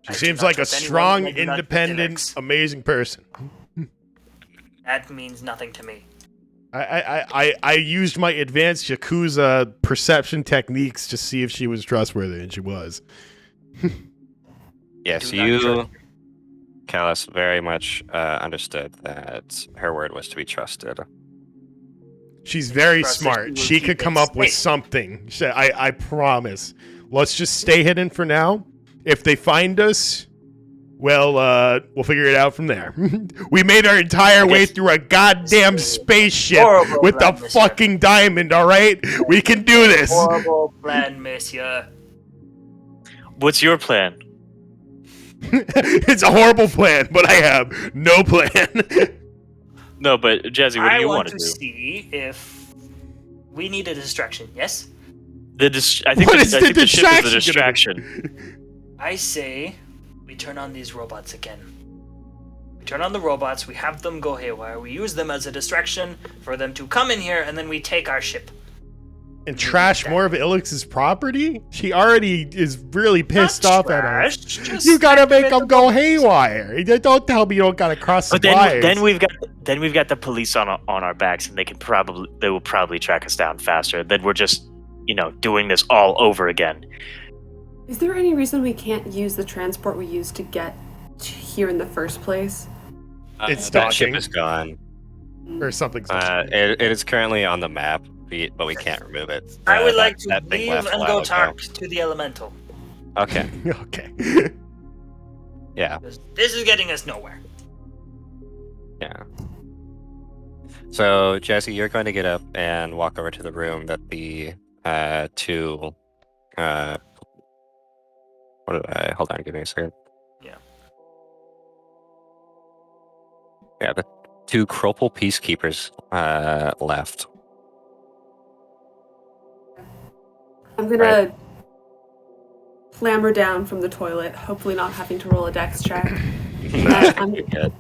S8: She
S4: I do
S8: seems
S4: not
S8: like a
S4: trust anyone,
S8: strong,
S4: and I do not trust
S8: independent,
S4: Ilix.
S8: amazing person.
S4: That means nothing to me.
S8: I used my advanced Yakuza perception techniques to see if she was trustworthy, and she was.
S3: Yes,
S4: Do not
S3: you,
S4: trust
S3: Callus, very much understood that her word was to be trusted.
S8: She's very
S4: Trust that
S8: smart.
S4: she will
S8: She
S4: keep
S8: could
S4: it
S8: come up with
S4: safe.
S8: something. I promise. Let's just stay hidden for now. If they find us, well, we'll figure it out from there. We made our entire way through a goddamn spaceship
S4: Horrible
S8: with the
S4: plan, monsieur.
S8: fucking diamond, alright? We can do this.
S4: Horrible plan, monsieur.
S1: What's your plan?
S8: It's a horrible plan, but I have no plan.
S1: No, but Jazzy, what do
S4: I
S1: you
S4: want
S1: want
S4: to
S1: to do?
S4: see if we need a distraction. Yes,
S1: I think
S8: What
S1: the,
S8: is
S1: I
S8: the
S1: think the ship is the
S8: distraction
S1: distraction.
S4: I say we turn on these robots again. We turn on the robots. We have them go haywire. We use them as a distraction for them to come in here, and then we take our ship.
S8: And trash more of Ilix's property? She already is really pissed
S4: Not
S8: off at us.
S4: trash, just
S8: You gotta make
S4: activate
S8: them
S4: the
S8: go
S4: robots.
S8: haywire. Don't tell me you don't gotta cross
S1: But
S8: the wires.
S1: then we've got the police on our backs, and they will probably track us down faster. Then we're just doing this all over again.
S6: Is there any reason we can't use the transport we used to get here in the first place?
S8: It's
S3: That ship
S8: docking.
S3: is gone.
S8: Or something.
S3: It is currently on the map, but we can't remove it.
S4: I would
S3: that-
S4: like to
S3: that thing
S4: leave
S3: left a
S4: and
S3: while
S4: go
S3: ago.
S4: talk to the elemental.
S3: Okay,
S8: Okay.
S3: yeah,
S4: 'Cause this is getting us nowhere.
S3: yeah. So, Jesse, you're going to get up and walk over to the room that the two. Hold on, give me a second.
S4: Yeah.
S3: Yeah, the two Cropel peacekeepers left.
S6: I'm gonna clamber down from the toilet, hopefully not having to roll a dex check. I'm-
S3: You're good.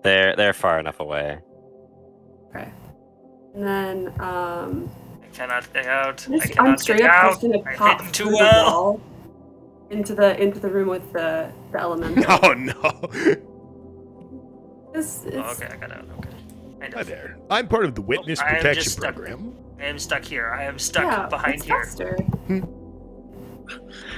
S3: They're far enough away.
S6: Okay. And then,
S4: I cannot get out. I
S6: I'm
S4: cannot
S6: straight
S4: get
S6: up
S4: out.
S6: just gonna
S4: I'm
S6: pop
S4: hidden
S6: through
S4: too
S6: the
S4: well.
S6: wall into the room with the elemental.
S8: Oh no.
S6: It's
S4: Okay, I got out. Okay.
S8: Hi there. I'm part of the Witness
S7: I am
S8: Protection
S7: just stuck.
S8: Program.
S7: I am stuck here. I am stuck
S6: Yeah,
S7: behind
S6: it's
S7: here.
S6: faster.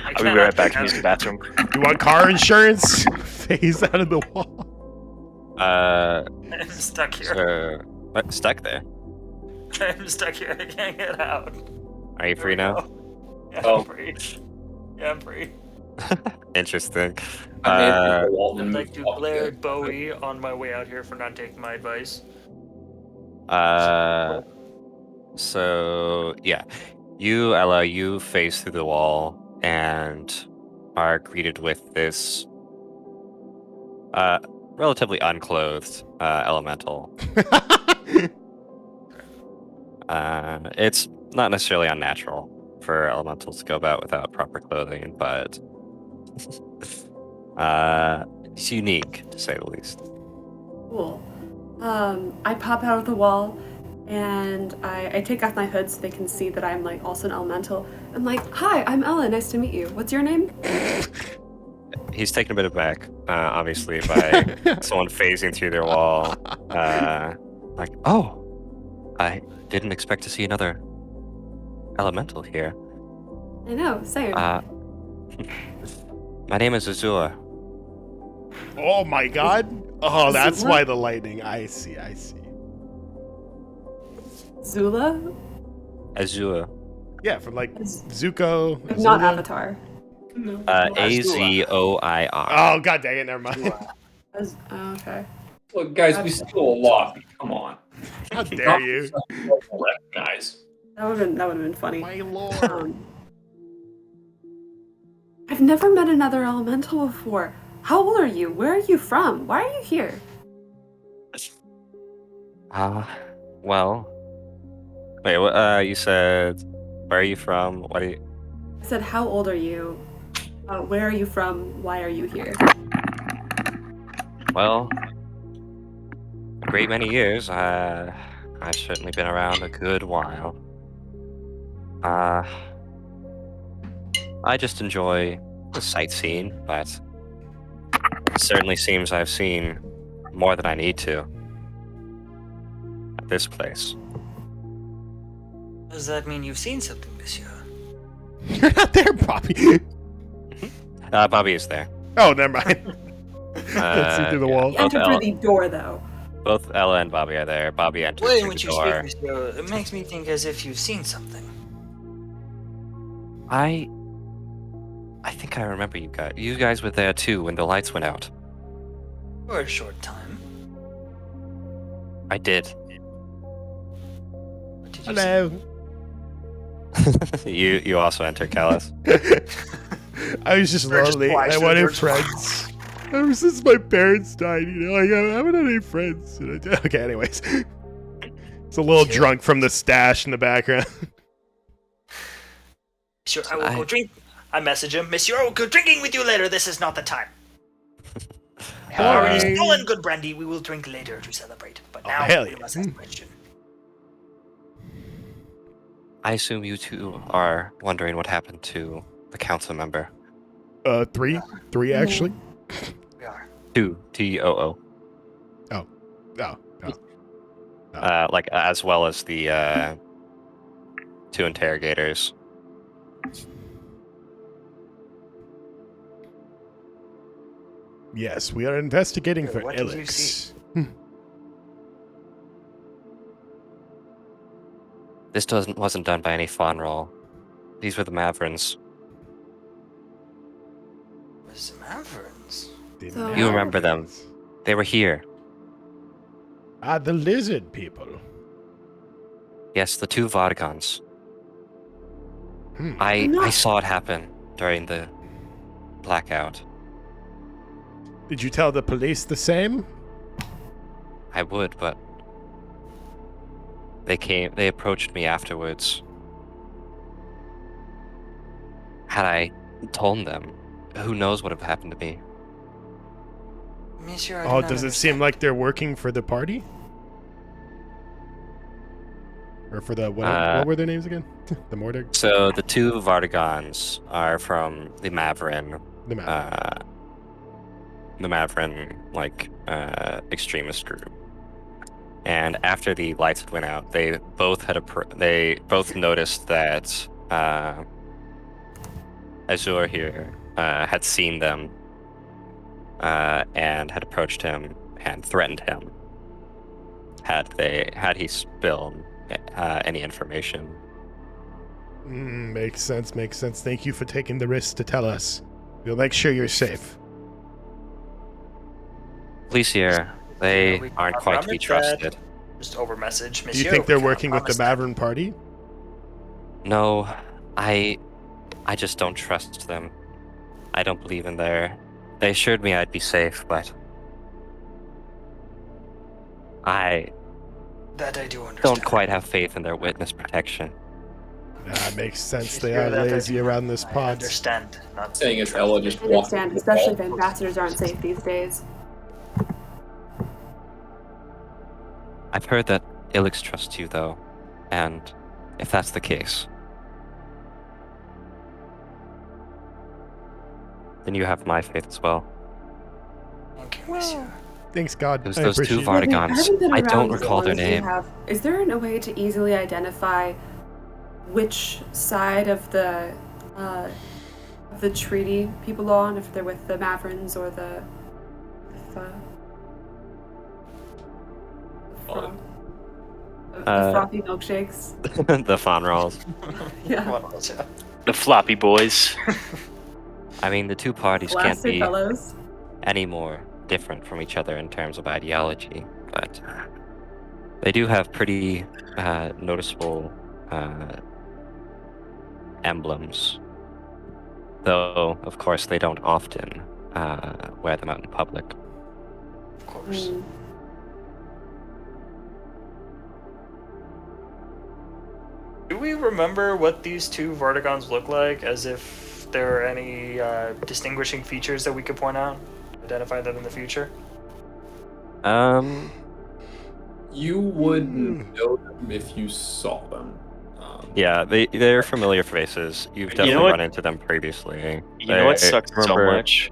S1: I'll be right back to use the bathroom.
S8: You want car insurance? Phase out of the wall.
S7: I'm stuck here.
S3: So, what, stuck there?
S7: I'm stuck here. I can't get out.
S3: Are you free now?
S7: Yeah,
S2: Oh.
S7: I'm free. Yeah, I'm free.
S3: Interesting.
S2: I made the wall
S7: I'd
S2: and
S7: like
S2: moved
S7: to
S2: off
S7: glare
S2: the-
S7: at Bowie on my way out here for not taking my advice.
S3: So yeah, you, Ella, you face through the wall and are greeted with this relatively unclothed elemental. It's not necessarily unnatural for elementals to go about without proper clothing, but it's unique to say the least.
S6: Cool. I pop out of the wall and I take off my hood so they can see that I'm like also an elemental. I'm like, hi, I'm Ella. Nice to meet you. What's your name?
S3: He's taken a bit aback, obviously, by someone phasing through their wall. Like, oh, I didn't expect to see another elemental here.
S6: I know, same.
S3: My name is Azura.
S8: Oh my god. Oh, that's
S6: Zula?
S8: why the lightning. I see.
S6: Zula?
S3: Azura.
S8: Yeah, from like
S6: Az-
S8: Zuko.
S6: Not
S8: Azula.
S6: Avatar.
S3: Azoir.
S8: Oh, god dang it, never mind.
S6: Oh, okay.
S2: Look, guys, we steal a lot. Come on.
S8: How dare you?
S2: Recognize.
S6: That would have been funny.
S8: My lord.
S6: I've never met another elemental before. How old are you? Where are you from? Why are you here?
S3: Well. Wait, what, you said, where are you from? What do you...
S6: I said, how old are you? Where are you from? Why are you here?
S3: Well, a great many years. I've certainly been around a good while. I just enjoy the sightseeing, but it certainly seems I've seen more than I need to at this place.
S7: Does that mean you've seen something, monsieur?
S8: You're not there, Bobby.
S3: Bobby is there.
S8: Oh, never mind. Let's see through the
S3: yeah.
S8: wall.
S6: He entered through the door, though.
S3: Both Ella and Bobby are there. Bobby entered
S7: The way in
S3: through
S7: which
S3: the
S7: you
S3: door.
S7: speak, monsieur, it makes me think as if you've seen something.
S3: I think I remember you guys. You guys were there too when the lights went out.
S7: For a short time.
S3: I did.
S7: What did you
S8: Hello.
S3: You also entered, Callus.
S8: I was just
S7: Or just
S8: lonely.
S7: fly
S8: I
S7: through
S8: wanted
S7: your
S8: friends. Ever since my parents died, you know, like, I haven't had any friends. Okay, anyways. It's a little drunk from the stash in the background.
S7: Monsieur, I will go drink. I message him. Monsieur, I will go drinking with you later. This is not the time. I have already
S8: Boring.
S7: stolen good brandy. We will drink later to celebrate. But
S8: Oh,
S7: now
S8: hell
S7: we
S8: yeah.
S7: must ask a question.
S3: I assume you two are wondering what happened to the council member.
S8: Three actually.
S7: We are.
S3: Two, T-O-O.
S8: Oh.
S3: Like as well as the two interrogators.
S8: Yes, we are investigating
S7: Good,
S8: for
S7: what did you
S8: Elix.
S7: see?
S3: This wasn't done by any fawn roll. These were the Maverins.
S7: Was Maverins?
S8: The
S6: So-
S3: You remember them.
S8: Mavericks.
S3: They were here.
S8: Ah, the lizard people.
S3: Yes, the two Vodgons.
S8: Hmm.
S3: I saw it happen during the blackout.
S8: Did you tell the police the same?
S3: I would, but they approached me afterwards. Had I told them, who knows what would have happened to me?
S7: Monsieur, I do
S8: Oh,
S7: not
S8: does it seem
S7: understand.
S8: like they're working for the party? Or for the what were their names again? The Mordig?
S3: So the two Vartigons are from the Maverin,
S8: The map.
S3: the Maverin extremist group, and after the lights had went out, they both noticed that Azure here had seen them and had approached him and threatened him had he spilled any information.
S8: Makes sense. Thank you for taking the risk to tell us. We'll make sure you're safe.
S3: Police here, they
S4: we
S3: aren't
S4: cannot
S3: quite to be
S4: promise that.
S3: trusted.
S4: Just over message,
S8: Do
S4: Monsieur.
S8: you think they're
S4: we cannot
S8: working with the
S4: promise that.
S8: Maverick Party?
S3: No, I just don't trust them. I don't believe in They assured me I'd be safe, but I
S7: That I do understand.
S3: don't quite have faith in their witness protection.
S8: Makes sense. They
S4: Hear
S8: are
S4: that,
S8: lazy
S4: I-
S8: around this
S4: I
S8: pod.
S4: understand. Not
S5: Saying it's Ella just
S6: I
S5: walking.
S6: understand, especially if ambassadors aren't safe these days.
S3: I've heard that Ilix trusts you, though, and if that's the case, then you have my faith as well.
S7: Thank you, Monsieur.
S8: Thanks, God.
S3: It was
S8: I
S3: those two
S8: appreciate it.
S6: Well, they
S3: Vartigons.
S6: haven't been
S3: I
S6: around
S3: don't
S6: as
S3: recall
S6: long
S3: their
S6: as we
S3: name.
S6: have. Is there a way to easily identify which side of the treaty people are on, if they're with the Maverins or the frothy milkshakes?
S3: The Fonrals.
S6: Yeah,
S4: What else, yeah.
S1: The floppy boys.
S3: I mean, the two parties can't
S6: blasted
S3: be
S6: fellows.
S3: any more different from each other in terms of ideology, but they do have pretty noticeable emblems. Though, of course, they don't often wear them out in public.
S4: Of course. Do we remember what these two Vartigons look like, as if there are any distinguishing features that we could point out? Identify them in the future?
S5: You would know them if you saw them.
S3: Yeah, they're familiar faces. You've
S1: You
S3: definitely
S1: know what-
S3: run into them previously.
S1: You know what sucks so
S3: remember-
S1: much?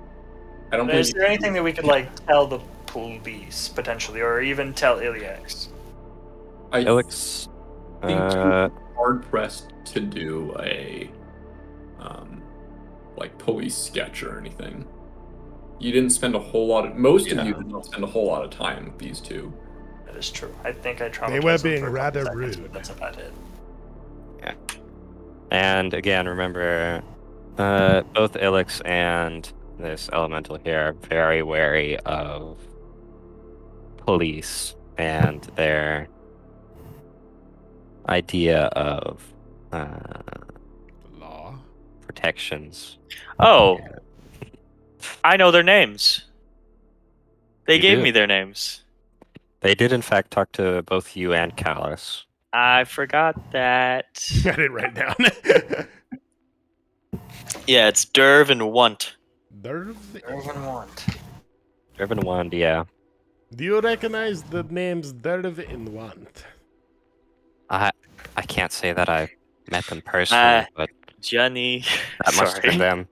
S5: I don't
S4: Is
S5: believe
S4: there anything that we could tell the police potentially, or even tell Iliax?
S5: I
S3: Ilix,
S5: think you're hard pressed to do a police sketch or anything. You didn't spend a whole lot of most of you did not spend a whole lot of time with these two.
S4: That is true. I think I traumatized
S8: They were
S4: them
S8: being
S4: for a couple
S8: rather
S4: seconds,
S8: rude.
S4: but that's about it.
S3: and again, remember, both Ilix and this elemental here are very wary of police and their idea of
S8: Law.
S3: protections.
S1: Oh, I know their names. They
S3: You
S1: gave
S3: do?
S1: me their names.
S3: They did, in fact, talk to both you and Callus.
S1: I forgot that.
S8: I didn't write down.
S1: Yeah, it's Derv and Want.
S4: Irvin want.
S3: Irvin Wand, yeah.
S8: Do you recognize the names Derv and Want?
S3: I can't say that I met them personally, but
S1: Johnny.
S3: that must have been
S1: Sorry.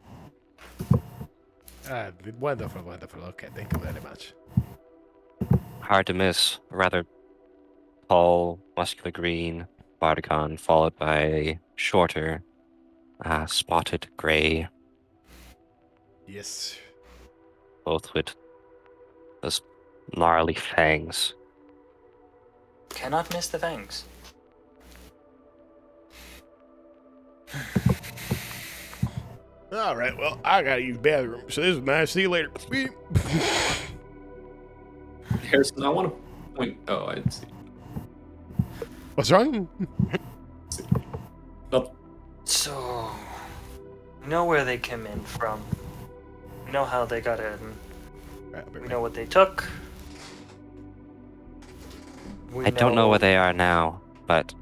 S3: them.
S8: Wonderful. Okay, thank you very much.
S3: Hard to miss. A rather tall, muscular green Vartigon, followed by a shorter, spotted gray,
S8: Yes.
S3: both with those gnarly fangs.
S4: Cannot miss the fangs.
S8: All right. Well, I gotta use bathroom. So this is nice. See you later. Beep.
S5: Harrison, I want to point. Oh, I didn't see.
S8: What's wrong?
S5: Nothing.
S4: So, we know where they came in from. We know how they got in. We know what they took.
S3: I don't know where they are now, but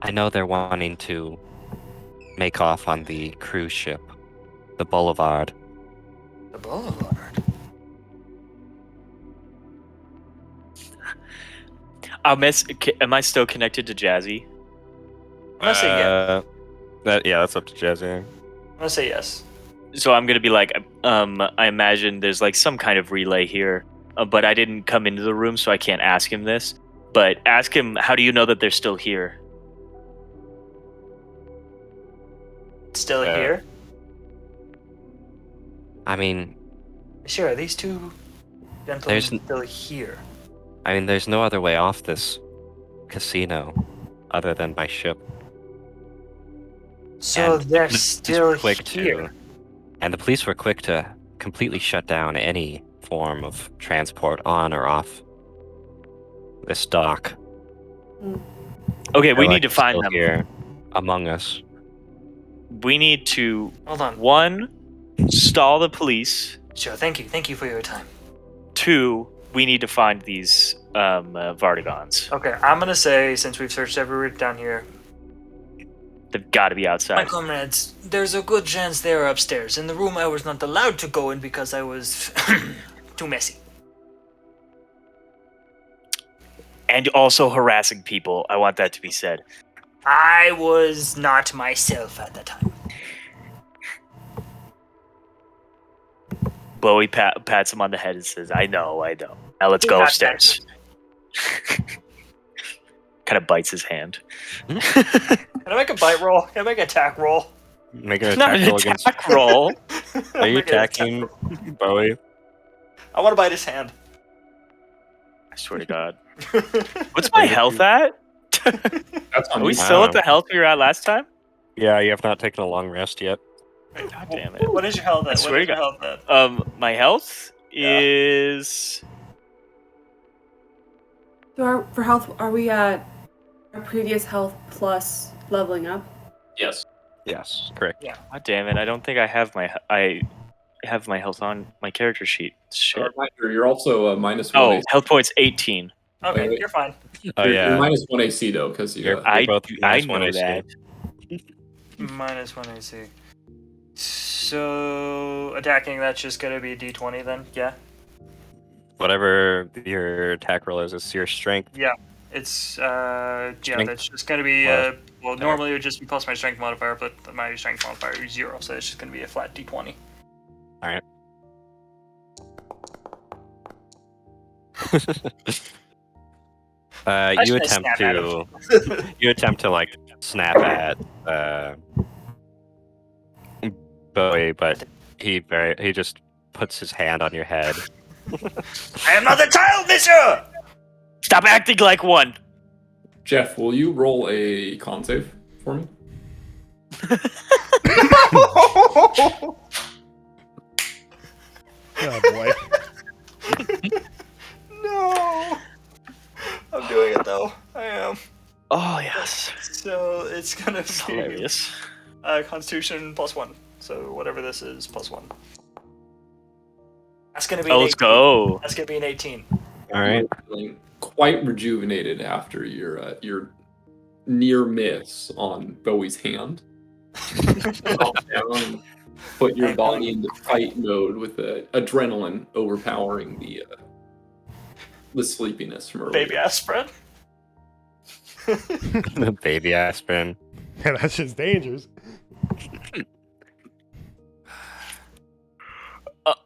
S3: I know they're wanting to make off on the cruise ship, the Boulevard.
S4: The Boulevard.
S1: Am I still connected to Jazzy?
S4: I'm gonna say yeah.
S3: That's up to Jazzy.
S4: I'm gonna say yes.
S1: So I'm gonna be like, I imagine there's like some kind of relay here. but I didn't come into the room, so I can't ask him this. But ask him, how do you know that they're still here?
S4: Still
S3: Yeah.
S4: here?
S3: I mean,
S4: Sure, these two gentlemen
S3: There's
S4: still here.
S3: there's no other way off this casino other than by ship.
S4: So
S3: And
S4: they're
S3: the police
S4: still
S3: were quick
S4: here.
S3: And the police were quick to completely shut down any form of transport on or off this dock.
S1: Okay,
S3: They're,
S1: we
S3: like,
S1: need to find
S3: still
S1: them.
S3: here among us.
S1: We need to,
S4: Hold on.
S1: 1, stall the police.
S4: Sure, thank you. Thank you for your time.
S1: 2, we need to find these Vartigons.
S4: Okay, I'm gonna say, since we've searched everywhere down here,
S1: They've got to be
S4: my
S1: outside.
S4: comrades, there's a good chance they're upstairs in the room I was not allowed to go in because I was too messy.
S1: And also harassing people. I want that to be said.
S4: I was not myself at the time.
S1: Bowie pats him on the head and says, I know. Now let's go
S4: Pat,
S1: upstairs. Kind of bites his hand.
S4: Can I make a bite roll? Can I make an attack roll?
S3: Make an
S1: Not
S3: attack
S1: an
S3: roll against.
S1: attack roll.
S3: Are you
S4: Make an attack
S3: attacking
S4: roll.
S3: Bowie?
S4: I want to bite his hand.
S1: I swear to God. What's my health at?
S5: That's
S1: Are
S5: on
S1: we
S5: you.
S1: still at the health we were at last time?
S3: Yeah, you have not taken a long rest yet.
S1: God damn it.
S4: What is your health
S1: I
S4: at?
S1: swear
S4: What is
S1: to
S4: your health at?
S1: My health
S4: Yeah.
S1: is...
S6: So for health, are we at our previous health plus leveling up?
S5: Yes.
S3: Yes, correct.
S1: God damn it, I don't think I have my health on my character sheet.
S5: A
S1: Shit.
S5: reminder, you're also minus 1
S1: Oh,
S5: AC.
S1: health points 18.
S4: Okay,
S5: wait.
S4: you're fine.
S3: Oh
S5: You're
S3: yeah.
S5: minus 1 AC though, because you.
S3: You're
S1: I
S3: both
S1: I
S3: minus
S1: know
S3: 1 AC.
S1: that.
S4: Minus 1 AC. So, attacking, that's just gonna be D20 then? Yeah?
S3: Whatever your attack roll is, it's your strength.
S4: It's,
S3: Strength
S4: that's just gonna be,
S3: plus-
S4: well, normally it would just be plus my strength modifier, but my strength modifier is 0, so it's just gonna be a flat D20.
S3: Alright. You
S4: should
S3: attempt
S4: snap at
S3: to you attempt to like snap at Bowie, but he just puts his hand on your head.
S7: I am not a child, monsieur!
S1: Stop acting like one.
S5: Jeff, will you roll a con save for me?
S8: Oh boy.
S4: No! I'm doing it though. I am.
S1: Oh yes.
S4: So, it's gonna
S1: It's
S4: be
S1: hilarious.
S4: Constitution +1. So, whatever this is, +1. That's gonna be
S1: Oh,
S4: an
S1: let's
S4: 18.
S1: go.
S4: That's gonna be an 18.
S3: Alright.
S5: Feeling quite rejuvenated after your near miss on Bowie's hand. Drop down, put your body into fight mode with the adrenaline overpowering the sleepiness from earlier.
S4: Baby aspirin.
S3: Baby aspirin.
S8: Yeah, that's just dangerous.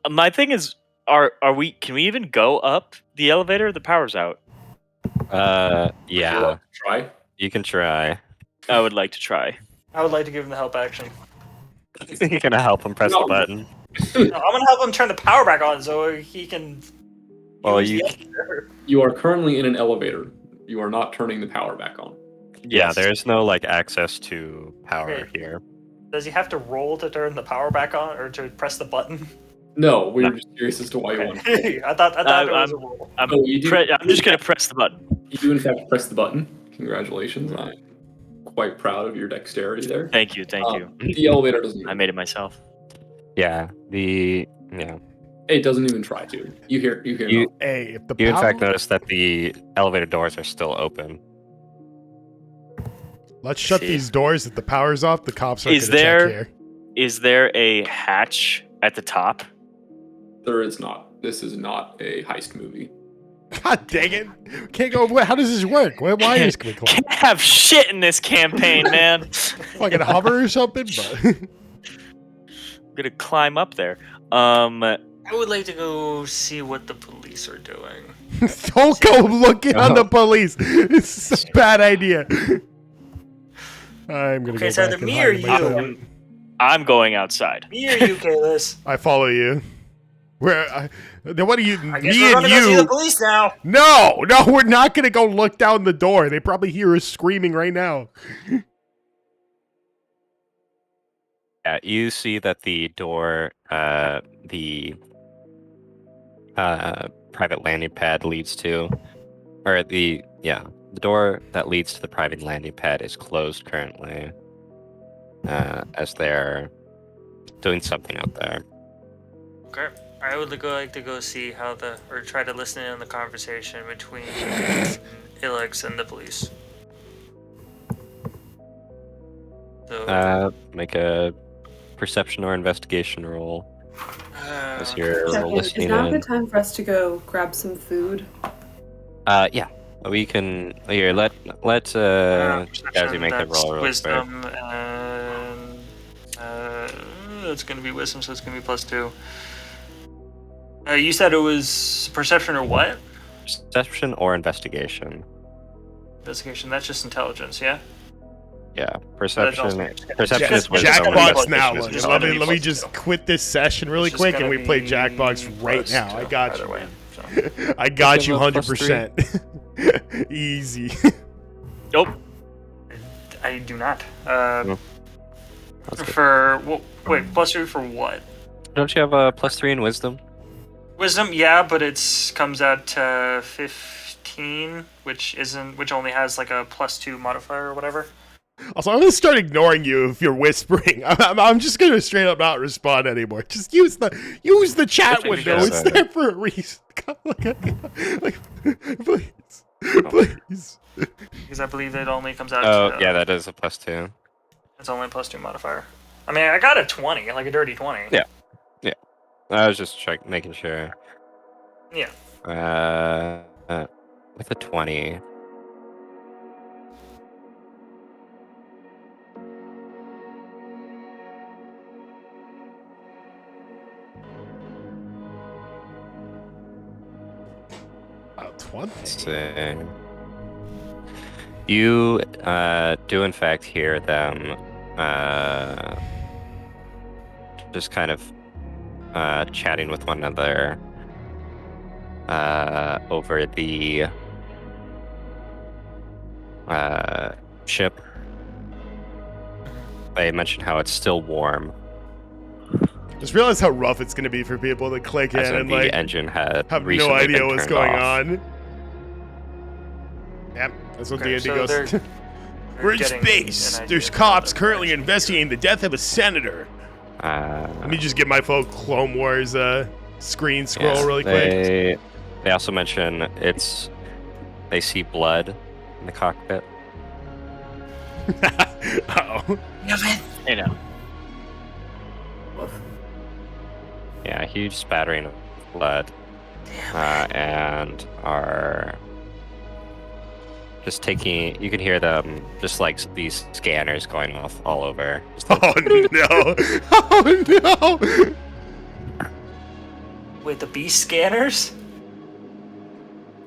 S1: My thing is, are we? Can we even go up the elevator? The power's out.
S3: Yeah.
S5: Try.
S3: You can try.
S1: I would like to try.
S4: I would like to give him the help action.
S3: You're gonna help him press the button.
S4: No, I'm gonna help him turn the power back on so he can.
S3: Well,
S4: use
S3: you.
S4: the elevator.
S5: You are currently in an elevator. You are not turning the power back on.
S3: Yeah,
S1: Yes.
S3: there's no like access to power
S4: Okay.
S3: here.
S4: Does he have to roll to turn the power back on or to press the button?
S5: No, we were just curious as to why you want.
S4: I thought it was a roll.
S1: I'm,
S5: Oh, you do-
S1: I'm just gonna press the button.
S5: You do in fact press the button. Congratulations. I'm quite proud of your dexterity there.
S1: Thank you. Thank you.
S5: The elevator doesn't.
S1: I made it myself.
S3: Yeah. Yeah.
S5: It doesn't even try to. You hear.
S3: You-
S5: no.
S8: Hey, if the
S3: You in
S8: power,
S3: fact notice that the elevator doors are still open.
S8: let's shut
S1: See.
S8: these doors. If the power's off, the cops are going
S1: Is
S8: to
S1: there-
S8: check here.
S1: Is there a hatch at the top?
S5: There is not. This is not a heist movie.
S8: God dang it! Can't go. How does this work? Why wires can we climb?
S1: Can't have shit in this campaign, man.
S8: Like a hover or something? But
S1: I'm gonna climb up there. How
S4: I would like to go see what the police are doing.
S8: Don't go looking on the police. It's a bad idea. I'm gonna
S4: Okay,
S8: go
S4: it's
S8: back
S4: either
S8: and
S4: me
S8: hide
S4: or
S8: in my
S4: you.
S8: tent.
S1: I'm going outside.
S4: Me or you, Kalis?
S8: I follow you. Then what are you?
S4: I guess
S8: Me
S4: we're
S8: and
S4: gonna go see the
S8: you?
S4: police now.
S8: No, we're not gonna go look down the door. They probably hear us screaming right now.
S3: Yeah, you see that the door, the private landing pad leads to, or the door that leads to the private landing pad is closed currently, as they're doing something out there.
S4: Okay. I would like to go see how or try to listen in on the conversation between Ilex and the police. So,
S3: Make a perception or investigation roll as you're
S6: Second, is
S3: listening
S6: now a
S3: in.
S6: good time for us to go grab some food?
S3: Yeah, we can. Here, let Jazzy make the
S4: that's
S3: roll real
S4: wisdom, and it's gonna be wisdom, so it's gonna be +2. You said it was perception or what?
S3: quick. Perception or investigation.
S4: Investigation. That's just intelligence, yeah.
S3: Yeah,
S4: also-
S3: perception. Perception is wisdom.
S8: Jackbox
S3: and
S8: now.
S3: investigation is
S8: Look,
S3: wisdom.
S8: let me just quit this session really
S4: It's just
S8: quick, and
S4: gonna
S8: we play
S4: be
S8: Jackbox right
S4: +2
S8: now. I got
S4: either
S8: you.
S4: way, so.
S8: I got
S3: Give
S8: you
S3: him a +3.
S8: 100%. Easy.
S1: Nope.
S4: I do not.
S3: That's good.
S4: Wait, +3 for what?
S3: Don't you have a +3 in wisdom?
S4: Wisdom, yeah, but it comes out to 15, which only has like a +2 modifier or whatever.
S8: Also, I'm gonna start ignoring you if you're whispering. I'm just gonna straight up not respond anymore. Just use the chat
S3: Actually,
S8: window.
S3: because,
S8: It's there for a reason. Please.
S4: Because I believe it only comes out
S3: Oh,
S4: to...
S3: yeah, that is a +2.
S4: It's only a +2 modifier. I mean, I got a 20, like a dirty 20.
S3: Yeah. I was just making sure.
S4: Yeah.
S3: With a 20.
S8: Oh, 20.
S3: Let's see. You do in fact hear them just kind of chatting with one another over the ship. They mentioned how it's still warm,
S8: Just realize how rough it's gonna be for people to click in
S3: as in
S8: and
S3: the
S8: like
S3: engine had
S8: have no
S3: recently
S8: idea
S3: been
S8: what's
S3: turned
S8: going
S3: off.
S8: on. Yep, that's what
S4: Okay,
S8: D&D
S4: so
S8: goes.
S4: they're
S8: We're in
S4: getting
S8: space.
S4: an idea
S8: There's
S4: of
S8: cops
S4: what
S8: currently
S4: direction
S8: investigating the death of a senator. Let me just get my folk Clone Wars screen scroll
S3: Yeah,
S8: really quick.
S3: They also mention they see blood in the cockpit.
S8: Uh-oh.
S1: You know.
S3: Yeah, a huge spattering of blood. And are just taking. You can hear them just like these scanners going off all over. Just like,
S8: Oh no! Oh no!
S4: Wait, the beast scanners?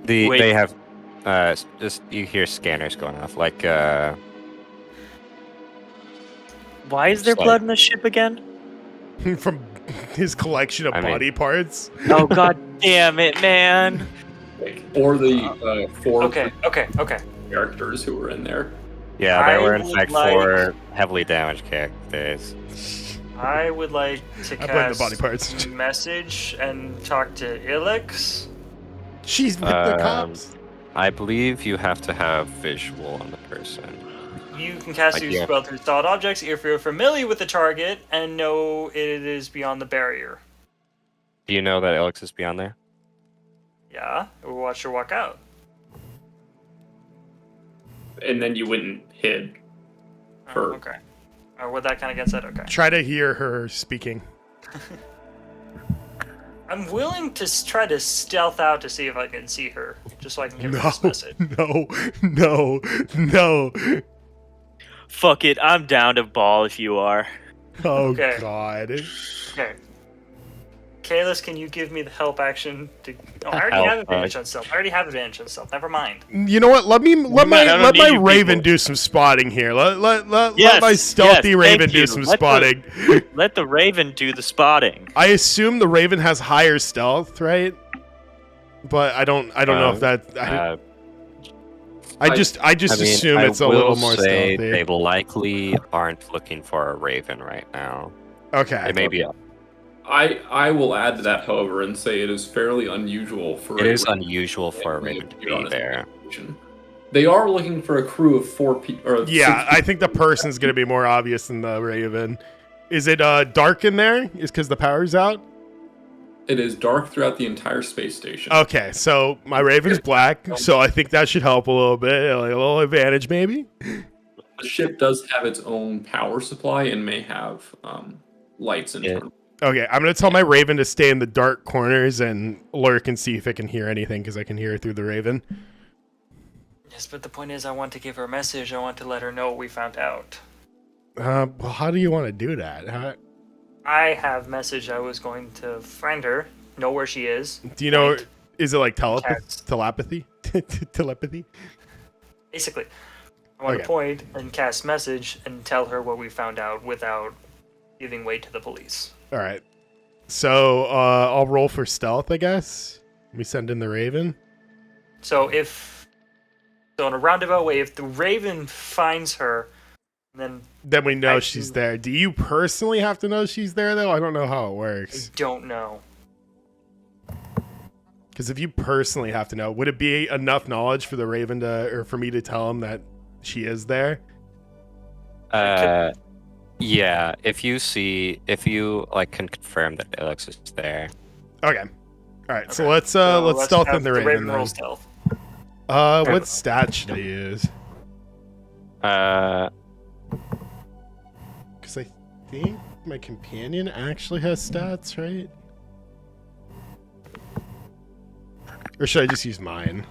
S1: Wait.
S3: they have just you hear scanners going off like
S1: Why is there
S3: It's like-
S1: blood in the ship again?
S8: From his collection of
S3: I mean-
S8: body parts.
S1: Oh god damn it, man!
S2: Or the four
S4: Okay.
S2: characters who were in there.
S3: yeah, there
S4: I
S3: were in
S4: would
S3: fact
S4: like-
S3: 4 heavily damaged characters.
S4: I would like to
S8: I blame the
S4: cast
S8: body parts.
S4: message and talk to Ilex.
S8: She's with the cops.
S3: I believe you have to have visual on the person.
S4: You can cast
S3: Like,
S4: your
S3: yeah.
S4: spell through solid objects if you're familiar with the target and know it is beyond the barrier.
S3: Do you know that Alex is beyond there?
S4: Yeah, or watch her walk out.
S2: And then you went and hid.
S4: Oh,
S2: For-
S4: okay. Or what that kind of gets at, okay.
S8: Try to hear her speaking.
S4: I'm willing to try to stealth out to see if I can see her, just so I can give her this message.
S8: No.
S1: Fuck it, I'm down to ball if you are.
S8: Oh
S4: Okay.
S8: god.
S4: Okay. Kalis, can you give me the help action? I already have advantage on stealth. I already have advantage on stealth. Never mind.
S8: You know what? Let my Raven do some spotting here. Let my stealthy Raven do some spotting.
S1: Let the Raven do the spotting.
S8: I assume the Raven has higher stealth, right? But I don't know if that. I just assume it's a little more stealthy.
S3: They likely aren't looking for a Raven right now.
S8: Okay.
S3: It may be.
S5: I will add to that, however, and say it is fairly unusual for.
S3: It is unusual for a Raven to be there.
S5: They are looking for a crew of 4 people.
S8: Yeah, I think the person's gonna be more obvious than the Raven. Is it dark in there? Is because the power's out?
S5: It is dark throughout the entire space station.
S8: Okay, so my Raven's black, so I think that should help a little bit, like a little advantage maybe.
S5: The ship does have its own power supply and may have lights in front.
S8: Okay, I'm gonna tell my Raven to stay in the dark corners and lurk and see if it can hear anything, because I can hear it through the Raven.
S4: Yes, but the point is, I want to give her a message. I want to let her know what we found out.
S8: Well, how do you want to do that?
S4: I have message. I was going to find her, know where she is.
S8: Do you know? Is it like telepathy? Telepathy?
S4: Basically, I want to point and cast message and tell her what we found out without giving weight to the police.
S8: All right. So I'll roll for stealth, I guess. We send in the Raven.
S4: So in a roundabout way, if the Raven finds her, then
S8: we know she's there. Do you personally have to know she's there, though? I don't know how it works.
S4: I don't know.
S8: Because if you personally have to know, would it be enough knowledge for the Raven or for me to tell him that she is there?
S3: Yeah. If you can confirm that Alex is there.
S8: Okay. All right. So let's stealth in the Raven.
S4: Roll stealth.
S8: What stat should I use? Because I think my companion actually has stats, right? Or should I just use mine?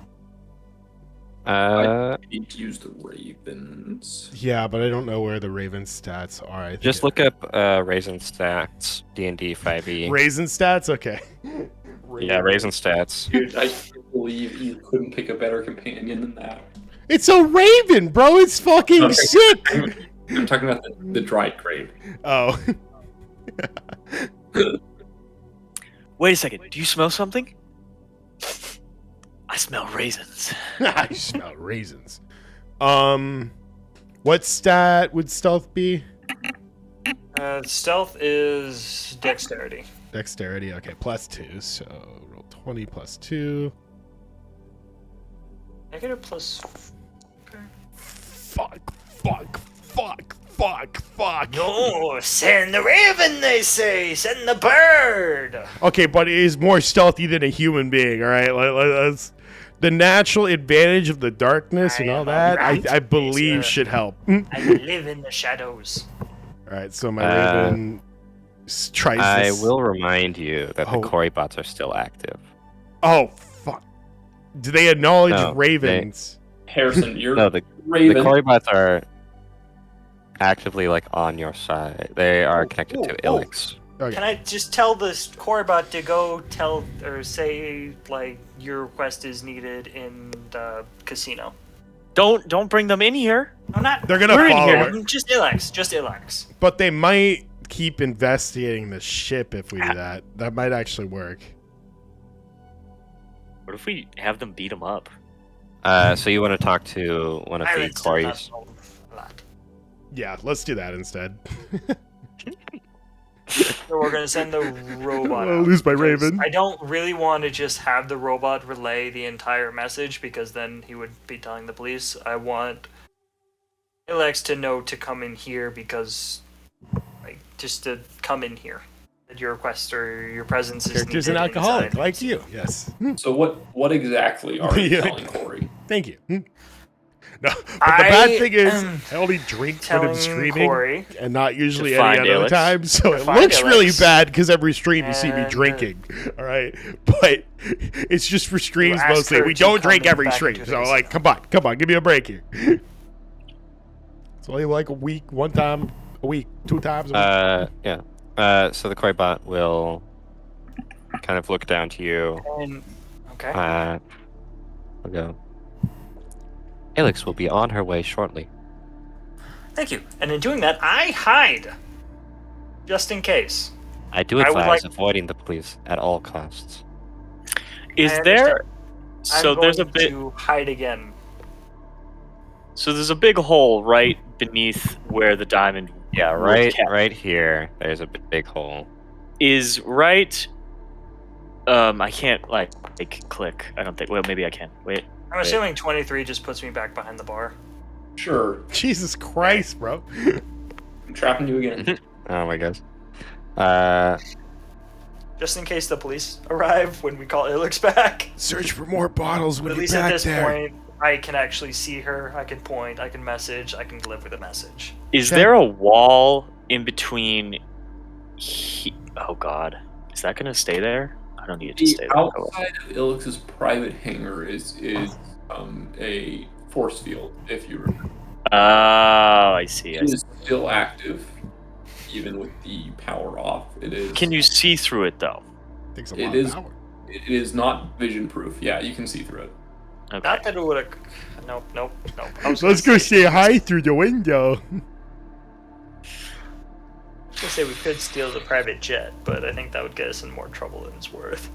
S5: I need to use the Ravens.
S8: Yeah, but I don't know where the Raven stats are. I think
S3: Just look up Raisin Stats, D&D 5e.
S8: Raisin stats? Okay.
S3: Yeah, Raisin Stats.
S5: Dude, I can't believe you couldn't pick a better companion than that.
S8: It's a Raven, bro! It's fucking sick!
S5: I'm talking about the dried grape.
S8: Oh.
S1: Wait a second. Do you smell something? I smell raisins.
S8: I smell raisins. What stat would stealth be?
S4: Stealth is dexterity.
S8: Dexterity, okay, +2. So roll 20 +2.
S4: I get a plus. Okay.
S8: Fuck.
S7: No, send the Raven, they say. Send the bird.
S8: Okay, but it is more stealthy than a human being, all right? Let's, the natural advantage of the darkness and all that, I believe should help.
S7: I live in the shadows.
S8: All right, so my Raven tries this.
S3: I will remind you that the Cory bots are still active.
S8: Oh, fuck. Do they acknowledge Ravens?
S5: Harrison, you're
S3: the
S5: Raven.
S3: The Cory bots are actively on your side. They are connected to Ilix.
S8: Okay.
S4: Can I just tell this Corbot to go tell or say your request is needed in the casino?
S1: Don't bring them in here.
S4: I'm not.
S8: They're gonna follow her.
S4: Just Ilex.
S8: But they might keep investigating the ship if we do that. That might actually work.
S1: What if we have them beat them up?
S3: So you want to talk to one of the Corys?
S8: Yeah, let's do that instead.
S4: So we're gonna send the robot.
S8: I'll lose my Raven.
S4: I don't really want to just have the robot relay the entire message because then he would be telling the police. I want Ilex to know to come in here because, just to come in here. That your request or your presence is
S8: Character's
S4: needed
S8: an alcoholic,
S4: inside.
S8: like you. Yes.
S5: So what exactly are you telling Cory?
S8: Thank you. No, but the bad thing is, I only drink when I'm streaming,
S4: Cory
S8: and not usually any other time. So it
S4: find
S8: looks really
S4: Ilex.
S8: bad because every stream you see me drinking. All right, but it's just for streams
S4: ask
S8: mostly.
S4: her
S8: We
S4: to
S8: don't
S4: come
S8: drink every
S4: back
S8: stream.
S4: into
S8: So
S4: the
S8: come on, give me a break here. It's only a week, one time a week, 2 times a week.
S3: Yeah. So the Cory bot will kind of look down to you.
S4: And okay.
S3: I'll go. Alex will be on her way shortly.
S4: Thank you. And in doing that, I hide, just in case.
S3: I do
S4: I would
S3: advise
S4: like-
S3: avoiding the police at all costs.
S1: Is
S4: I
S1: there?
S4: understand.
S1: So
S4: I'm
S1: there's a
S4: going
S1: bit.
S4: to hide again.
S1: So there's a big hole right beneath where the diamond.
S3: Yeah,
S1: was
S3: right,
S1: kept.
S3: right here. There's a big hole.
S1: Is right. I can't like click. I don't think. Well, maybe I can. Wait.
S4: I'm assuming 23 just puts me back behind the bar.
S2: Sure.
S8: Jesus Christ, bro.
S2: I'm trapping you again.
S3: Oh my gosh.
S4: Just in case the police arrive when we call Alex back.
S8: Search for more bottles when
S4: But at
S8: you're
S4: least at
S8: back
S4: this
S8: there.
S4: point, I can actually see her. I can point. I can message. I can deliver the message.
S1: Is there a wall in between? Oh God, is that gonna stay there? I don't need it to
S2: The
S1: stay there.
S2: outside of Ilix's private hangar is a force field, if you remember.
S1: Oh, I see.
S2: It is still active, even with the power off. It is.
S1: Can you see through it though?
S8: Takes a
S2: It
S8: lot
S2: is-
S8: of power.
S2: It is not vision proof. Yeah, you can see through it.
S1: Okay.
S4: Not that it would have. Nope. I was
S8: Let's
S4: gonna
S8: go say hi through the window.
S4: I was gonna say we could steal the private jet, but I think that would get us in more trouble than it's worth.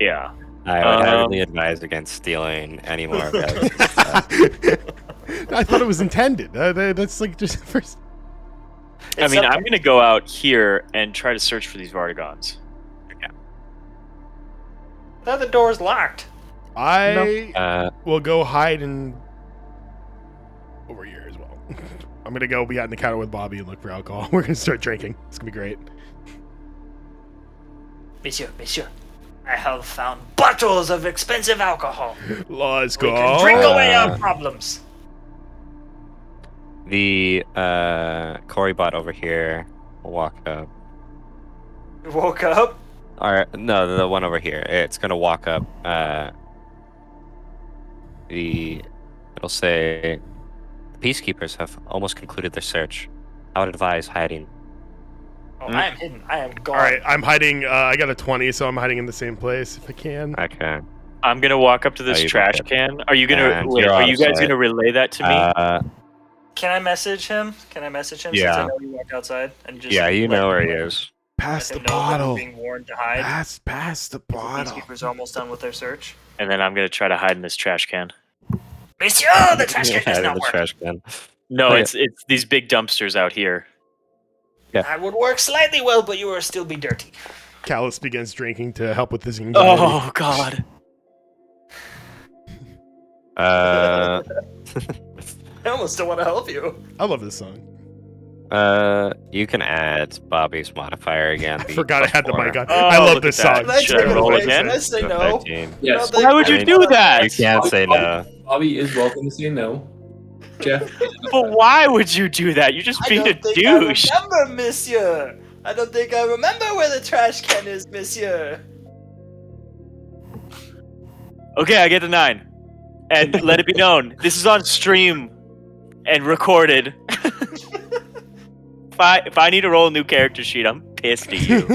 S1: Yeah.
S3: I would heavily advise against stealing any more of Alex's stuff.
S8: I thought it was intended. That's like just first.
S1: I mean, I'm gonna go out here and try to search for these Vartigons.
S4: Now the door's locked.
S8: I will go hide in over here as well. I'm gonna go behind the counter with Bobby and look for alcohol. We're gonna start drinking. It's gonna be great.
S7: Monsieur, I have found bottles of expensive alcohol.
S8: Let's
S7: We
S8: go.
S7: can drink away our problems.
S3: The Corey bot over here will walk up.
S4: You woke up.
S3: Or no, the one over here. It's gonna walk up. It'll say, the peacekeepers have almost concluded their search. I would advise hiding.
S4: Oh, I am hidden. I am gone.
S8: All right, I'm hiding. I got a 20, so I'm hiding in the same place if I can.
S3: Okay.
S1: I'm gonna walk up to this
S3: Oh, you
S1: trash
S3: got it.
S1: can. Are you gonna?
S3: And
S1: Wait,
S3: you're
S1: are
S3: out
S1: you
S3: of
S1: guys
S3: sight.
S1: gonna relay that to me?
S4: Can I message him? Since I
S3: Yeah.
S4: know you walked outside and just.
S3: Yeah, you
S4: let
S3: know where
S4: him
S3: he
S4: know-
S3: is.
S8: Pass
S4: let
S8: the
S4: him know that we're
S8: bottle.
S4: being warned to hide.
S8: Pass the
S4: The
S8: bottle.
S4: peacekeepers are almost done with their search.
S1: And then I'm gonna try to hide in this trash can.
S7: Monsieur, the trash can
S3: Yeah,
S7: does
S3: in
S7: not
S3: the
S7: work.
S3: trash can.
S1: No,
S3: Okay.
S1: it's these big dumpsters out here.
S7: That would work slightly well, but you will still be dirty.
S8: Callus begins drinking to help with his anxiety.
S1: Oh God.
S3: Uh,
S4: I almost don't want to help you.
S8: I love this song.
S3: you can add Bobby's modifier again.
S8: I
S3: the
S8: forgot I had the
S3: +4.
S8: mic on.
S1: Oh,
S8: I love
S1: look
S8: this
S1: at that.
S8: song.
S4: Can I
S1: Should I
S4: take it
S1: roll
S4: away?
S1: again?
S4: Can I say
S3: So
S4: no?
S3: 13.
S2: Yes.
S1: Why would you do that?
S3: You can't say no.
S2: Bobby is welcome to say no. Jeff.
S1: But why would you do that? You're just being a douche.
S4: I remember, monsieur. I don't think I remember where the trash can is, monsieur.
S1: Okay, I get the 9. And let it be known, this is on stream and recorded. if I need to roll a new character sheet, I'm pissed at you.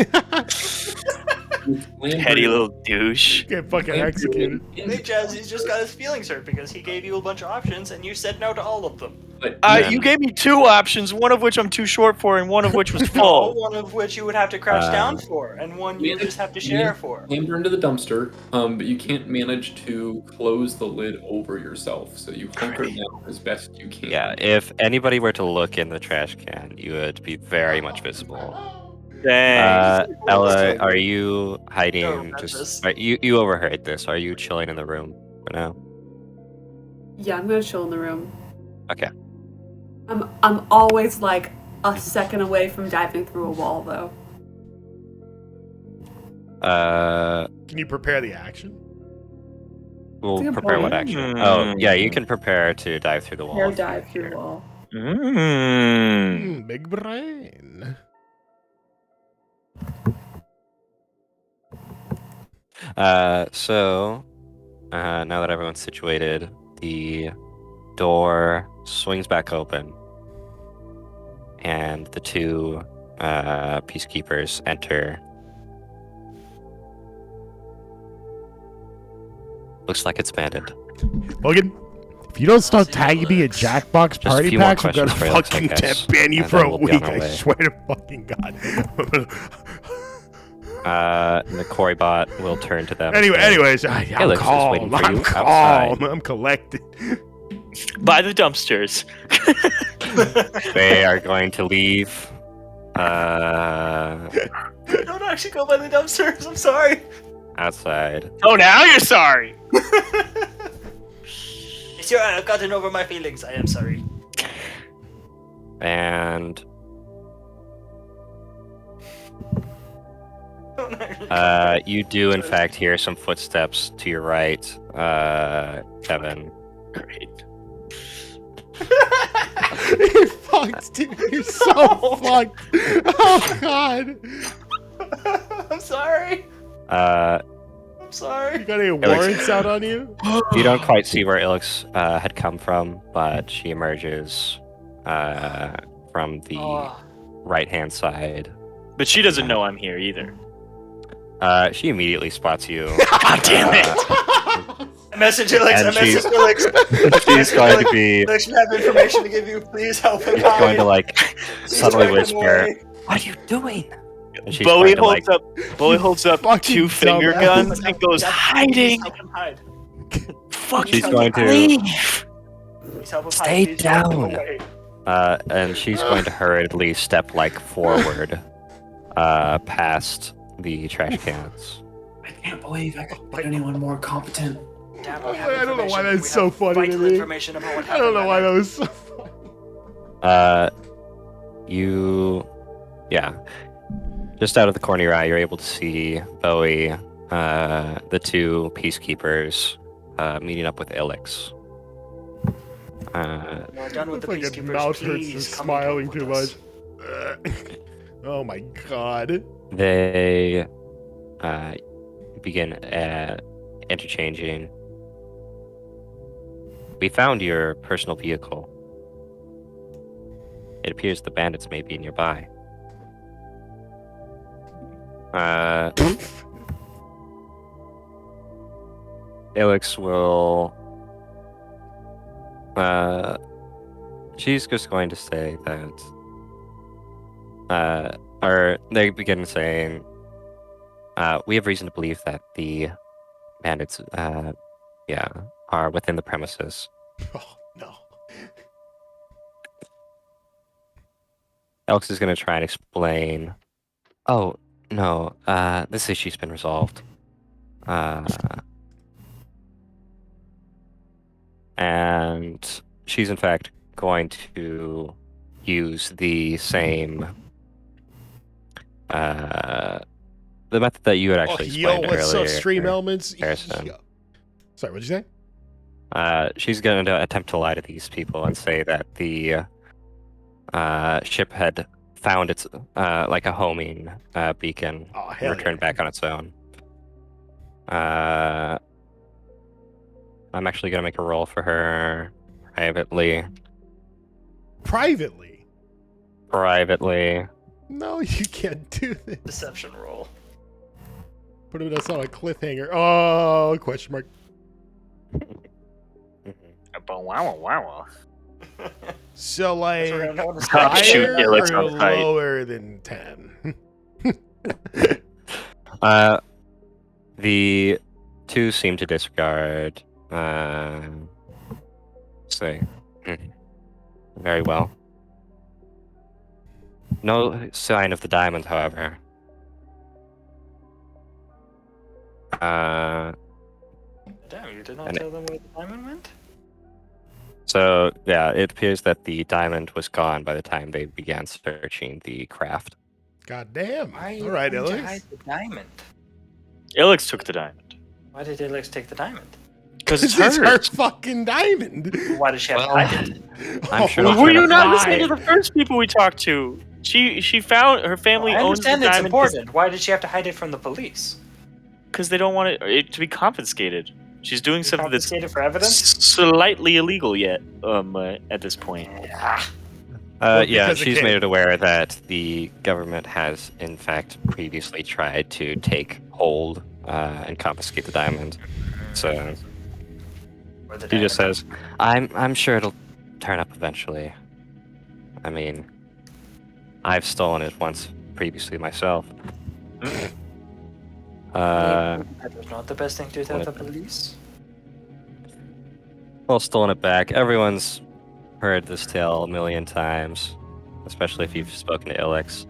S1: Petty little douche.
S8: Get fucking executed.
S4: Hey, Jazzy's just got his feelings hurt because he gave you a bunch of options and you said no to all of them.
S2: But
S1: You gave me 2 options, one of which I'm too short for, and one of which was
S4: No,
S1: full.
S4: one of which you would have to crouch down for, and one you would just have to share for.
S2: clamber into the dumpster, but you can't manage to close the lid over yourself, so you hunker down as best you can.
S3: Yeah, if anybody were to look in the trash can, you would be very much visible.
S1: Dang.
S3: Ella, are you
S4: No,
S3: hiding?
S4: not
S3: Just
S4: this.
S3: you overheard this. Are you chilling in the room for now?
S6: Yeah, I'm gonna chill in the room.
S3: Okay.
S6: I'm always like a second away from diving through a wall, though.
S8: Can you prepare the action?
S3: We'll
S6: That's a good
S3: prepare what
S6: point.
S3: action? Oh, yeah, you can prepare to dive through the wall.
S6: Air
S3: if you
S6: dive through
S3: care.
S6: the wall.
S8: Big brain.
S3: So, now that everyone's situated, the door swings back open, and the 2 peacekeepers enter. Looks like it's banded.
S8: Logan, if you don't stop
S4: see
S8: tagging me in
S4: Alex.
S8: Jackbox
S3: Just a
S8: party
S3: few more
S8: packs, I'm gonna
S3: questions for Alex, I
S8: fucking
S3: guess,
S8: ban you
S3: and
S8: for
S3: then
S8: a
S3: we'll be on
S8: week.
S3: our
S8: I
S3: way.
S8: swear to fucking God.
S3: The Cory bot will turn to them.
S8: Anyways, I'm
S3: Alex is waiting
S8: calm.
S3: for
S8: I'm
S3: you
S8: calm.
S3: outside.
S8: I'm collected.
S1: By the dumpsters.
S3: They are going to leave.
S4: Don't actually go by the dumpsters. I'm sorry.
S3: Outside.
S1: Oh, now you're sorry.
S4: Monsieur, I've gotten over my feelings. I am sorry.
S3: And you do in fact hear some footsteps to your right, Kevin.
S1: Great.
S8: You're fucked, dude. You're so fucked. Oh, God.
S4: I'm sorry.
S3: Uh,
S4: I'm sorry.
S8: You got any warrants out on you?
S3: you don't quite see where Ilix had come from, but she emerges from the
S4: Oh,
S3: right-hand side.
S1: But she doesn't know I'm here either.
S3: She immediately spots you.
S1: God damn it!
S4: message Alex.
S3: And
S4: I message
S3: she's-
S4: Alex.
S3: She's going to be.
S4: Alex, we have information to give you. Please help him.
S3: She's going to like
S4: Please
S3: subtly
S4: drive him
S3: whisper,
S4: away.
S3: "What are you doing?" And she's
S1: Bowie
S3: going to,
S1: holds up
S8: Fucking
S1: two finger
S8: dumbass.
S1: guns and goes
S4: Please
S1: hiding.
S4: help him hide.
S1: Fuck.
S3: She's going to
S1: leave.
S4: Please help him hide.
S3: Stay
S4: Please drive him
S3: down.
S4: away.
S3: and she's going to hurriedly step like forward, past the trash cans.
S2: I can't believe I could put anyone more competent.
S4: Damn, we
S8: I
S4: have
S8: don't know why
S4: information.
S8: that's
S4: We
S8: so
S4: have
S8: funny to
S4: vital
S8: me.
S4: information about what
S8: I don't know
S4: happened
S8: why
S4: that
S8: that
S4: night.
S8: was so funny.
S3: Yeah. Just out of the corner of your eye, you're able to see Bowie, the two peacekeepers, meeting up with Ilix.
S4: We're done with the
S8: Fucking
S4: peacekeepers.
S8: mouth hurts
S4: Please
S8: just
S4: come
S8: smiling
S4: and
S8: too
S4: talk
S8: much.
S4: with us.
S8: Oh my God.
S3: They begin interchanging. We found your personal vehicle. It appears the bandits may be nearby. Ilix will. She's just going to say that. Or they begin saying, we have reason to believe that the bandits, are within the premises.
S8: Oh no.
S3: Elix is going to try and explain. Oh, no, this issue's been resolved. And she's in fact going to use the same, the method that you had actually
S8: Yo,
S3: explained
S8: what's
S3: earlier.
S8: up, Stream Elements?
S3: Harrison.
S8: Yo. Sorry, what'd you say?
S3: She's going to attempt to lie to these people and say that the ship had found its like a homing beacon
S8: Oh,
S3: and
S8: hell
S3: returned
S8: yeah.
S3: back on its own. I'm actually going to make a roll for her privately.
S8: Privately?
S3: Privately.
S8: No, you can't do this.
S4: Deception roll.
S8: Put us on a cliffhanger. Oh, question mark.
S1: Wow.
S8: So, like,
S4: That's what I
S1: Stop shooting
S8: higher
S1: Ilix
S8: or
S1: on sight.
S8: lower than 10?
S3: The two seem to disregard. Say, very well. No sign of the diamond, however.
S4: Damn, you did not
S3: And
S4: tell them where the diamond went?
S3: So yeah, it appears that the diamond was gone by the time they began searching the craft.
S8: God damn.
S4: Why are you
S8: All right,
S4: trying to
S8: Alex.
S4: hide the diamond?
S1: Ilix took the diamond.
S4: Why did Alex take the diamond?
S1: Because it's
S8: This is her
S1: hers.
S8: fucking diamond.
S4: Why did she have to hide it?
S3: I'm sure
S8: Oh,
S3: it's
S1: Were
S3: gonna
S1: you not
S8: fine.
S1: listening to the first people we talked to? She found her family
S4: I
S1: owns the
S4: understand it's
S1: diamond
S4: important. Why did she have to hide it from the police?
S1: because they don't want it to be confiscated. She's doing something that's
S4: Confiscated for evidence?
S1: slightly illegal yet. At this point.
S8: Well,
S3: Yeah,
S8: because it
S3: she's
S8: can't-
S3: made it aware that the government has, in fact, previously tried to take hold and confiscate the diamond. So
S7: Or the
S3: He just
S7: dynamite.
S3: says, I'm sure it'll turn up eventually. I mean, I've stolen it once previously myself.
S7: That was not the best thing to tell the police.
S3: Well, stolen it back. Everyone's heard this tale a million times, especially if you've spoken to Ilix.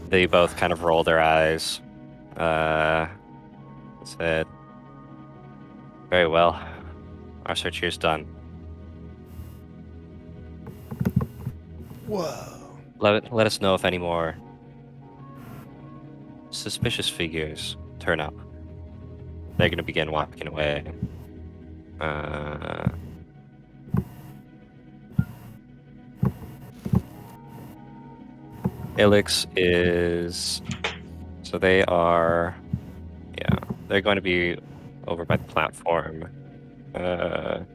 S3: They both kind of roll their eyes. Said, very well. Our search here's done.
S8: Whoa.
S3: Let us know if any more suspicious figures turn up. They're gonna begin walking away. Ilix is... So they are... Yeah, they're going to be over by the platform.
S6: I'm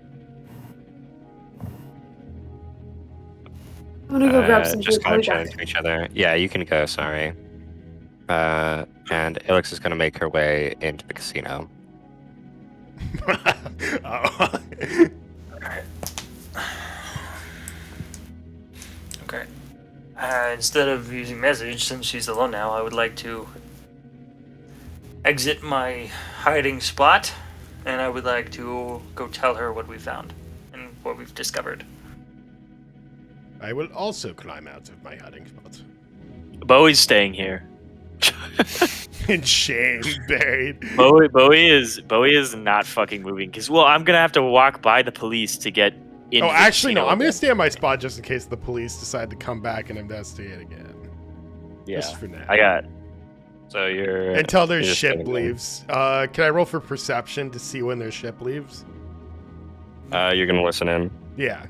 S6: gonna go grab some
S3: just
S6: food.
S3: kind
S6: I'll
S3: of
S6: be
S3: chatting
S6: back.
S3: to each other. Yeah, you can go, sorry. And Ilix is going to make her way into the casino.
S8: Oh.
S7: Okay. Instead of using message, since she's alone now, I would like to exit my hiding spot, and I would like to go tell her what we found and what we've discovered.
S8: I will also climb out of my hiding spot.
S1: Bowie's staying here.
S8: In shame, buried.
S1: Bowie is not fucking moving because I'm gonna have to walk by the police to get into
S8: Oh,
S1: the
S8: actually, no.
S1: casino
S8: I'm going to
S1: again.
S8: stay on my spot just in case the police decide to come back and investigate again.
S1: Yeah,
S8: Just for now.
S1: I got.
S3: So you're...
S8: Until their
S3: you're just
S8: ship
S3: sitting there.
S8: leaves. Can I roll for perception to see when their ship leaves?
S3: You're going to listen in.
S8: Yeah.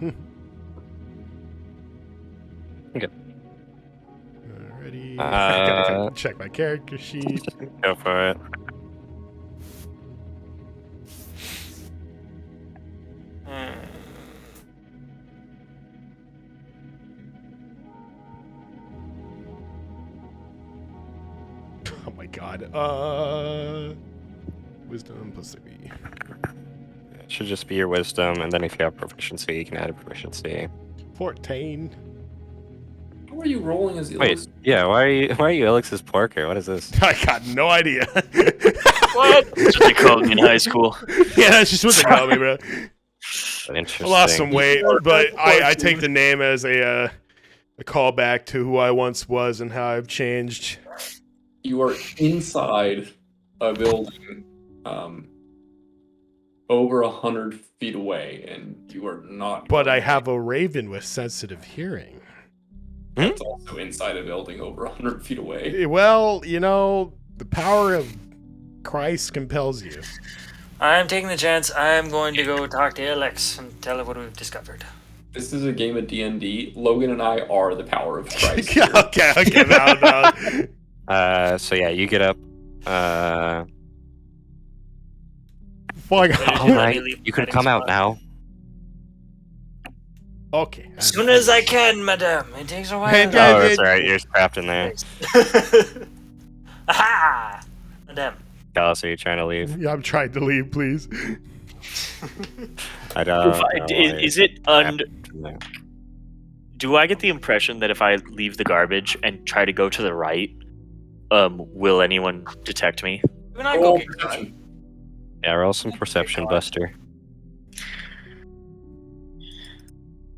S3: Okay.
S8: Alrighty. I gotta check my character sheet.
S3: Go for it.
S8: Oh my god. Wisdom plus 3.
S3: It should just be your wisdom, and then if you have proficiency, you can add a proficiency.
S8: 14.
S2: How are you rolling as
S3: Wait,
S2: Ilix?
S3: yeah, why are you Ilix's porker? What is this?
S8: I got no idea.
S1: What? That's what they called me in high school.
S8: Yeah, that's just what they call me, bro.
S3: Interesting.
S8: I lost some weight, but I take the name as a callback to who I once was and how I've changed.
S2: You are inside a building, over 100 feet away, and you are not.
S8: But I have a raven with sensitive hearing.
S2: It's also inside a building over 100 feet away.
S8: Well, you know, the power of Christ compels you.
S7: I'm taking the chance. I'm going to go talk to Alex and tell her what we've discovered.
S2: This is a game of D&D. Logan and I are the power of Christ. here.
S8: okay, no.
S3: So yeah, you get up.
S8: Fuck.
S3: All right, you can come out now.
S8: Okay.
S7: As soon as I can, madame. It takes a while.
S8: Hey,
S3: Oh,
S8: guys,
S3: that's right. You're trapped in there.
S7: Aha! Madame.
S3: Dallas, are you trying to leave?
S8: Yeah, I'm trying to leave, please.
S3: I don't. know
S1: Is it
S3: why-
S1: Do I get the impression that if I leave the garbage and try to go to the right, will anyone detect me?
S7: When I go
S2: Roll
S7: get
S2: perception.
S3: Yeah, roll some perception, Buster.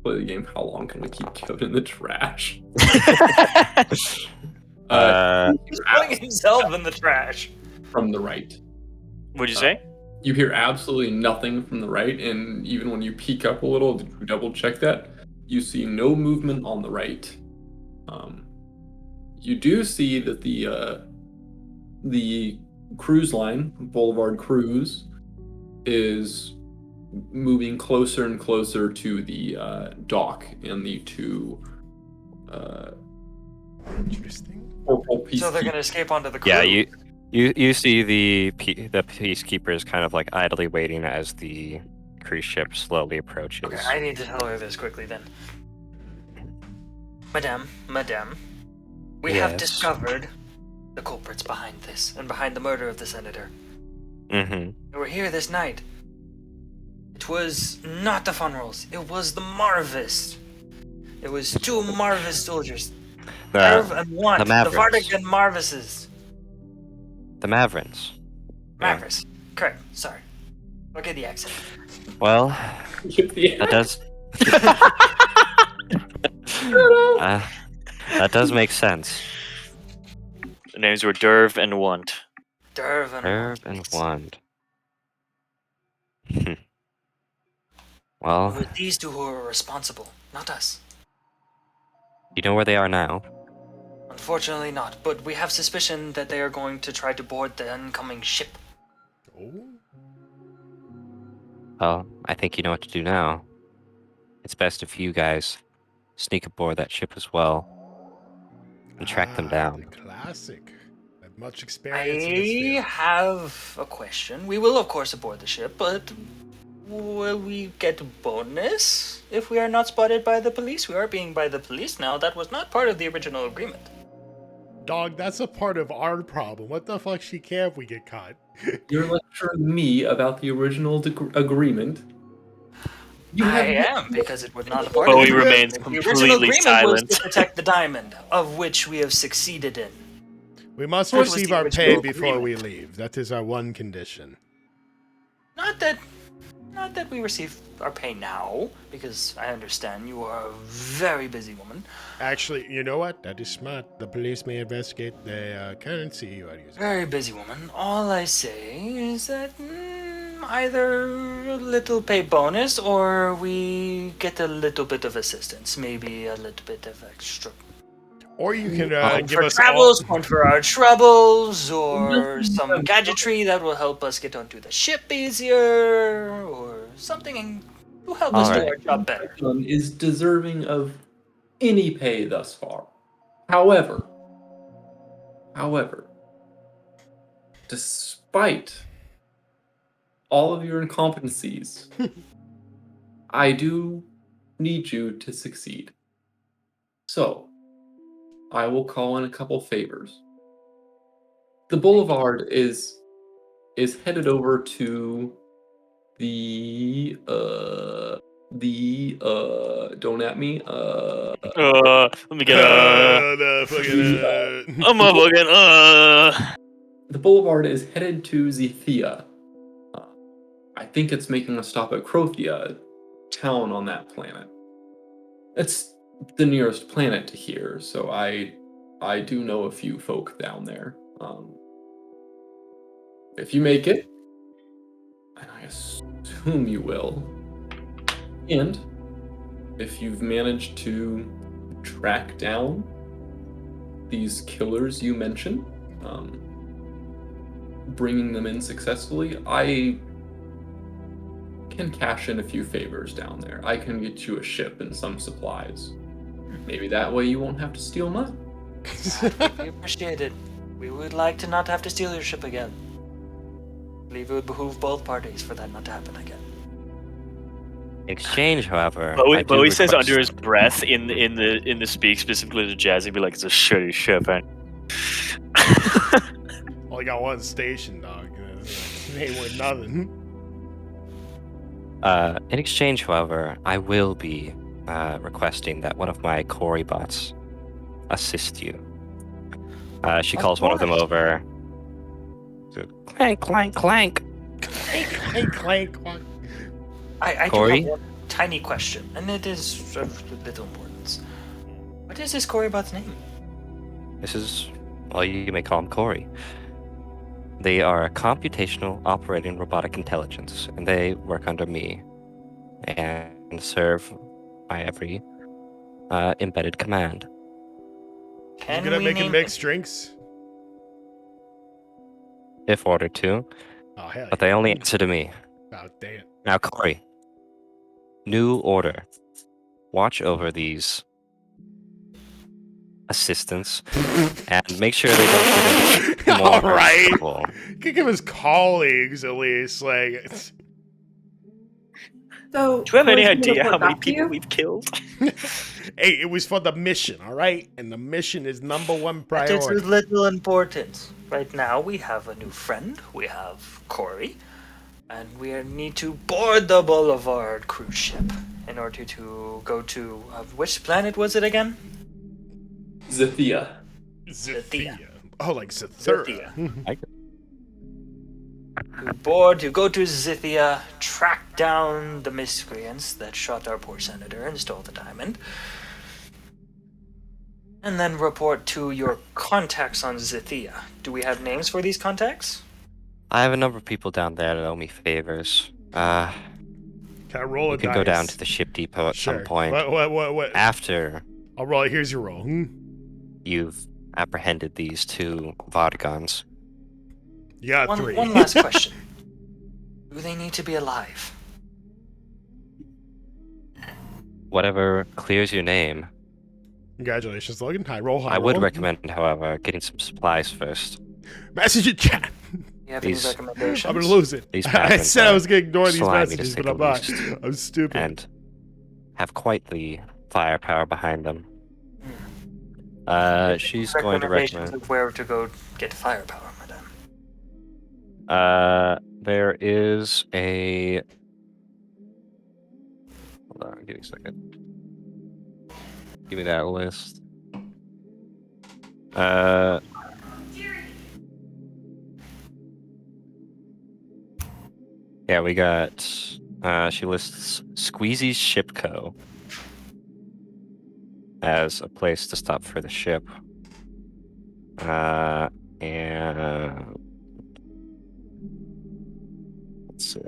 S2: Play the game. How long can we keep Kevin in the trash?
S7: He's
S2: You
S7: putting himself in the trash.
S2: from the right.
S1: What'd you say?
S2: You hear absolutely nothing from the right, and even when you peek up a little to double check that, you see no movement on the right. You do see that the cruise line, Boulevard Cruise, is moving closer and closer to the dock and the two
S8: Interesting.
S2: purple pieces.
S7: So they're gonna escape onto the crew.
S3: Yeah, you see the peacekeepers kind of like idly waiting as the cruise ship slowly approaches.
S7: Okay, I need to tell her this quickly then. Madame, we have
S3: Yes.
S7: discovered the culprits behind this and behind the murder of the senator.
S3: Mm-hmm.
S7: They were here this night. It was not the Fun Rolls. It was the Marvis. It was 2 Marvis soldiers. Irv and Want. The
S3: Mavericks.
S7: Vardic and Marvises.
S3: The Mavericks. Yeah.
S7: Mavericks. Correct. Sorry. Look at the accent.
S3: Well,
S2: Yeah.
S3: that does. That does make sense.
S1: The names were Derv and Want.
S7: Derv and
S3: Herb and Wand. Well,
S7: It was these 2 who were responsible, not us.
S3: you know where they are now.
S7: Unfortunately not, but we have suspicion that they are going to try to board the incoming ship.
S8: Oh.
S3: Well, I think you know what to do now. It's best if you guys sneak aboard that ship as well and track them down.
S8: The classic. Have much experience in this
S7: I
S8: field.
S7: have a question. We will of course aboard the ship, but will we get a bonus if we are not spotted by the police? We are being by the police now. That was not part of the original agreement.
S8: Dog, that's a part of our problem. What the fuck she care if we get caught?
S2: You're lecturing me about the original agreement.
S7: I am, because it was not a part
S1: Bowie
S7: of it.
S1: remains
S7: The original
S1: completely
S7: agreement
S1: silent.
S7: was to protect the diamond, of which we have succeeded in.
S8: We must
S7: What was
S8: receive
S7: the
S8: our
S7: original
S8: pay before we
S7: agreement?
S8: leave. That is our one condition.
S7: Not that we receive our pay now, because I understand you are a very busy woman.
S8: Actually, you know what? That is smart. The police may investigate the currency you are using.
S7: Very busy woman. All I say is that either a little pay bonus or we get a little bit of assistance, maybe a little bit of extra.
S8: Or you can
S7: One
S8: give
S7: for
S8: us
S7: travels,
S8: all...
S7: one for our troubles, or some gadgetry that will help us get onto the ship easier, or something to help us do
S3: Alright.
S7: our job better.
S2: Done is deserving of any pay thus far. However, despite all of your incompetencies, I do need you to succeed. So, I will call in a couple favors. The Boulevard is headed over to the don't at me
S1: Let me get I'm a fucking
S2: the Boulevard is headed to Zethia. I think it's making a stop at Crothia, a town on that planet. It's the nearest planet to here, so I do know a few folk down there. If you make it, and I assume you will, and if you've managed to track down these killers you mentioned, bringing them in successfully, I can cash in a few favors down there. I can get you a ship and some supplies. Maybe that way you won't have to steal mine.
S7: That would be appreciated. We would like to not have to steal your ship again. I believe it would behoove both parties for that not to happen again.
S3: In exchange, however, I do
S1: Bowie says
S3: request-
S1: under his breath in the speak specifically to Jazz, he'd be like, "It's a shitty ship." Eh?
S8: Only got one station, dog. It ain't worth nothing.
S3: In exchange, however, I will be requesting that one of my Cory bots assist you. She calls one of them over. Clank, clank, clank.
S8: Clank, clank, clank.
S7: I do
S3: Corey?
S7: have one tiny question, and it is of little importance. What is this Corybot's name?
S3: This is, well, you may call them Cory. They are a computational operating robotic intelligence, and they work under me and serve my every embedded command.
S8: You
S7: Can
S8: good at
S7: we
S8: making
S7: name
S8: mixed drinks?
S3: If ordered to,
S8: Oh, hell
S3: but they only answer to me.
S8: yeah. Oh, damn.
S3: Now, Cory, new order. Watch over these assistants and make sure they don't get into more
S8: All right.
S3: trouble.
S8: Could give his colleagues at least, like... it's-
S6: So,
S1: Do you have any
S6: was he
S1: idea how
S6: report
S1: many
S6: back to
S1: people
S6: you?
S1: we've killed?
S8: Hey, it was for the mission, all right? And the mission is number one
S7: That is
S8: priority.
S7: of little importance. Right now, we have a new friend. We have Corey.
S4: And we need to board the Boulevard cruise ship in order to go to which planet was it again?
S2: Zithia.
S8: Zithia. Oh, like Zathura.
S4: To go to Zithia, track down the miscreants that shot our poor senator and stole the diamond, and then report to your contacts on Zithia. Do we have names for these contacts?
S3: I have a number of people down there that owe me favors.
S8: Can I roll a
S3: You can
S8: dice?
S3: go down to the ship depot at some point.
S8: What?
S3: After
S8: I'll roll it. Here's your roll.
S3: you've apprehended these two Vodgons.
S8: You got 3.
S4: One last question. Do they need to be alive?
S3: Whatever clears your name.
S8: Congratulations, Logan. High roll, high
S3: I would
S8: roll.
S3: recommend, however, getting some supplies first.
S8: Message in chat.
S4: You have any
S3: These-
S4: recommendations?
S8: I'm gonna lose it.
S3: These
S8: I
S3: patterns
S8: said I
S3: are
S8: was gonna ignore these
S3: slimy, to
S8: messages,
S3: say
S8: but I'm
S3: the
S8: not.
S3: least.
S8: I'm stupid.
S3: And have quite the firepower behind them. She's going to
S4: Recommendations
S3: recommend.
S4: of where to go get firepower, madam.
S3: There is a. Hold on, give me a second. Give me that list. Yeah, we got. She lists Squeezy's Ship Co. as a place to stop for the ship. And let's see.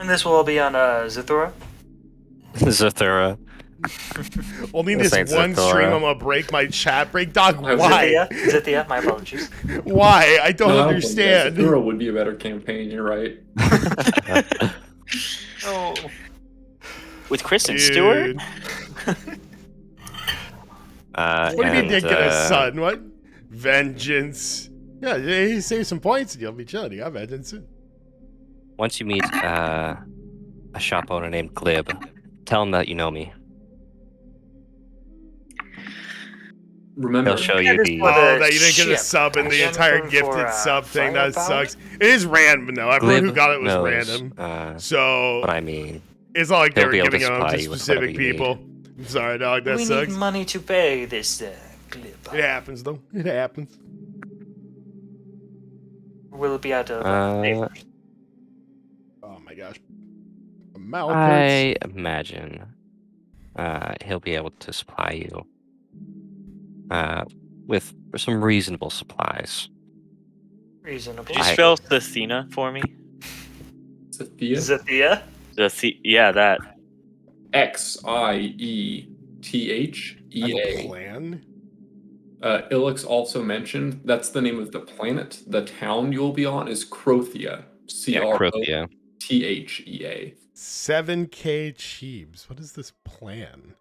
S4: And this will all be on Zathura?
S3: Zathura.
S8: Only
S3: This
S8: this
S3: ain't
S8: one
S3: Zathura.
S8: stream I'm gonna break my chat break. Dog,
S2: I was
S8: why?
S4: Zithia, my apologies.
S8: Why? I don't
S2: No,
S8: understand.
S2: Zithura would be a better campaign. You're right.
S4: Oh.
S1: With Chris and Stewart?
S8: Dude. What do you mean didn't get a son? What? Vengeance. Yeah, he saved some points and you'll be chilling. You got vengeance.
S3: Once you meet a shop owner named Glib, tell him that you know me.
S2: Remember,
S3: He'll show you
S4: That is
S3: the.
S4: what
S8: Oh, that you didn't get a
S4: ship.
S8: sub in the
S4: Anything
S8: entire
S4: for,
S8: gifted sub thing. That
S4: firepower?
S8: sucks. It is random, though. Everyone who
S3: Glib
S8: got it was
S3: knows,
S8: random. So
S3: what I mean.
S8: it's not like they
S3: he'll
S8: were
S3: be able to
S8: giving it out
S3: supply
S8: to
S3: you with
S8: specific
S3: whatever you need.
S8: people. I'm sorry, dog. That
S4: We
S8: sucks.
S4: need money to pay this glib.
S8: It happens, though. It happens.
S4: Will it be out of
S8: Oh my gosh. My mouth hurts.
S3: I imagine he'll be able to supply you with some reasonable supplies.
S4: reasonable?
S1: Could you spell Athena for me?
S2: Zithia.
S4: Zithia?
S1: Yeah, that.
S2: Xiethea.
S8: Plan?
S2: Ilix also mentioned that's the name of the planet. The town you'll be on is Crothia.
S3: Yeah, Crothia.
S2: Crothea.
S8: 7K Cheebs. What is this plan?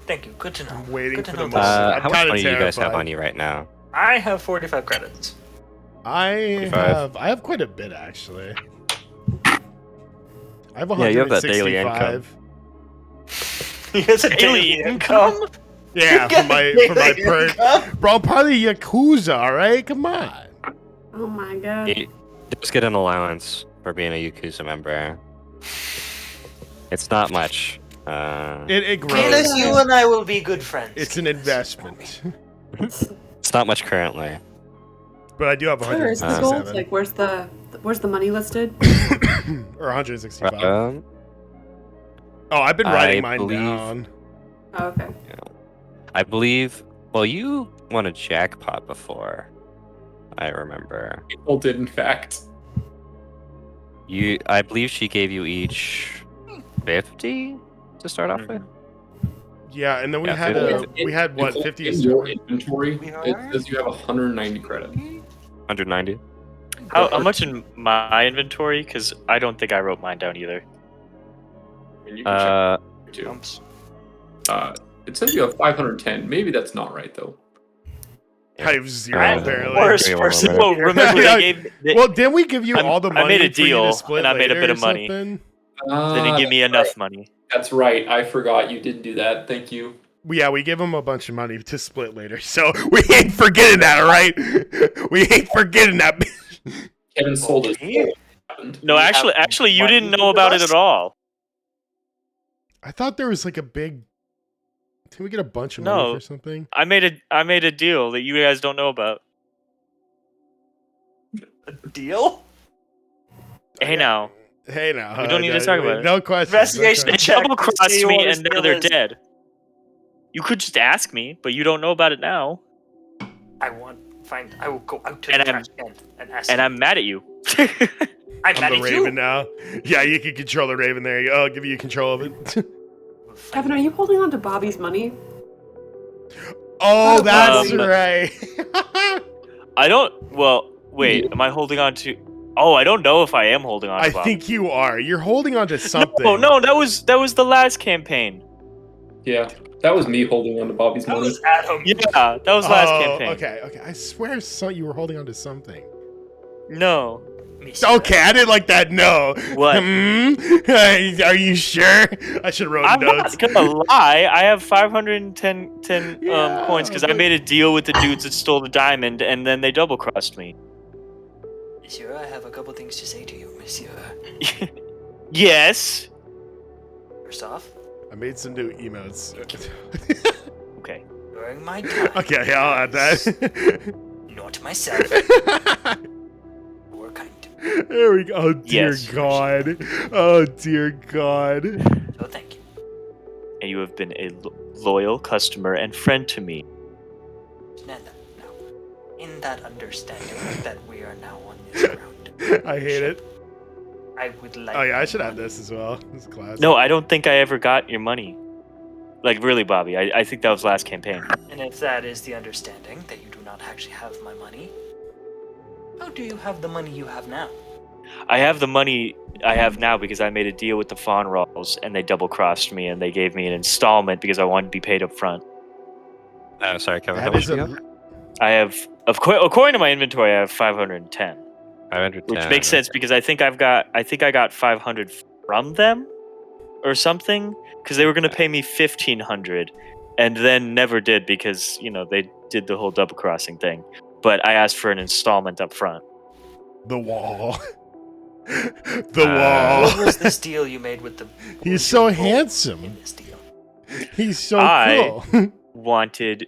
S4: Thank you. Good to know.
S8: I'm waiting
S4: Good to
S8: for the
S4: know
S8: moment.
S4: this.
S8: I'm
S3: How much
S8: kinda
S3: money do you guys have
S8: terrified.
S3: on you right now?
S4: I have 45 credits.
S8: I
S3: 45.
S8: have quite a bit actually. I have
S3: Yeah, you have that daily
S8: 165.
S4: He has a daily income?
S8: Yeah, for my
S4: Daily
S8: perk.
S4: income?
S8: Bro, I'm part of the Yakuza, alright? Come on.
S6: Oh my god.
S3: You just get an allowance for being a Yakuza member. It's not much.
S8: It grows.
S4: Kalis, you and I will be good friends.
S8: It's an investment.
S3: It's not much currently.
S8: But I do have
S6: Where is the gold?
S8: 167.
S6: Like, where's the money listed?
S8: Or 165.
S3: Um,
S8: Oh, I've been writing
S3: I
S8: mine
S3: believe-
S8: down.
S6: Oh, okay.
S3: I believe. Well, you won a jackpot before. I remember.
S2: People did, in fact.
S3: I believe she gave you each 50 to start off with.
S8: Yeah, and then we
S3: Yeah,
S8: had
S3: 50.
S8: we had what
S2: Nicole,
S8: 50
S2: in your inventory,
S4: We
S2: it
S4: are?
S2: says you have 190 credits.
S3: 190.
S1: How much in my inventory? Because I don't think I wrote mine down either.
S2: And you can check too.
S4: Dumps.
S2: It says you have 510. Maybe that's not right though.
S8: I have 0
S3: I'm
S8: apparently.
S1: Worst
S3: Give me one
S1: person.
S3: moment.
S1: Well, remember they gave.
S8: Well, didn't we give you
S1: I'm-
S8: all the money?
S1: I made a
S8: for you to
S1: deal,
S8: split
S1: and I made a
S8: later
S1: bit
S8: or
S1: of money.
S8: something?
S1: They didn't give me enough money.
S2: That's right. I forgot you did do that. Thank you.
S8: we give him a bunch of money to split later, so we ain't forgetting that, all right? We ain't forgetting that.
S5: Kevin sold his soul.
S1: No, actually, you didn't know about it at all.
S8: I thought there was like a big. Did we get a bunch of money for something?
S1: I made a deal that you guys don't know about.
S4: A deal?
S1: Hey now.
S8: Hey now.
S1: We don't need to talk about it.
S8: No questions.
S4: Investigation
S1: They
S4: check.
S1: double crossed
S4: See
S1: me
S4: what
S1: and now
S4: his
S1: they're
S4: deal is.
S1: dead. You could just ask me, but you don't know about it now.
S7: I will go out to
S1: And
S7: the
S1: I'm-
S7: trash can and ask.
S1: And
S7: him.
S1: I'm mad at you.
S7: I'm
S8: I'm
S7: mad
S8: the
S7: at
S8: Raven
S7: you.
S8: now. Yeah, you can control the Raven there. I'll give you control of it.
S6: Kevin, are you holding on to Bobby's money?
S8: Oh, that's
S1: Um,
S8: right.
S1: I don't. Well, wait. Am I holding on to? Oh, I don't know if I am holding on to
S8: I
S1: Bob.
S8: think you are. You're holding on to something.
S1: No, that was the last campaign.
S5: Yeah, that was me holding on to Bobby's
S7: That
S5: money.
S7: was Adam.
S1: Yeah, that was last campaign.
S8: Okay. I swear you were holding on to something.
S1: No.
S7: Monsieur.
S8: Okay, I didn't like that. No.
S1: What?
S8: Are you sure? I should have wrote
S1: I'm
S8: notes.
S1: not gonna lie. I have 510
S8: Yeah,
S1: coins because I
S8: but-
S1: made a deal with the dudes that stole the diamond, and then they double crossed me.
S7: Monsieur, I have a couple things to say to you, Monsieur.
S1: Yes.
S7: First off,
S8: I made some new emotes.
S1: Okay.
S7: during my time,
S8: Okay, I'll add that.
S7: not myself, you were kind to me.
S8: There we go. Oh dear
S1: Yes.
S8: God. Oh dear God.
S7: So thank you.
S1: And you have been a loyal customer and friend to me.
S7: Understand that now. In that understanding that we are now on this ground,
S8: I hate it.
S7: I would like.
S8: Oh yeah, I should
S7: my
S8: add
S7: money.
S8: this as well. This is classic.
S1: No, I don't think I ever got your money. Like, really, Bobby. I think that was last campaign.
S7: And if that is the understanding that you do not actually have my money, how do you have the money you have now?
S1: I have the money I have now because I made a deal with the Fawn Rolls, and they double crossed me, and they gave me an installment because I wanted to be paid up front.
S3: Oh, sorry, Kevin. How
S8: That
S3: much
S8: is
S3: do you
S8: a,
S3: have?
S1: I have, according to my inventory, I have 510,
S3: 510.
S1: which makes sense because I think I got 500 from them, or something, because they were gonna pay me 1,500, and then never did because they did the whole double crossing thing. But I asked for an installment up front.
S8: the wall. The
S7: What
S8: wall.
S7: was this deal you made with the?
S8: He's so
S7: in
S8: handsome.
S7: this deal.
S8: He's so
S1: I-
S8: cool.
S1: Wanted.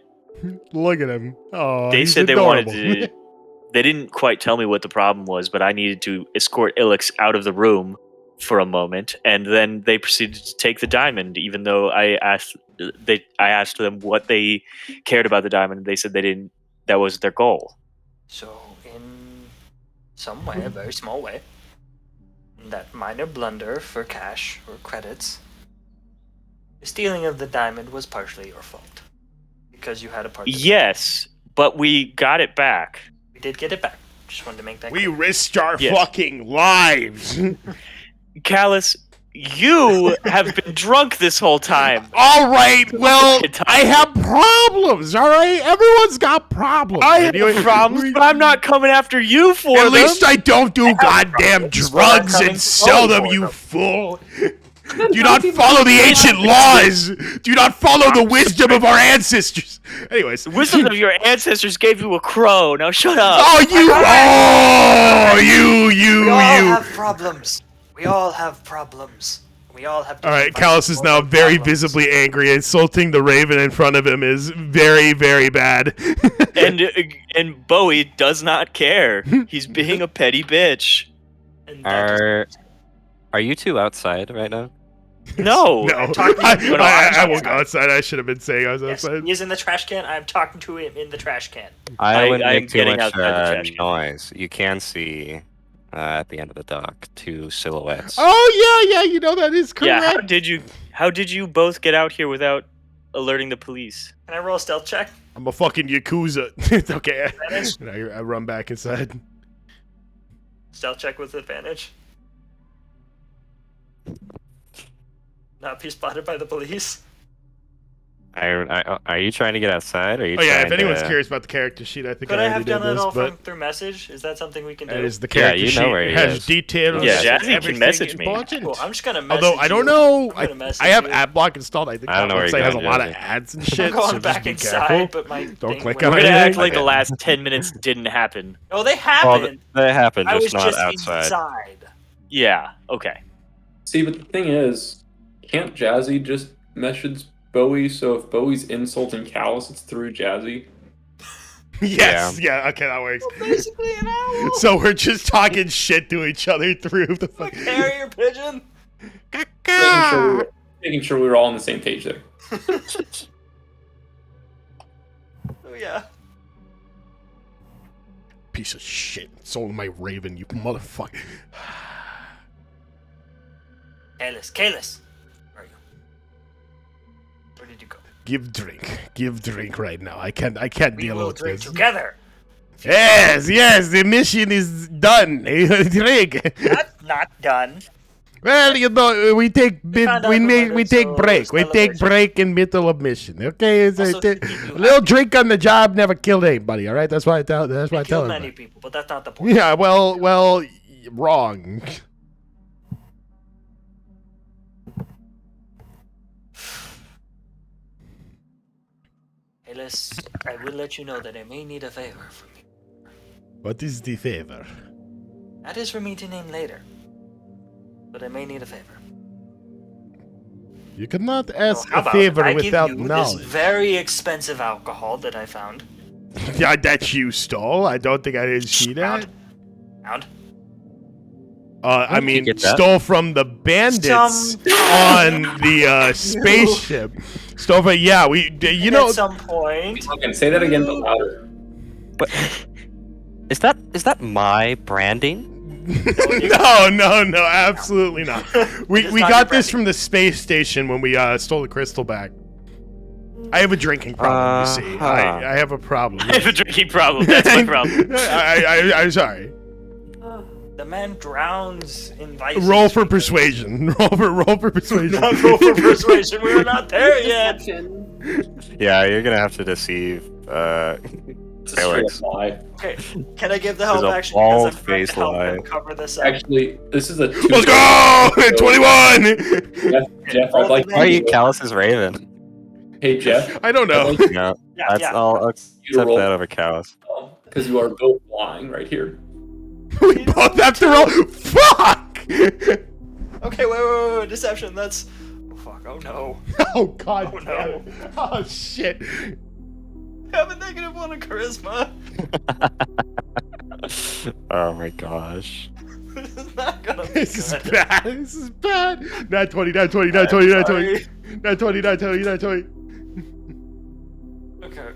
S8: Look at him. Oh,
S1: They
S8: he's
S1: said
S8: adorable.
S1: they wanted to. They didn't quite tell me what the problem was, but I needed to escort Ilix out of the room for a moment, and then they proceeded to take the diamond. Even though I asked them what they cared about the diamond, they said they didn't. That was their goal.
S7: So, in some way, a very small way, that minor blunder for cash or credits, the stealing of the diamond was partially your fault. Because you had a part to play.
S1: Yes, but we got it back.
S7: We did get it back. Just wanted to make that
S8: We
S7: clear.
S8: risked our
S1: Yes.
S8: fucking lives.
S1: Callus, you have been drunk this whole time.
S8: All right, well,
S1: Good time.
S8: I have problems. All right, everyone's got problems.
S1: I have
S8: Anyway,
S1: problems, but I'm not coming after you for
S8: At
S1: them.
S8: least I don't do goddamn
S7: problems, but I'm
S8: drugs
S7: coming
S8: and sell them,
S7: for
S8: you
S7: them.
S8: fool. Do not follow the ancient laws. Do not follow the wisdom of our ancestors. Anyways,
S1: The wisdom of your ancestors gave you a crow. Now shut up.
S8: Oh, you.
S7: We all have problems. We all have problems. We all have.
S8: All right,
S7: different
S8: Callus is
S7: fights
S8: now
S7: for
S8: very
S7: problems.
S8: visibly angry. Insulting the Raven in front of him is very, very bad.
S1: And Bowie does not care. He's being a petty bitch.
S7: And that is-
S3: Are you two outside right now?
S1: No.
S8: No,
S7: I'm talking-
S8: I
S7: no, I'm
S8: won't go
S7: outside.
S8: outside. I should have been saying I was
S7: Yes,
S8: outside.
S7: he is in the trash can. I'm talking to him in the trash can.
S3: I wouldn't
S1: I'm
S3: make too
S1: getting
S3: much
S1: outside the trash can.
S3: noise. You can see at the end of the dock 2 silhouettes.
S8: Oh yeah, you know that is
S1: Yeah,
S8: correct.
S1: how did you both get out here without alerting the police?
S7: Can I roll a stealth check?
S8: I'm a fucking Yakuza. It's okay.
S7: Advantage?
S8: I run back inside.
S7: Stealth check with advantage. Not be spotted by the police.
S3: Are you trying to get outside? Or are you
S8: Oh yeah, if
S3: trying
S8: anyone's
S3: to...
S8: curious about the character sheet, I think
S4: Could
S8: I
S4: I
S8: already
S4: have done
S8: did
S4: it
S8: this,
S4: all
S8: but
S4: through message? Is that something we can do?
S8: that is the
S3: Yeah,
S8: character
S3: you know
S8: sheet.
S3: where
S8: It
S3: he
S8: has
S3: is.
S8: details.
S1: Yeah,
S8: and
S1: Jazzy can
S8: everything
S1: message me.
S8: important.
S4: Cool. I'm just gonna message
S8: Although I don't
S4: you.
S8: know,
S4: I'm gonna message
S8: I have
S4: you.
S8: AdBlock installed. I think
S3: I don't
S8: that
S3: know where
S8: website
S3: you're
S8: has a
S3: going,
S8: lot of
S3: Jazzy.
S8: ads and
S4: I'm
S8: shit.
S4: going
S8: so
S4: back
S8: just be
S4: inside,
S8: careful.
S4: but my
S8: Don't
S4: thing
S8: click
S4: went
S8: on
S1: We're
S4: away.
S1: gonna
S8: anything.
S1: act like the
S3: Okay.
S1: last 10 minutes didn't happen.
S4: Oh, they
S3: Well,
S4: happened.
S3: that happened,
S4: I
S3: just
S4: was
S3: not
S4: just
S3: outside.
S4: inside.
S1: Yeah. Okay.
S5: See, but the thing is, can't Jazzy just message Bowie? So if Bowie's insulting Callus, it's through Jazzy.
S8: Yes. Yeah. Okay, that works.
S4: Basically an owl.
S8: So we're just talking shit to each other through the
S4: A
S8: fucking.
S4: carrier pigeon.
S5: Making sure we were all on the same page there.
S4: Oh yeah.
S8: Piece of shit. Sold my raven, you motherfucker.
S7: Kalis, where are you? Where did you go?
S8: Give drink right now. I can't
S7: We
S8: deal
S7: will
S8: with
S7: drink
S8: this.
S7: together.
S8: Yes, the mission is done. Drink.
S7: That's not done.
S8: Well, you know, we take
S4: found out who murdered,
S8: we take
S4: so
S8: break. We take
S4: celebration.
S8: break in middle of mission. Okay, it's
S7: Also,
S8: a
S7: you
S8: little
S7: have-
S8: drink on the job never killed anybody. All right, that's why I tell. That's why I tell
S7: Killed many
S8: everybody.
S7: people, but that's not the point.
S8: Yeah, well, wrong.
S7: Kalis, I will let you know that I may need a favor from you.
S8: What is the favor?
S7: That is for me to name later. But I may need a favor.
S8: You cannot ask
S7: So how
S8: a
S7: about
S8: favor
S7: I
S8: without
S7: give you
S8: knowledge.
S7: this very expensive alcohol that I found.
S8: Yeah, that you stole. I don't think I didn't see that.
S7: Found.
S8: I
S3: did you
S8: mean,
S3: get that?
S8: stole from the bandits
S7: Some-
S8: on the spaceship. Stole from, yeah, you know,
S7: At some point.
S5: Okay, say that again, but louder.
S3: But is that my branding?
S8: no, absolutely not. We
S7: It's
S8: we
S7: not
S8: got
S7: your
S8: this from the space station when we stole the crystal back. I have a drinking problem, you see.
S3: Uh-huh.
S8: I have a problem.
S1: I have a drinking problem. That's my problem.
S8: I'm sorry.
S7: The man drowns in vices.
S8: Roll for persuasion. Roll for persuasion.
S7: Not roll for persuasion. We're not there yet.
S6: Deception.
S3: Yeah, you're gonna have to deceive.
S5: It's a straight
S3: Alex.
S5: up lie.
S7: Okay, can I give the
S3: There's
S7: help
S3: a
S7: action because I'm trying
S3: bald-faced
S7: to help him
S3: lie.
S7: cover this up?
S5: Actually, this is a two.
S8: Let's go! 21!
S5: Jeff,
S7: Roll
S5: I'd like
S7: the
S3: Why are you
S5: to-
S3: Callus's Raven?
S5: Hey Jeff,
S8: I don't know.
S3: No,
S7: Yeah, yeah.
S3: I'll accept
S5: roll.
S3: that over Callus.
S5: because you are both lying right here.
S8: We both have to roll. Fuck!
S7: Okay, wait. Deception. That's. Oh, fuck. Oh no.
S8: Oh god.
S7: Oh,
S8: damn
S7: no.
S8: it. Oh shit.
S7: I have a -1 in charisma.
S3: Oh my gosh.
S7: This is not gonna be
S8: This is
S7: good.
S8: bad. This is bad. Not 20, not 20, not 20, not 20.
S7: Sorry.
S8: Not 20, not 20, not 20.
S7: Okay.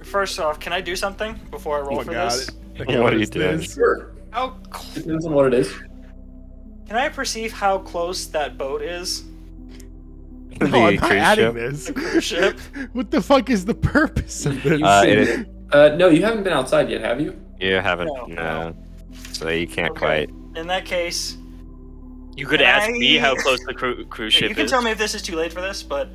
S7: First off, can I do something before I roll
S8: Oh
S7: for
S8: god.
S7: this?
S8: Okay,
S3: What are you
S8: is
S3: doing?
S8: this?
S5: Sure.
S7: How cl-
S5: Depends on what it is.
S7: can I perceive how close that boat is?
S8: No,
S3: The
S8: I'm not
S3: cruise
S8: adding
S3: ship?
S8: this.
S7: The cruise ship.
S8: What the fuck is the purpose of this?
S3: It is,
S5: No, you haven't been outside yet, have you?
S3: you haven't.
S7: No.
S3: No. So you can't
S7: Okay.
S3: quite.
S7: In that case,
S1: You could
S7: Can
S1: ask me
S7: I-
S1: how close the cruise
S7: you
S1: ship
S7: can
S1: is.
S7: tell me if this is too late for this, but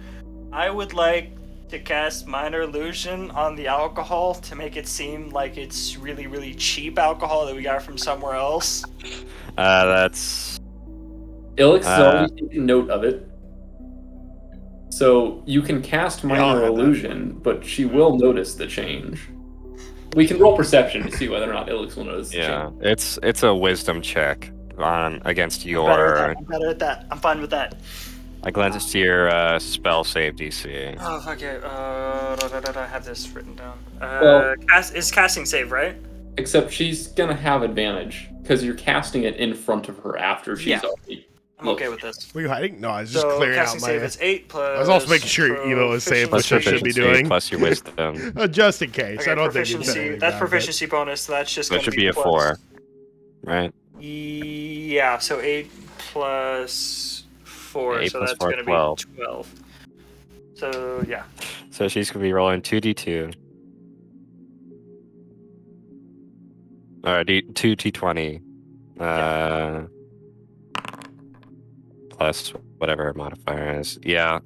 S7: I would like to cast minor illusion on the alcohol to make it seem like it's really, really cheap alcohol that we got from somewhere else.
S3: That's.
S5: Ilix has
S3: Uh,
S5: already taken note of it. So you can cast
S8: all
S5: minor
S8: had that.
S5: illusion, but she will notice the change. We can roll perception to see whether or not Ilix will notice the
S3: Yeah.
S5: change.
S3: It's a wisdom check on against
S7: I'm better at that.
S3: your.
S7: I'm better at that. I'm fine with that.
S3: Against your spell save DC.
S7: Oh, fuck it. I have this written down.
S5: Well-
S7: Is casting save, right?
S5: Except she's gonna have advantage because you're casting it in front of her after she's
S7: Yeah.
S5: already.
S7: I'm okay with this.
S8: Were you hiding? No, I was just
S7: So
S8: clearing out
S7: casting
S8: my.
S7: save is 8 plus.
S8: I was also making sure Evo was safe,
S3: Plus
S8: which I
S3: your
S8: should be
S3: proficiency,
S8: doing.
S3: plus your wisdom.
S8: Just in case.
S7: Okay,
S8: I don't think it's
S7: proficiency.
S8: anything
S7: That's
S8: bad,
S7: proficiency bonus. So that's just
S3: So
S7: going
S3: it
S7: to
S3: should be a
S7: plus-
S3: 4, right?
S7: Yeah, so 8 plus 4,
S3: 8
S7: so
S3: plus
S7: that's
S3: 4,
S7: going to be
S3: 12.
S7: 12. So, yeah.
S3: So she's gonna be rolling 2d2. Or 2 d20. Plus whatever her modifier is. Yeah.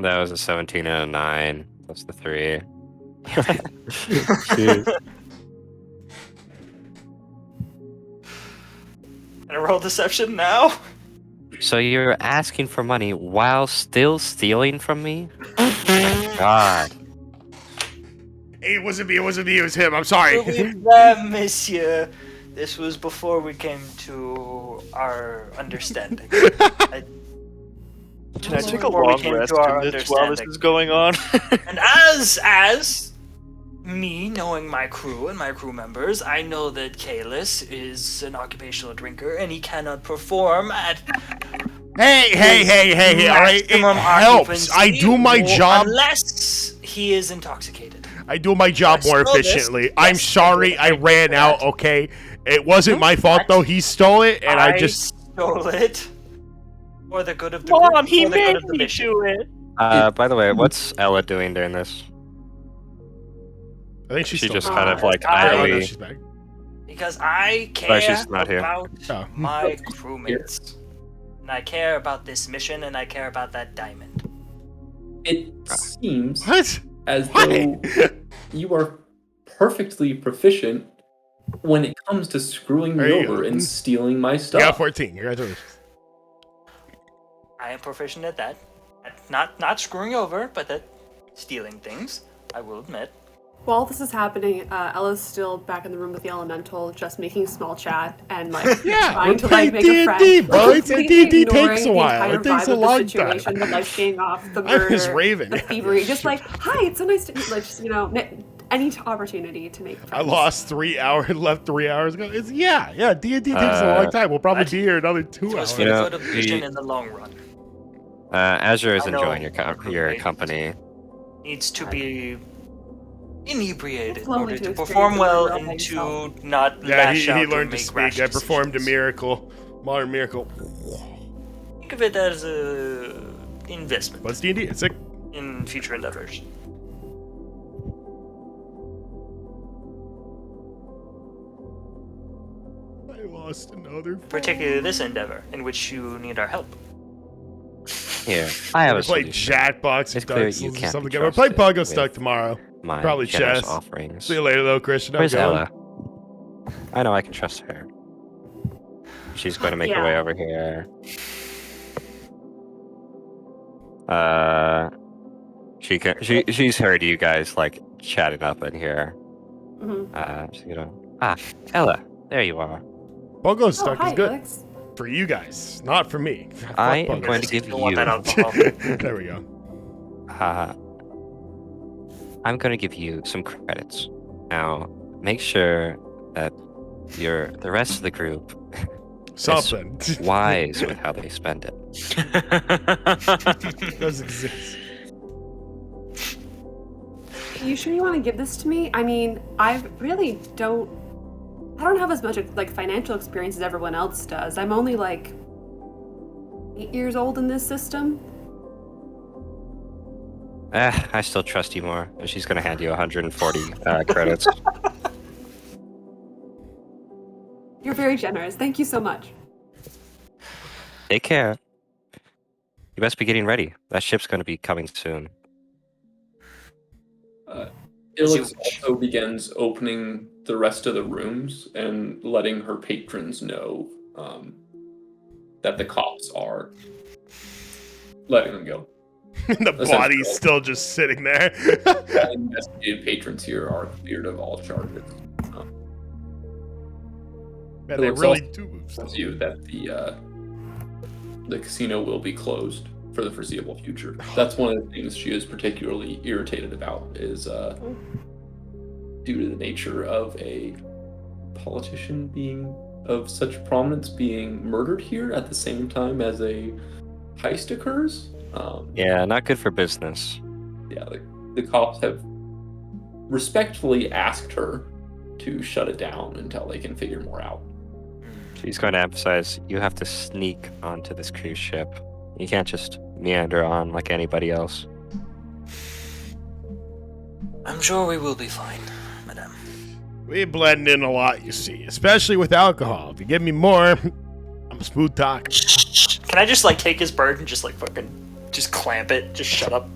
S3: That was a 17 and a 9. Plus the 3. Shoot.
S4: And I roll deception now?
S3: So you're asking for money while still stealing from me? Oh my God.
S8: Hey, it wasn't me. It wasn't me. It was him. I'm sorry.
S7: Believe them, monsieur. This was before we came to our understanding.
S1: Can I take a
S7: Before we
S1: long
S7: came
S1: rest
S7: to our
S1: in this while this
S7: understanding.
S1: is going on?
S7: And as me knowing my crew and my crew members, I know that Kalis is an occupational drinker and he cannot perform at
S8: Hey, all right? It
S7: maximum
S8: helps. I
S7: occupancy
S8: do my job.
S7: unless he is intoxicated.
S8: I do my job
S7: I
S8: more
S7: stole this.
S8: efficiently.
S7: Yes,
S8: I'm sorry I ran out, okay? It wasn't my fault, though. He stole it, and I just...
S7: stole it for the good of the
S1: Mom,
S7: group,
S1: he
S7: for the good
S1: made
S7: of the
S1: me
S7: mission.
S1: do it.
S3: By the way, what's Ella doing during this?
S8: I think she's
S3: She
S8: still
S3: just
S8: back.
S3: kind of like
S7: I-
S8: Oh, no,
S3: idly.
S8: she's back.
S7: Because I
S3: Oh,
S7: care
S3: she's not here.
S7: about
S8: Oh.
S7: my crewmates. And I care about this mission and I care about that diamond.
S5: It seems
S8: What?
S5: as
S8: Why?
S5: though you are perfectly proficient when it comes to screwing me
S8: There you
S5: over
S8: go.
S5: and stealing my
S8: You got
S5: stuff.
S8: 14. Congratulations.
S7: I am proficient at that. At not screwing over, but at stealing things, I will admit.
S6: While this is happening, Ella's still back in the room with the elemental, just making small chat and like
S8: Yeah,
S6: trying
S8: we're
S6: to
S8: playing
S6: like make a
S8: D&D,
S6: friend.
S8: bro.
S6: Like,
S8: It's a
S6: completely
S8: D&D
S6: ignoring
S8: takes a
S6: the
S8: while.
S6: entire
S8: It takes
S6: vibe
S8: a
S6: of the
S8: long
S6: situation,
S8: time.
S6: the lights being off, the
S8: I
S6: murder,
S8: was raving.
S6: the thievery. Just like, hi, it's so nice to like, just, any opportunity to make friends.
S8: I lost 3 hours, left 3 hours ago. Yeah, D&D takes a long time. We'll probably be here another 2
S7: It was
S8: hours.
S7: for
S3: You
S7: the
S3: know,
S7: good of the mission in the long run.
S3: Azure is
S7: I know
S3: enjoying your
S7: crewmates.
S3: company.
S7: Needs to be inebriated
S6: It's
S7: in
S6: lovely
S7: order
S6: to
S7: to
S6: experience
S7: perform
S6: it
S7: well
S6: by
S7: and to
S6: yourself.
S7: not
S8: Yeah,
S7: lash
S8: he
S7: out or
S8: learned to
S7: make
S8: speak.
S7: rash
S8: I performed a
S7: decisions.
S8: miracle. Modern miracle.
S7: Think of it as a investment
S8: What's D&D? It's like...
S7: in future endeavors.
S8: I lost another...
S7: Particularly this endeavor, in which you need our help.
S3: Here, I have
S8: We're
S3: a
S8: playing
S3: solution.
S8: Jackbox
S3: It's
S8: or
S3: clear
S8: Dark
S3: you
S8: Souls or
S3: can't
S8: something.
S3: be
S8: We're playing
S3: trusted
S8: Pogo Stuck
S3: with
S8: tomorrow.
S3: My
S8: Probably
S3: generous
S8: chess.
S3: offerings.
S8: See you later, though, Christian. I'm
S3: Where's
S8: going.
S3: Ella? I know I can trust her. She's going to make her
S6: Yeah.
S3: way over here. She's heard you guys like chatting up in here.
S6: Mhm.
S3: She's gonna. Ella, there you are.
S8: Pogo
S6: Oh,
S8: Stuck
S6: hi,
S8: is good
S6: Alex.
S8: for you guys, not for me. Fuck
S3: I am
S8: Pogo
S3: going to
S8: Stuck.
S3: give
S7: You don't want that
S3: you.
S7: alcohol.
S8: There we go.
S3: I'm going to give you some credits. Now, make sure that the rest of the group
S8: Something.
S3: is wise with how they spend it.
S8: It does exist.
S6: You sure you want to give this to me? I mean, I really don't. I don't have as much like financial experience as everyone else does. I'm only like 8 years old in this system.
S3: I still trust you more. And she's going to hand you 140 credits.
S6: You're very generous. Thank you so much.
S3: Take care. You best be getting ready. That ship's going to be coming soon.
S5: Ilix also begins opening the rest of the rooms and letting her patrons know that the cops are letting them go.
S8: The body's still just sitting there.
S5: All investigated patrons here are cleared of all charges.
S8: Man, they
S5: Ilix
S8: really
S5: also
S8: do move
S5: tells you that the casino will be closed for the foreseeable future. That's one of the things she is particularly irritated about, is due to the nature of a politician being of such prominence being murdered here at the same time as a heist occurs.
S3: Yeah, not good for business.
S5: Yeah, the cops have respectfully asked her to shut it down until they can figure more out.
S3: She's going to emphasize you have to sneak onto this cruise ship. You can't just meander on like anybody else.
S7: I'm sure we will be fine, madame.
S8: We blend in a lot, you see, especially with alcohol. If you give me more, I'm a smooth talker.
S7: Can I just like take his bird and just like fucking
S4: Just clamp it. Just shut up.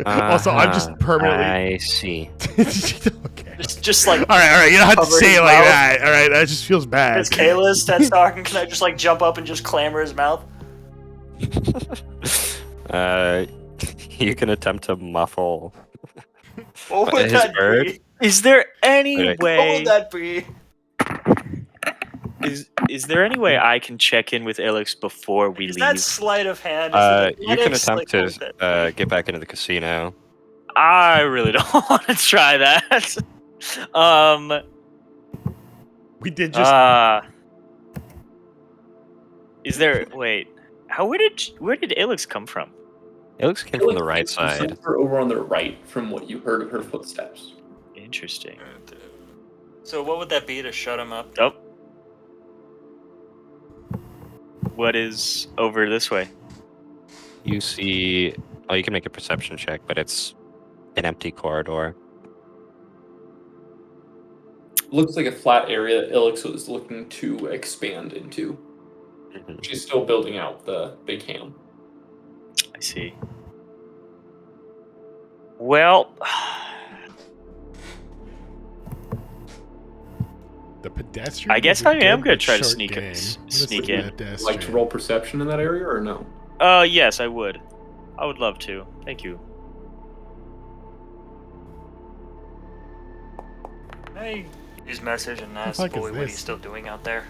S8: Also, I'm just permanently.
S3: I see.
S8: Okay.
S4: Just like.
S8: All right. You don't have to
S4: cover
S8: say
S4: his
S8: it like
S4: mouth.
S8: that. All right, that just feels bad.
S4: As Kayla starts talking, can I just like jump up and just clamor his mouth?
S3: You can attempt to muffle
S4: What would
S3: his
S4: that
S3: bird.
S4: be?
S1: Is there any
S3: Okay.
S4: What
S1: way?
S4: would that be?
S1: Is there any way I can check in with Alex before we
S4: Is
S1: leave?
S4: that sleight of hand? Is it
S3: You can
S4: athletics?
S3: attempt
S4: Like, what would
S3: to get back into the casino.
S1: I really don't want to try that.
S8: We did just.
S1: Is there? Wait. Where did Alex come from?
S3: Alex came from the right side.
S5: Somewhere over on the right from what you heard of her footsteps.
S1: Interesting.
S4: So what would that be to shut him up?
S1: Oh. What is over this way?
S3: You see. Oh, you can make a perception check, but it's an empty corridor.
S5: Looks like a flat area that Ilix was looking to expand into.
S3: Mhm.
S5: She's still building out the big ham.
S1: I see. Well,
S8: The pedestrian.
S1: I guess
S8: is a
S1: I am
S8: good
S1: gonna
S8: but
S1: try to
S8: short
S1: sneak
S8: game.
S1: sneak in.
S5: Like to roll perception in that area or no?
S1: Yes, I would. I would love to. Thank you.
S4: Can I use message and ask
S8: fuck is
S4: Boy what
S8: this?
S4: he's still doing out there?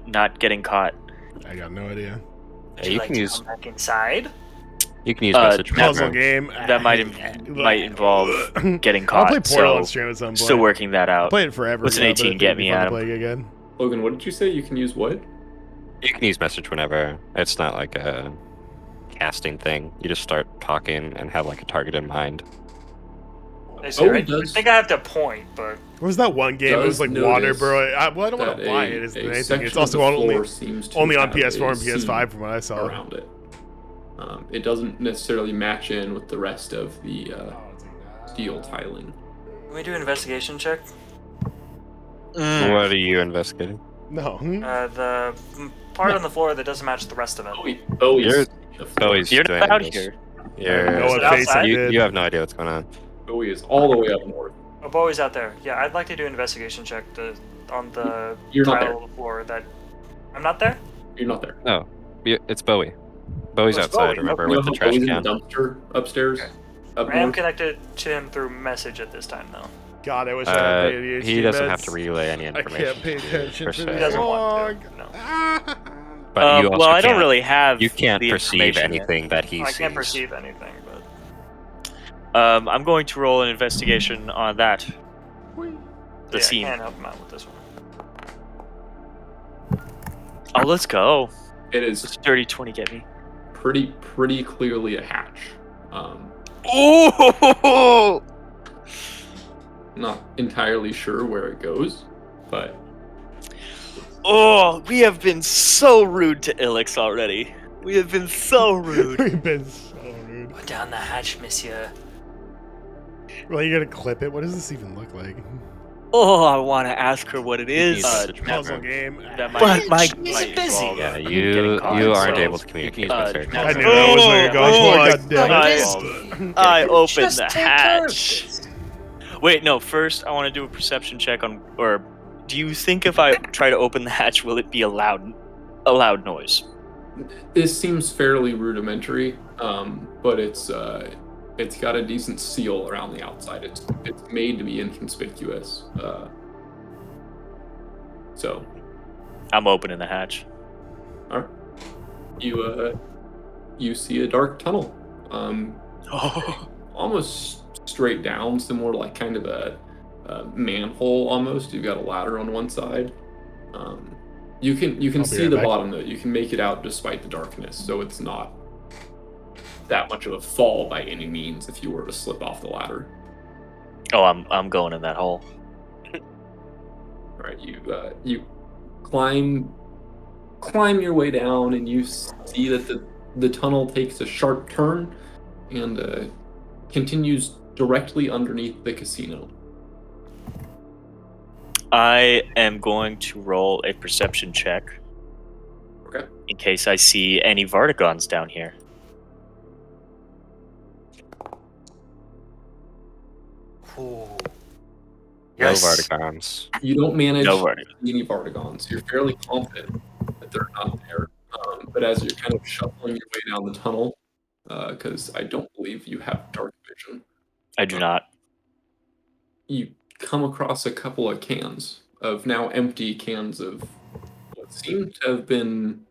S1: Not getting caught.
S8: I got no idea.
S4: Would
S3: Yeah,
S4: you
S3: you
S4: like
S3: can
S4: to
S3: use
S4: come back inside?
S3: message.
S8: Puzzle
S3: whenever.
S8: game.
S1: That might involve getting
S8: I'll
S1: caught.
S8: play Portal
S1: So
S8: on stream at some point.
S1: still working that
S8: I
S1: out.
S8: played it forever.
S1: What's an
S8: ago,
S1: 18
S8: but
S1: get
S8: it'd be
S1: me,
S8: fun to
S1: Adam?
S8: play again.
S5: Logan, what did you say? You can use what?
S3: You can use message whenever. It's not like a casting thing. You just start talking and have like a target in mind.
S4: I
S5: he does.
S4: think I have to point, but
S8: What was that one game? It was like
S5: Does
S8: Water,
S5: notice
S8: bro. I don't want
S5: That
S8: to buy it. It's
S5: a
S8: anything.
S5: section
S8: It's also
S5: of the
S8: only
S5: floor seems to
S8: on
S5: have
S8: PS4 and
S5: a seam
S8: PS5 from what I saw.
S5: around it. It doesn't necessarily match in with the rest of the steel tiling.
S4: can we do an investigation check?
S3: What are you investigating?
S8: No.
S4: The part on the floor that doesn't match the rest of it.
S3: You're- Bowie's
S1: You're
S3: doing
S1: not out
S3: this.
S1: here.
S3: You're-
S8: No
S4: Is
S8: one
S4: it
S8: face I
S4: outside?
S8: did.
S3: you have no idea what's going on.
S5: Bowie is all the way up north.
S4: Oh, Bowie's out there. Yeah, I'd like to do an investigation check on the
S5: You're not
S4: tile
S5: there.
S4: of the floor that... I'm not there?
S5: You're not there.
S3: No, it's Bowie. Bowie's
S4: Oh, it's
S3: outside.
S4: Bowie.
S3: Remember
S5: You know
S3: with the
S5: how
S3: trash
S5: Bowie's in
S3: can.
S5: the dumpster upstairs?
S4: Okay.
S5: Up
S4: I am
S5: north?
S4: connected to him through message at this time, though.
S8: God, I wish I had ADHD
S3: He doesn't have
S8: meds.
S3: to relay any
S8: I
S3: information.
S8: can't pay
S3: to you,
S8: attention
S3: per
S8: to
S3: se.
S8: this.
S4: He doesn't want
S8: Dog.
S4: to. No.
S3: But you also
S1: Well, I don't
S3: can't-
S1: really have.
S3: You can't
S1: the
S3: perceive
S1: information yet.
S3: anything that he
S4: I
S3: sees.
S4: can't perceive anything, but...
S1: I'm going to roll an investigation on that. The
S4: yeah,
S1: scene.
S4: I can't help him out with this one.
S1: Oh, let's go.
S5: It is
S1: Does a dirty 20 get me?
S5: pretty clearly a hatch.
S1: Oh!
S5: Not entirely sure where it goes, but
S1: Oh, we have been so rude to Ilix already. We have been so rude.
S8: We've been so rude.
S4: Put down the hatch, monsieur.
S8: Well, you're gonna clip it. What does this even look like?
S1: Oh, I want to ask her what it is.
S3: Message
S8: Puzzle
S3: whenever.
S8: game.
S1: That
S7: But
S1: might,
S7: Mike
S1: might
S7: is busy.
S1: involve
S3: Yeah,
S1: getting
S3: you
S1: caught,
S3: aren't
S1: so-
S3: able to communicate
S1: Uh,
S3: with her.
S8: I knew that was where you're going for.
S1: Oh,
S8: God damn
S1: I-
S8: it.
S1: I opened
S7: Just
S1: the
S7: take care of
S1: hatch.
S7: this.
S1: Wait, no. First, I want to do a perception check on. Or, do you think if I try to open the hatch, will it be a loud noise?
S5: this seems fairly rudimentary. But it's got a decent seal around the outside. It's made to be inconspicuous. So
S1: I'm opening the hatch.
S5: you see a dark tunnel.
S1: Oh.
S5: Almost straight down, so more like kind of a manhole almost. You've got a ladder on one side. You can
S8: I'll be
S5: see
S8: right
S5: the
S8: back.
S5: bottom though. You can make it out despite the darkness, so it's not that much of a fall by any means if you were to slip off the ladder.
S1: Oh, I'm going in that hole.
S5: All right, you climb your way down, and you see that the tunnel takes a sharp turn and continues directly underneath the casino.
S1: I am going to roll a perception check.
S5: Okay.
S1: in case I see any Vartigons down here.
S7: Ooh.
S3: No
S7: Yes.
S3: Vartigons.
S5: You don't manage
S1: No Vartigons.
S5: any Vartigons. You're fairly confident that they're not there. But as you're kind of shuffling your way down the tunnel, because I don't believe you have dark vision,
S1: I do not.
S5: you come across a couple of cans of now empty cans of what seem to have been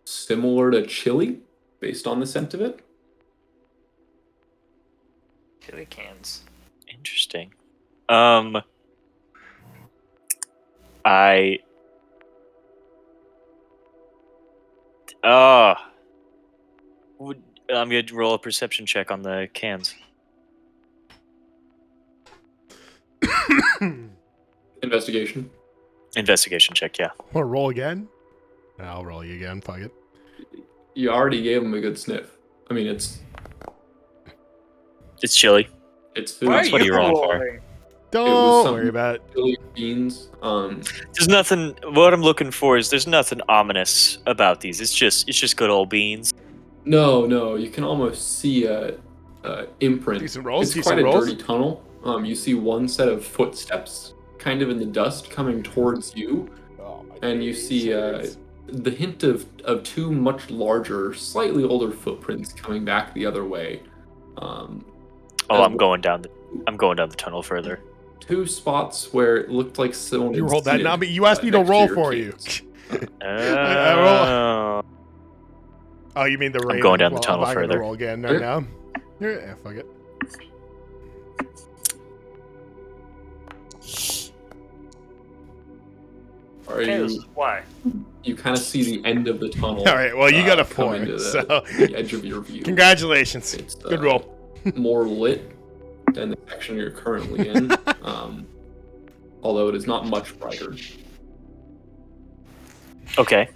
S5: similar to chili based on the scent of it.
S7: Chili cans.
S1: Interesting. I'm gonna roll a perception check on the cans.
S5: Investigation.
S1: Investigation check, yeah.
S8: Want to roll again? I'll roll you again. Fuck it.
S5: You already gave him a good sniff. I mean, it's
S1: chili.
S5: food.
S3: That's what are you rolling for?
S7: rolling?
S8: Don't
S5: something-
S8: worry about it.
S5: Chili beans.
S1: There's nothing. What I'm looking for is there's nothing ominous about these. It's just good old beans.
S5: No, you can almost see a imprint.
S8: Decent rolls,
S5: It's
S8: decent
S5: quite a
S8: rolls.
S5: dirty tunnel. You see one set of footsteps kind of in the dust coming towards you,
S8: Oh, my
S5: and you see the hint of two much larger, slightly older footprints coming back the other way.
S1: Oh,
S5: as
S1: I'm going down the tunnel further.
S5: two spots where it looked like someone.
S8: You
S5: had
S8: rolled that
S5: seated,
S8: now, but you asked me to
S5: next
S8: roll
S5: your
S8: for you.
S5: cans.
S8: I roll-
S1: Oh.
S8: Oh, you mean the rain?
S1: going down the
S8: Well,
S1: tunnel
S8: I'm not gonna
S1: further.
S8: roll again right
S5: Okay.
S8: now. Yeah, fuck it.
S5: Are
S7: Okay, this
S5: you?
S7: is why.
S5: You kind of see the end of the tunnel.
S8: All right. Well, you got a
S5: come
S8: 4,
S5: into
S8: so
S5: the edge of your view.
S8: congratulations.
S5: It's,
S8: Good roll.
S5: More lit than the section you're currently in, although it is not much brighter.
S1: Okay.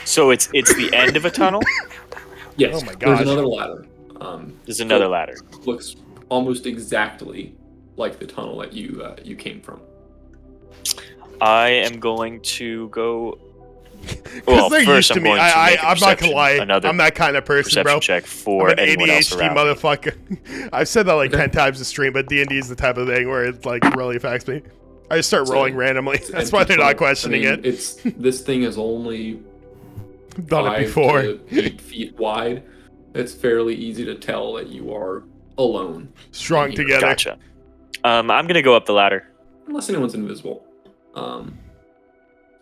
S1: So it's the end of a tunnel.
S5: Yes,
S8: Oh my
S5: there's
S8: gosh.
S5: another ladder.
S1: There's another ladder.
S5: Looks almost exactly like the tunnel that you came from.
S1: I am going to go.
S8: Because
S1: Well,
S8: they're
S1: first
S8: used to
S1: I'm
S8: me.
S1: going to make a
S8: I'm not gonna
S1: perception-
S8: lie.
S1: another
S8: I'm that kind of person,
S1: perception
S8: bro.
S1: check for
S8: I'm an
S1: anyone else
S8: ADHD
S1: around me.
S8: motherfucker. I've said that like
S5: Okay.
S8: 10 times a stream, but D&D is the type of thing where it like really affects me. I just start
S5: So,
S8: rolling randomly.
S5: It's
S8: That's
S5: empty
S8: why they're not
S5: tunnel.
S8: questioning
S5: I mean,
S8: it.
S5: It's this thing is only
S8: I've done it
S5: 5
S8: before.
S5: to 8 feet wide. It's fairly easy to tell that you are alone,
S8: Strung together.
S1: Gotcha. I'm gonna go up the ladder.
S5: unless anyone's invisible.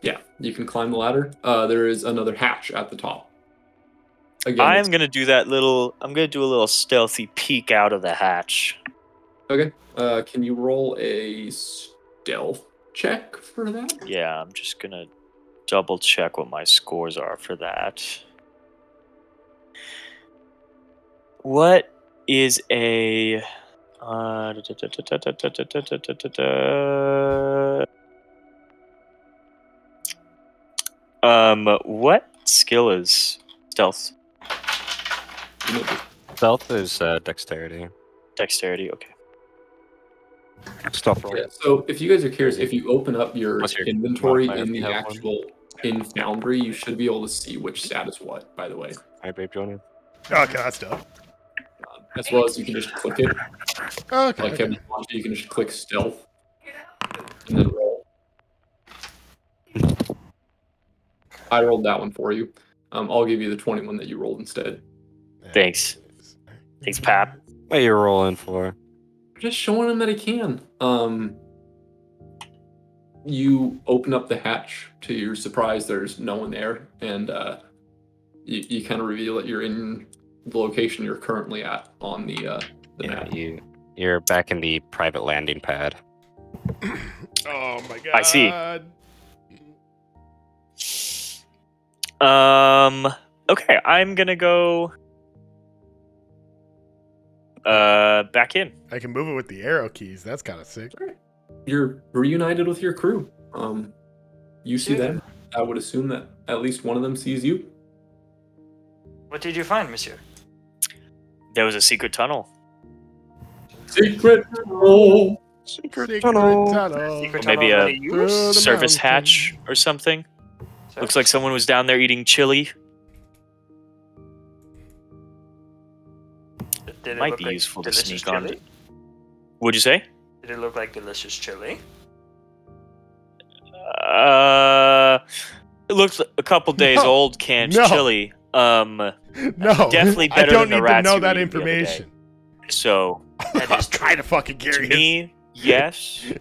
S5: Yeah, you can climb the ladder. There is another hatch at the top. Again,
S1: I'm
S5: it's-
S1: gonna do I'm gonna do a little stealthy peek out of the hatch.
S5: okay. Can you roll a stealth check for that?
S1: Yeah, I'm just gonna double check what my scores are for that. What is a what skill is stealth?
S5: You know,
S3: Stealth is dexterity.
S1: Dexterity, okay.
S3: Stealth roll.
S5: yeah, so if you guys are curious, if you open up your
S3: Unless you're
S5: inventory
S3: modifier,
S5: in the
S3: you have one.
S5: actual in Foundry, you should be able to see which stat is what, by the way.
S3: Hi, babe, Jonah.
S8: Okay, that's dope.
S5: As well as you can just click it.
S8: Okay.
S5: Like Kevin wanted, you can just click stealth and then roll. I rolled that one for you. I'll give you the 21 that you rolled instead.
S1: Thanks. Thanks, Pap.
S3: What are you rolling for?
S5: Just showing him that he can. You open up the hatch. To your surprise, there's no one there, and you kind of reveal that you're in the location you're currently at on the map.
S3: You're back in the private landing pad.
S8: Oh my god.
S1: I see. Okay, I'm gonna go back in.
S8: I can move it with the arrow keys. That's kind of sick.
S5: You're reunited with your crew. You see them. I would assume that at least one of them sees you.
S7: What did you find, monsieur?
S1: There was a secret tunnel.
S5: Secret tunnel.
S8: Secret
S3: tunnel.
S8: tunnel.
S4: Secret
S1: Or maybe
S4: tunnel
S1: a
S4: that he
S8: Through
S4: used?
S8: the
S1: service
S8: mountain.
S1: hatch or something. Looks like someone was down there eating chili.
S4: Did it
S1: Might
S4: look
S1: be
S4: like
S1: useful to
S4: delicious
S1: sneak on.
S4: chili?
S1: What'd you say?
S4: Did it look like delicious chili?
S1: It looks a couple days
S8: No.
S1: old canned
S8: No.
S1: chili.
S8: No,
S1: Definitely
S8: I
S1: better
S8: don't
S1: than the
S8: need to
S1: rats
S8: know
S1: you
S8: that
S1: were eating the other day.
S8: information.
S1: So
S8: I'm kind of fucking
S1: to
S8: curious.
S1: me, yes,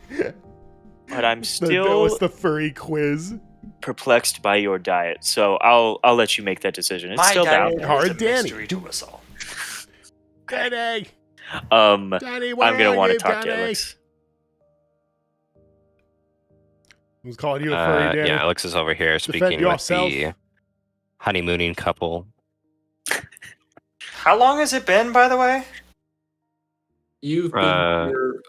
S1: but I'm
S8: That
S1: still
S8: was the furry quiz.
S1: perplexed by your diet. So I'll let you make that decision. It's
S4: My
S1: still down
S4: diet
S1: there.
S8: Hard
S4: is a
S8: Danny.
S4: mystery to us all.
S8: Danny,
S1: Um,
S8: Danny, where
S1: I'm gonna
S8: are
S1: want to
S8: you,
S1: talk to
S8: Danny?
S1: Alex.
S8: Who's calling you a furry, Danny?
S3: Yeah, Alex is over here
S8: Defend
S3: speaking with
S8: yourself.
S3: the honeymooning couple.
S4: How long has it been, by the way?
S5: You've been here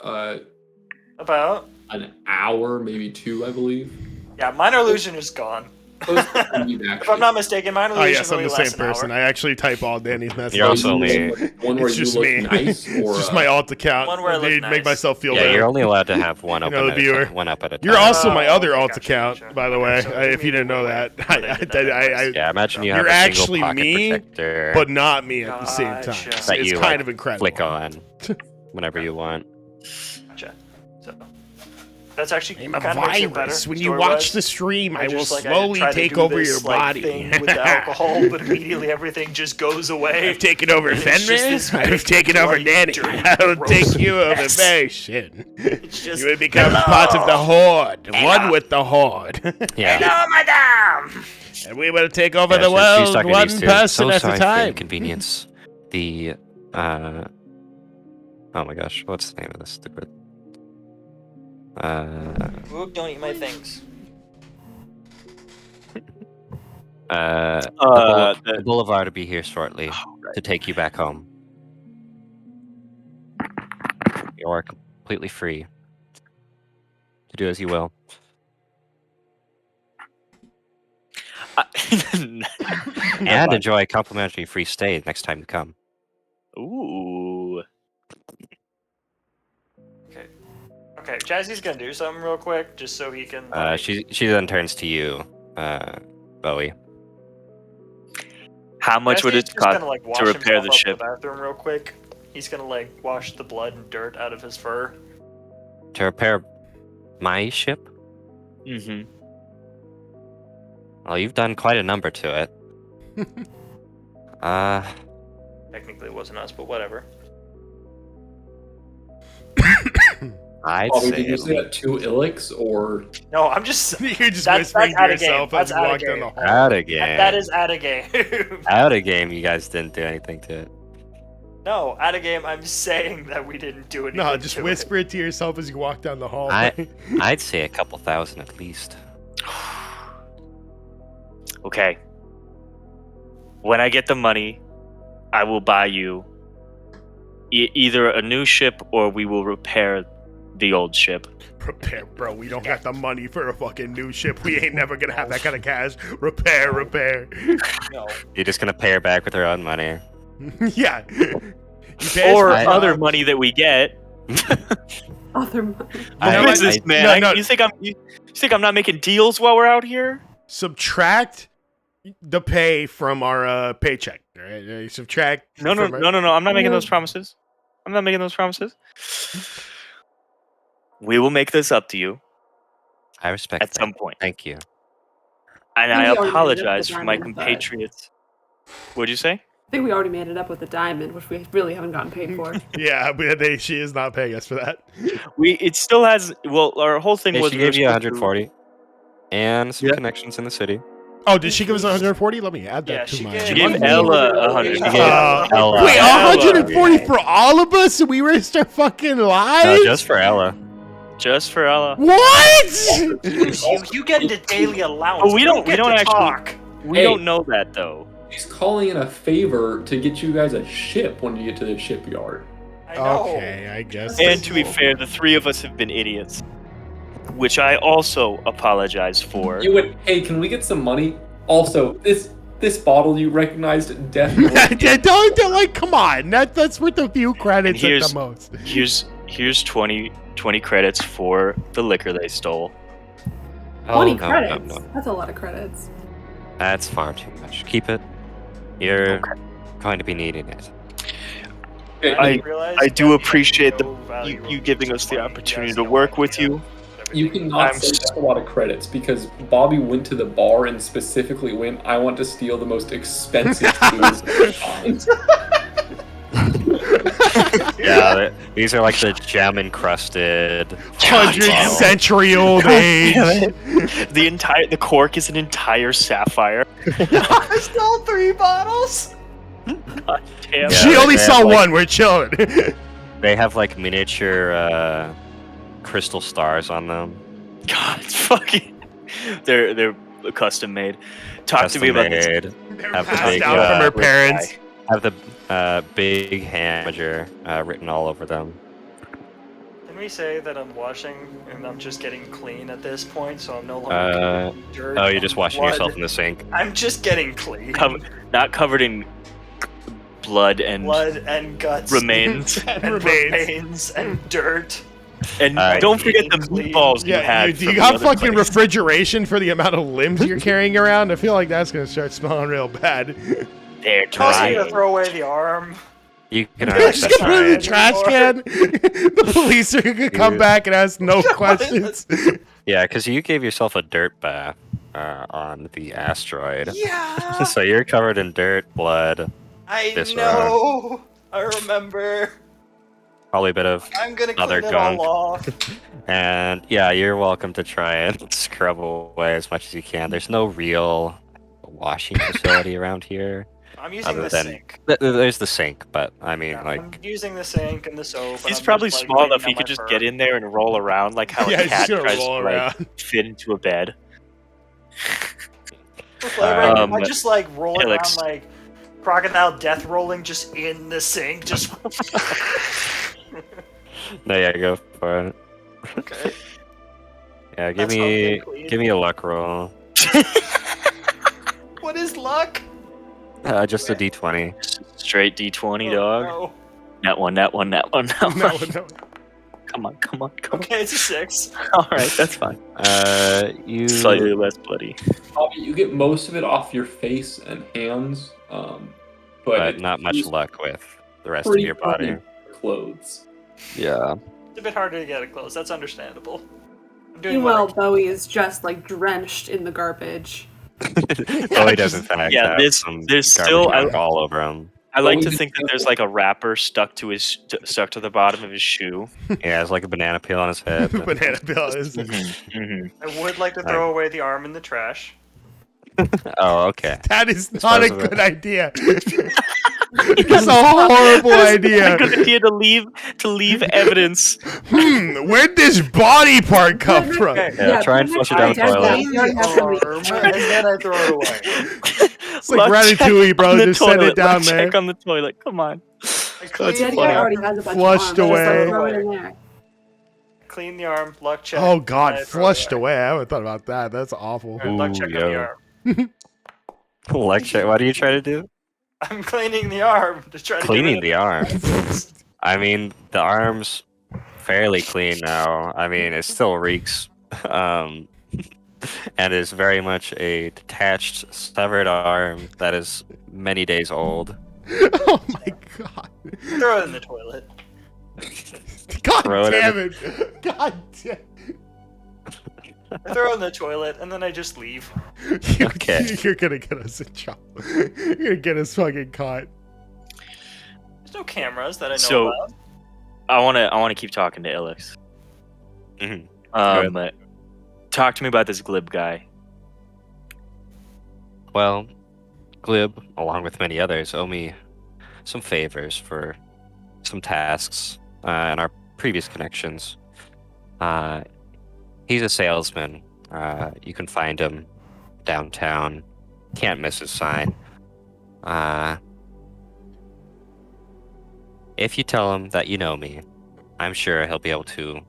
S4: About?
S5: an hour, maybe 2, I believe.
S4: Yeah, minor illusion is gone.
S5: Close to you,
S4: If
S5: actually.
S4: I'm not mistaken, minor
S8: Oh
S4: illusion
S8: yes, I'm
S4: only
S8: the same
S4: lasts an hour.
S8: person. I actually type all Danny's messages.
S3: You're also only-
S5: One where
S8: It's
S5: you
S8: just
S5: look
S8: me.
S5: nice, or
S8: It's just my alt account.
S4: One where I
S8: I
S4: look
S8: need to make
S4: nice.
S8: myself feel
S3: Yeah,
S8: better.
S3: you're only allowed to have one
S8: You know,
S3: open
S8: the
S3: at a
S8: viewer.
S3: time, one up at a time.
S8: You're also my
S4: Oh,
S8: other
S4: okay,
S8: alt
S4: gotcha,
S8: account,
S4: gotcha.
S8: by the
S4: Okay,
S8: way.
S4: so
S8: If you didn't know that,
S4: they did that anyways.
S3: Yeah, imagine you have
S8: You're
S3: a
S8: actually
S3: single pocket
S8: me,
S3: protector
S8: but not me at the same time.
S4: Gotcha.
S8: It's,
S3: that
S8: it's
S3: you
S8: kind
S3: like,
S8: of incredible.
S3: flick on whenever you want.
S4: Gotcha. So that's actually
S8: I'm a
S4: kind of makes it better.
S8: virus. When you
S4: story-wise.
S8: watch the stream, I will
S4: just, like,
S8: slowly
S4: try to
S8: take
S4: do
S8: over
S4: this,
S8: your
S4: like,
S8: body.
S4: thing with the alcohol, but immediately everything just goes away.
S8: I've taken over
S4: And it's just this
S8: Fenrir.
S4: big,
S8: I've taken over
S4: bloody,
S8: Danny.
S4: dirty,
S8: I will
S4: gross
S8: take you over
S4: mess.
S8: very soon.
S4: It's just,
S8: You will become
S4: hello!
S8: part of the Horde.
S4: Hello.
S8: One with the Horde.
S3: Yeah.
S4: Hello, madame!
S8: And we will take over
S3: Yeah,
S8: the
S3: she's
S8: world
S3: talking to
S8: one
S3: these two.
S8: person
S3: So
S8: at a
S3: sorry for the
S8: time.
S3: inconvenience. The oh my gosh, what's the name of this stupid?
S4: Rook, don't eat my things.
S3: The boulevard will be here shortly
S1: right.
S3: to take you back home. You are completely free to do as you will. And enjoy a complimentary free stay next time you come.
S1: Ooh.
S4: Okay, Jazzy's gonna do something real quick, just so he can.
S3: She then turns to you, Bowie.
S1: How much would
S4: Jazzy's
S1: it
S4: just
S1: cost
S4: gonna, like, wash
S1: to repair
S4: himself
S1: the
S4: up
S1: ship?
S4: in the bathroom real quick. He's gonna like wash the blood and dirt out of his fur.
S3: To repair my ship?
S1: Mm-hmm.
S3: Well, you've done quite a number to it.
S4: Technically, it wasn't us, but whatever.
S3: I'd
S5: Bobby,
S3: say
S5: did you
S3: at
S5: say
S3: least
S5: that 2 Illics, or
S4: No, I'm just.
S8: You're just
S4: That's
S8: whispering to
S4: out of game.
S8: yourself as
S4: That's
S8: you
S4: out of
S8: walk down
S4: game.
S8: the hall.
S3: out of game.
S4: That is out of game.
S3: Out of game. You guys didn't do anything to it.
S4: No, out of game. I'm saying that we didn't do anything.
S8: No, just
S4: to
S8: whisper it to yourself as you walk down the hall.
S3: I'd say a couple thousand at least.
S1: Okay. When I get the money, I will buy you either a new ship or we will repair the old ship.
S8: Repair, bro. We don't got the money for a fucking new ship. We ain't never gonna have that kind of cash. Repair.
S4: No.
S3: You're just gonna pay her back with her own money.
S8: Yeah. You pay us
S1: Or
S8: for
S1: other
S8: jobs.
S1: money that we get.
S6: Other money.
S1: What is this, man?
S8: no.
S1: You think I'm not making deals while we're out here?
S8: Subtract the pay from our paycheck. All right? Subtract.
S1: No.
S8: from our-
S1: I'm not making those promises. I'm not making those promises. We will make this up to you
S3: I respect
S1: at
S3: that.
S1: some point.
S3: Thank you.
S6: We
S1: And I
S6: already made it up
S1: apologize
S6: with
S1: for my
S6: diamond, but-
S1: compatriots. What'd you say?
S6: I think we already made it up with the diamond, which we really haven't gotten paid for.
S8: Yeah, but she is not paying us for that.
S1: It still has. Well, our whole thing
S3: Hey,
S1: was
S3: she
S1: we were
S3: gave you
S1: supposed to-
S3: 140 and some
S1: Yeah.
S3: connections in the city.
S8: Oh, did she give us 140? Let me add that
S4: Yeah,
S8: to
S4: she
S8: my.
S4: gave-
S1: She gave
S6: One
S1: Ella
S6: million.
S1: 100. She gave
S3: Ella.
S8: Wait,
S1: Ella.
S8: 140 for all of us, and we risked our fucking lives.
S3: No, just for Ella.
S1: Just for Ella.
S8: What?
S4: You get the daily allowance.
S1: Oh, we don't
S4: get to
S1: actually-
S4: talk.
S1: We
S5: Hey.
S1: don't know that though.
S5: he's calling in a favor to get you guys a ship when you get to the shipyard.
S4: I know.
S8: Okay, I guess.
S1: And to be fair, the three of us have been idiots, which I also apologize for.
S5: You went, hey, can we get some money? Also, this bottle you recognized definitely.
S8: don't like. Come on, that's worth a few credits at
S1: Here's-
S8: the most.
S1: Here's 20 credits for the liquor they stole.
S6: 20
S3: no,
S6: credits.
S3: No, no.
S6: That's a lot of credits.
S3: That's far too much. Keep it. You're going to be needing it.
S1: I do appreciate you giving us the opportunity to work with you.
S5: You cannot
S1: I'm
S5: say that's a lot of credits because Bobby went to the bar and specifically went, I want to steal the most expensive booze I find.
S3: Yeah, these are like the gem encrusted
S8: 100-century-old age.
S1: The cork is an entire sapphire.
S7: I stole 3 bottles.
S1: God damn.
S3: Yeah,
S8: She only
S3: they
S8: saw
S3: have, like-
S8: one. We're chilling.
S3: They have like miniature crystal stars on them.
S1: God, it's fucking. They're custom made. Talk to me about this.
S3: Made.
S8: They're
S3: Have the
S8: passed
S3: big,
S8: down from her
S1: Guy.
S8: parents.
S3: Have the big hammer written all over them.
S4: Can we say that I'm washing and I'm just getting clean at this point, so I'm no longer getting dirt
S3: Oh, you're
S4: and
S3: just washing
S4: blood.
S3: yourself in the sink.
S4: I'm just getting clean.
S1: Not covered in blood and
S4: Guts.
S1: remains.
S4: and remains and dirt.
S1: And
S3: Alright.
S1: don't forget the
S4: Clean.
S1: meatballs you
S8: Yeah,
S1: had.
S8: do you
S1: from the
S8: got
S1: other
S8: fucking
S1: place.
S8: refrigeration for the amount of limbs you're carrying around? I feel like that's gonna start smelling real bad.
S1: They're
S4: Also,
S1: dry.
S4: to throw away the arm.
S3: You can
S8: Just
S3: already
S8: get rid of the
S3: try.
S8: trash can. The police are gonna come
S3: Dude.
S8: back and ask no questions.
S3: Yeah, because you gave yourself a dirt bath on the asteroid.
S7: Yeah,
S3: So you're covered in dirt, blood,
S7: I
S3: This
S7: know. I remember.
S3: probably a bit of
S7: I'm gonna clean
S3: other
S7: it
S3: gunk.
S7: all off.
S3: And yeah, you're welcome to try and scrub away as much as you can. There's no real washing facility around here.
S4: I'm using
S3: Other
S4: the
S3: than
S4: sink.
S3: there's the sink, but I mean,
S4: Yeah,
S3: like,
S4: I'm using the sink and the soap. and
S1: He's
S4: I'm
S1: probably
S4: just, like,
S1: small
S4: cleaning
S1: enough he
S4: out
S1: could
S4: my
S1: just
S4: fur.
S1: get in there and roll around like how
S8: Yeah,
S1: a
S8: he's
S1: cat
S8: gonna
S1: tries
S8: roll
S1: to
S8: around.
S1: like fit into a bed.
S4: I just like roll
S1: Alex.
S4: around like crocodile death rolling just in the sink. Just
S3: no, yeah, go for it.
S4: okay.
S3: Yeah, give
S4: That's how
S3: me
S4: they clean.
S3: give me a luck roll.
S7: What is luck?
S3: Just a d20.
S1: Straight D20,
S4: Oh,
S1: dog.
S4: no.
S1: That one.
S8: No, no.
S1: Come on.
S4: Okay, it's a 6.
S1: All right, that's fine.
S3: You
S1: Slightly less bloody.
S5: Bobby, you get most of it off your face and hands, but
S3: but not much luck with the rest of your body.
S5: Clothes.
S3: Yeah.
S4: It's a bit harder to get it close. That's understandable. I'm doing
S6: Meanwhile,
S4: what
S6: Bowie is just like drenched in the garbage.
S3: Bowie does in fact
S1: yeah,
S3: have
S1: there's
S3: some
S1: still-
S3: garbage all over him.
S1: I like
S5: Bowie
S1: to
S5: is
S1: think that there's like a wrapper stuck to the bottom of his shoe.
S3: Yeah, it's like a banana peel on his head.
S8: Banana peel is.
S4: I would like to throw away the arm in the trash.
S3: Oh, okay.
S8: That is not a
S3: Dispose of it.
S8: good idea. It's a horrible idea.
S1: Good idea to leave evidence.
S8: Where'd this body part come from?
S4: Okay.
S3: Yeah, try and flush it down the
S6: I
S3: toilet.
S6: you already have somebody-
S4: Arm, and then I throw it away.
S8: It's like Ratatouille, bro. Just send it down there.
S1: Check on the toilet. Come on.
S4: I
S1: That's
S4: clean,
S6: Daddy
S1: funny.
S6: already has a bunch
S8: Flushed
S6: of arms. Just,
S8: away.
S6: like, throw it in there.
S4: clean the arm, luck check.
S8: Oh
S4: and
S8: god,
S4: I throw it
S8: flushed
S4: away.
S8: away. I haven't thought about that. That's awful.
S4: Alright, luck check on the
S3: Ooh,
S4: arm.
S3: Lecture. What are you trying to do?
S4: I'm cleaning the arm to try to
S3: Cleaning
S4: get
S3: the arm. I mean, the arm's fairly clean now. I mean, it still reeks. And is very much a detached, severed arm that is many days old.
S8: Oh my god.
S4: Throw it in the toilet.
S8: God
S3: Throw it in
S8: damn it. God damn
S4: I throw it in the toilet and then I just leave.
S8: it.
S3: Okay.
S8: You're gonna get us in trouble. You're gonna get us fucking caught.
S4: There's no cameras that I know
S1: So-
S4: about.
S1: I wanna keep talking to Ilix.
S3: Mhm.
S1: Talk to me about this glib guy.
S3: Well, Glib, along with many others, owe me some favors for some tasks in our previous connections. He's a salesman. You can find him downtown. Can't miss his sign. If you tell him that you know me, I'm sure he'll be able to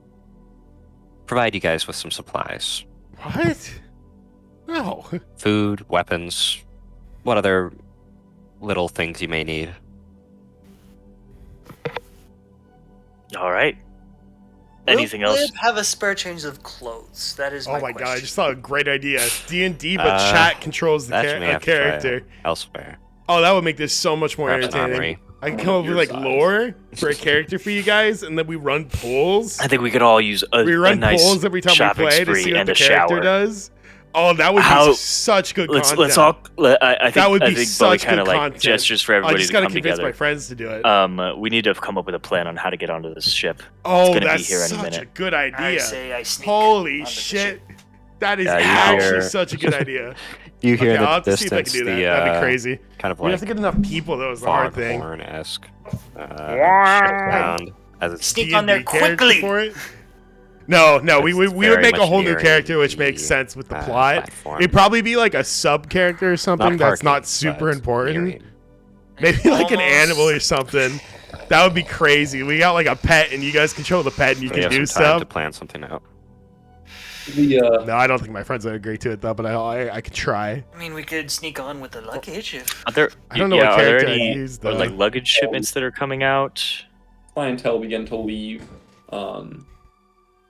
S3: provide you guys with some supplies.
S8: What? No.
S3: Food, weapons, what other little things you may need.
S1: All right. anything
S4: Will
S1: else?
S4: Lib have a spare change of clothes? That is my
S8: Oh my god, I
S4: question.
S8: just thought of a great idea. D&D, but chat controls the
S3: That you may have to try
S8: character.
S3: elsewhere.
S8: Oh, that would make this so much more
S3: Perhaps
S8: entertaining.
S3: armory.
S8: I can come up with
S5: Your
S8: like
S5: size.
S8: lore for a character for you guys, and then we run polls.
S1: I think we could all use a,
S8: We
S1: a
S8: run
S1: nice
S8: polls every time we
S1: shopping
S8: play to
S1: spree
S8: see what
S1: and
S8: the
S1: a
S8: character
S1: shower.
S8: does. Oh, that would
S1: How-
S8: be such good
S1: Let's
S8: content.
S1: all. I think
S8: That would
S1: I
S8: be
S1: think
S8: such
S1: both kind
S8: good
S1: of like
S8: content.
S1: gestures for
S8: I
S1: everybody
S8: just
S1: to
S8: gotta
S1: come
S8: convince
S1: together.
S8: my friends to do it.
S1: We need to come up with a plan on how to get onto this ship.
S8: Oh,
S1: gonna be
S8: that's
S1: here any
S8: such a
S1: minute.
S8: good
S7: I
S8: idea.
S7: say I sneak.
S8: Holy
S7: onto the
S8: shit.
S7: ship.
S8: That is
S3: Yeah, you
S8: actually
S3: hear-
S8: such a good idea.
S3: You hear
S8: Okay,
S3: in
S8: I'll
S3: the
S8: have to see if I
S3: distance
S8: can do that.
S3: the
S8: That'd be crazy.
S3: kind of
S8: We
S3: like
S8: have to get enough people, though, is the hard thing.
S3: foghorn-esque sound as it's
S7: Sneak on there
S8: D&D character
S7: quickly.
S8: for it? No, we
S3: It's
S8: would
S3: very
S8: make a
S3: much
S8: whole new
S3: nearing
S8: character, which
S3: the,
S8: makes sense with the plot.
S3: platform.
S8: It'd probably be like a sub character or something that's
S3: parking,
S8: not super
S3: but
S8: important.
S3: nearing.
S8: Maybe like an
S7: Almost-
S8: animal or something. That would be crazy. We got like a pet, and you guys control the pet, and you
S3: We
S8: can
S3: have
S8: do
S3: some time
S8: stuff.
S3: to plan something out.
S8: No, I don't think my friends would agree to it though, but I could try.
S7: I mean, we could sneak on with the luggage if.
S1: Are there?
S8: I don't know
S1: yeah,
S8: what
S1: are there
S8: character I'd
S1: any
S8: use,
S1: or,
S8: though.
S1: like luggage shipments that are coming out?
S5: Clientele begin to leave,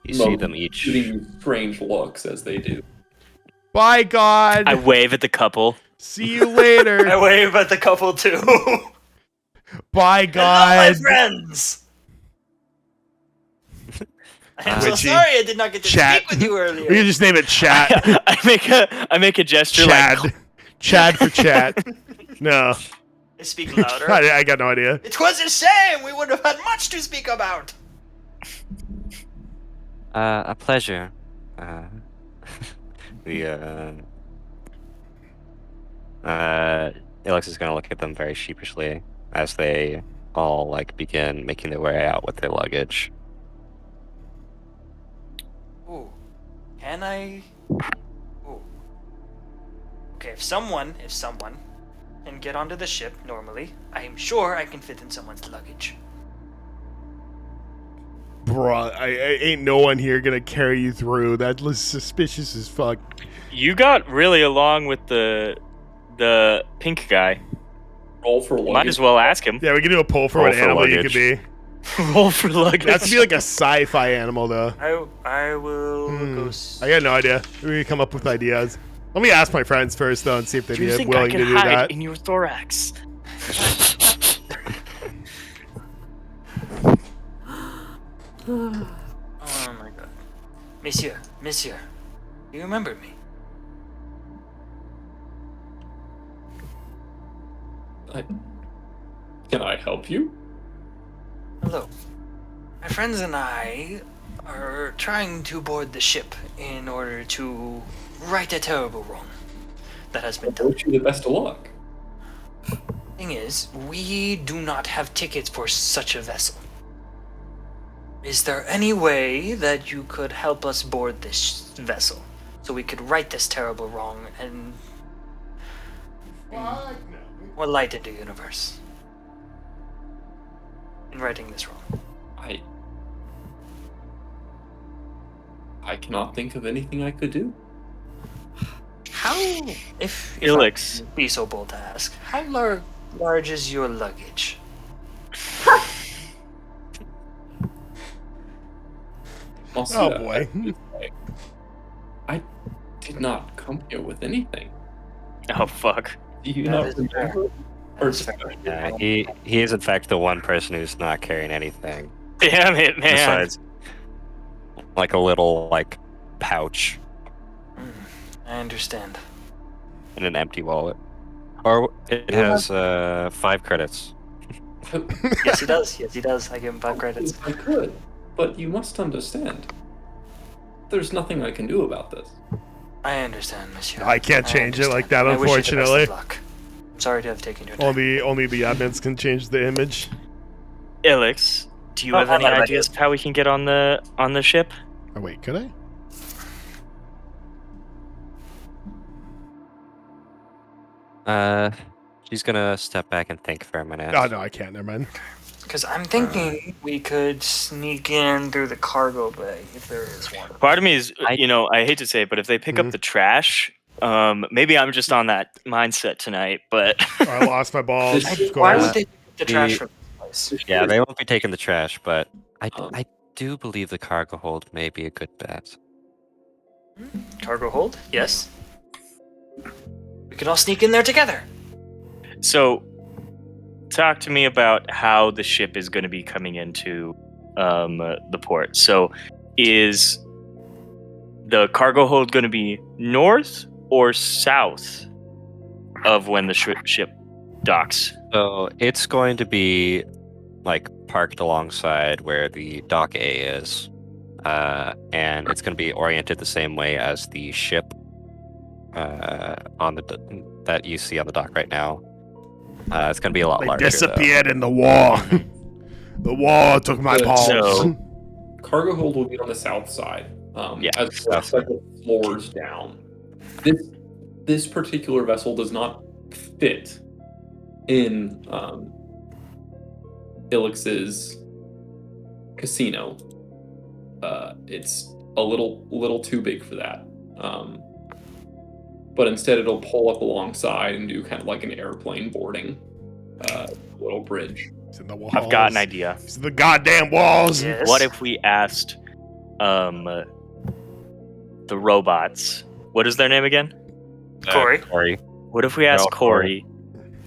S3: You see them each.
S5: shooting strange looks as they do.
S8: Bye, God.
S1: I wave at the couple.
S8: See you
S7: I
S8: later.
S7: wave at the couple too.
S8: Bye,
S7: Hello, my
S8: God.
S7: friends. I am so
S8: Witchy.
S7: sorry I did not get to
S8: Chat.
S7: speak with you
S8: We
S7: earlier.
S8: can just name it Chat.
S1: I make a gesture
S8: Chad.
S1: like
S8: Chad for chat. No,
S7: I speak louder.
S8: I got no idea.
S7: It was a shame. We would have had much to speak about.
S3: A pleasure. Alex is gonna look at them very sheepishly as they all like begin making their way out with their luggage.
S7: Ooh, can I? Ooh. Okay, if someone can get onto the ship normally, I am sure I can fit in someone's luggage.
S8: Bruh, I ain't no one here gonna carry you through. That looks suspicious as fuck.
S1: you got really along with the pink guy.
S5: Roll for luggage.
S1: Might as well ask him.
S8: Yeah, we can do a poll for
S3: Roll
S8: what
S3: for
S8: animal you
S3: luggage.
S8: could be.
S1: Roll for luggage.
S8: That's to be like a sci-fi animal, though.
S7: I will go.
S8: I got no idea. We can come up with ideas. Let me ask my friends first, though, and see if they'd
S1: Do you
S8: be
S1: think I
S8: willing
S1: can
S8: to do
S1: hide
S8: that.
S1: in your thorax?
S7: Oh my god, Monsieur, do you remember me?
S5: Can I help you?
S7: Hello. My friends and I are trying to board the ship in order to right a terrible wrong that has
S5: I
S7: been done.
S5: wish you the best of luck.
S7: Thing is, we do not have tickets for such a vessel. Is there any way that you could help us board this vessel so we could right this terrible wrong and more light into the universe in righting this wrong?
S5: I cannot think of anything I could do.
S7: How, if
S1: Ilix.
S7: I be so bold to ask, how large is your luggage?
S5: Also,
S8: Oh, boy.
S5: I did not come here with anything.
S1: Oh fuck.
S5: Do you
S7: That
S5: not
S7: is
S5: remember?
S7: That
S5: Or
S7: is fair.
S3: Yeah, he is in fact the one person who's not carrying anything
S1: Damn it, man.
S3: besides like a little like pouch
S7: I understand.
S3: and an empty wallet. Or it has 5 credits.
S7: Yes, he does. Yes, he does. I give him 5 credits.
S5: I could, but you must understand. There's nothing I can do about this.
S7: I understand, monsieur.
S8: I can't change it like that,
S7: I wish you the best of
S8: unfortunately.
S7: luck. I'm sorry to have taken your time.
S8: Only the admins can change the image.
S1: Ilix, do you have
S7: Oh,
S1: any
S7: I'm not
S1: ideas of how we can get on the ship?
S8: Oh wait, could I?
S3: She's gonna step back and think for a minute.
S8: Oh no, I can't. Never mind.
S7: Because I'm thinking we could sneak in through the cargo bay if there is one.
S1: Part of me is, I hate to say it, but if they pick
S8: Mhm.
S1: up the trash, maybe I'm just on that mindset tonight. But
S8: I lost my balls.
S5: This-
S8: Of
S7: Why
S8: course.
S7: would they take the trash
S3: The-
S7: from this place?
S3: Yeah, they won't be taking the trash, but I do believe the cargo hold may be a good bet.
S4: Cargo hold? Yes. We could all sneak in there together.
S1: So, talk to me about how the ship is going to be coming into the port. So, is the cargo hold going to be north or south of when the ship docks?
S3: So it's going to be like parked alongside where the dock A is, and it's going to be oriented the same way as the ship on that you see on the dock right now. It's going to be a lot
S8: They
S3: larger.
S8: disappeared in the war. The war took my balls.
S1: So-
S5: Cargo hold will be on the south side.
S1: Yeah,
S5: as
S3: south
S5: several floors down. This particular vessel does not fit in Ilix's casino. It's a little too big for that. But instead, it'll pull up alongside and do kind of like an airplane boarding, little bridge.
S8: It's in the walls.
S1: I've got an idea.
S8: It's in the goddamn walls.
S4: Yes.
S1: What if we asked the robots? What is their name again?
S4: Corey?
S3: Corey.
S1: What if we asked
S3: all
S1: Corey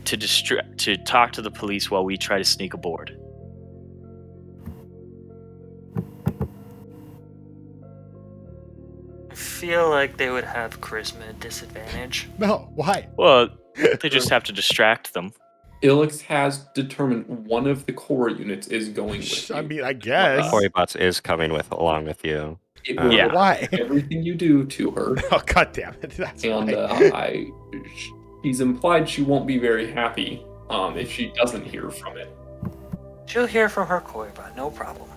S1: to talk to the police while we try to sneak aboard?
S4: I feel like they would have charisma disadvantage.
S8: No, why?
S1: Well, they just have to distract them.
S5: Ilix has determined one of the core units is going with you.
S8: I mean, I guess.
S3: Corey Bots is coming along with you.
S5: It will
S1: Yeah.
S8: Why?
S5: everything you do to her,
S8: Oh, god damn it. That's
S5: and
S8: why.
S5: she's implied she won't be very happy if she doesn't hear from it.
S4: She'll hear from her Koi bot, no problem.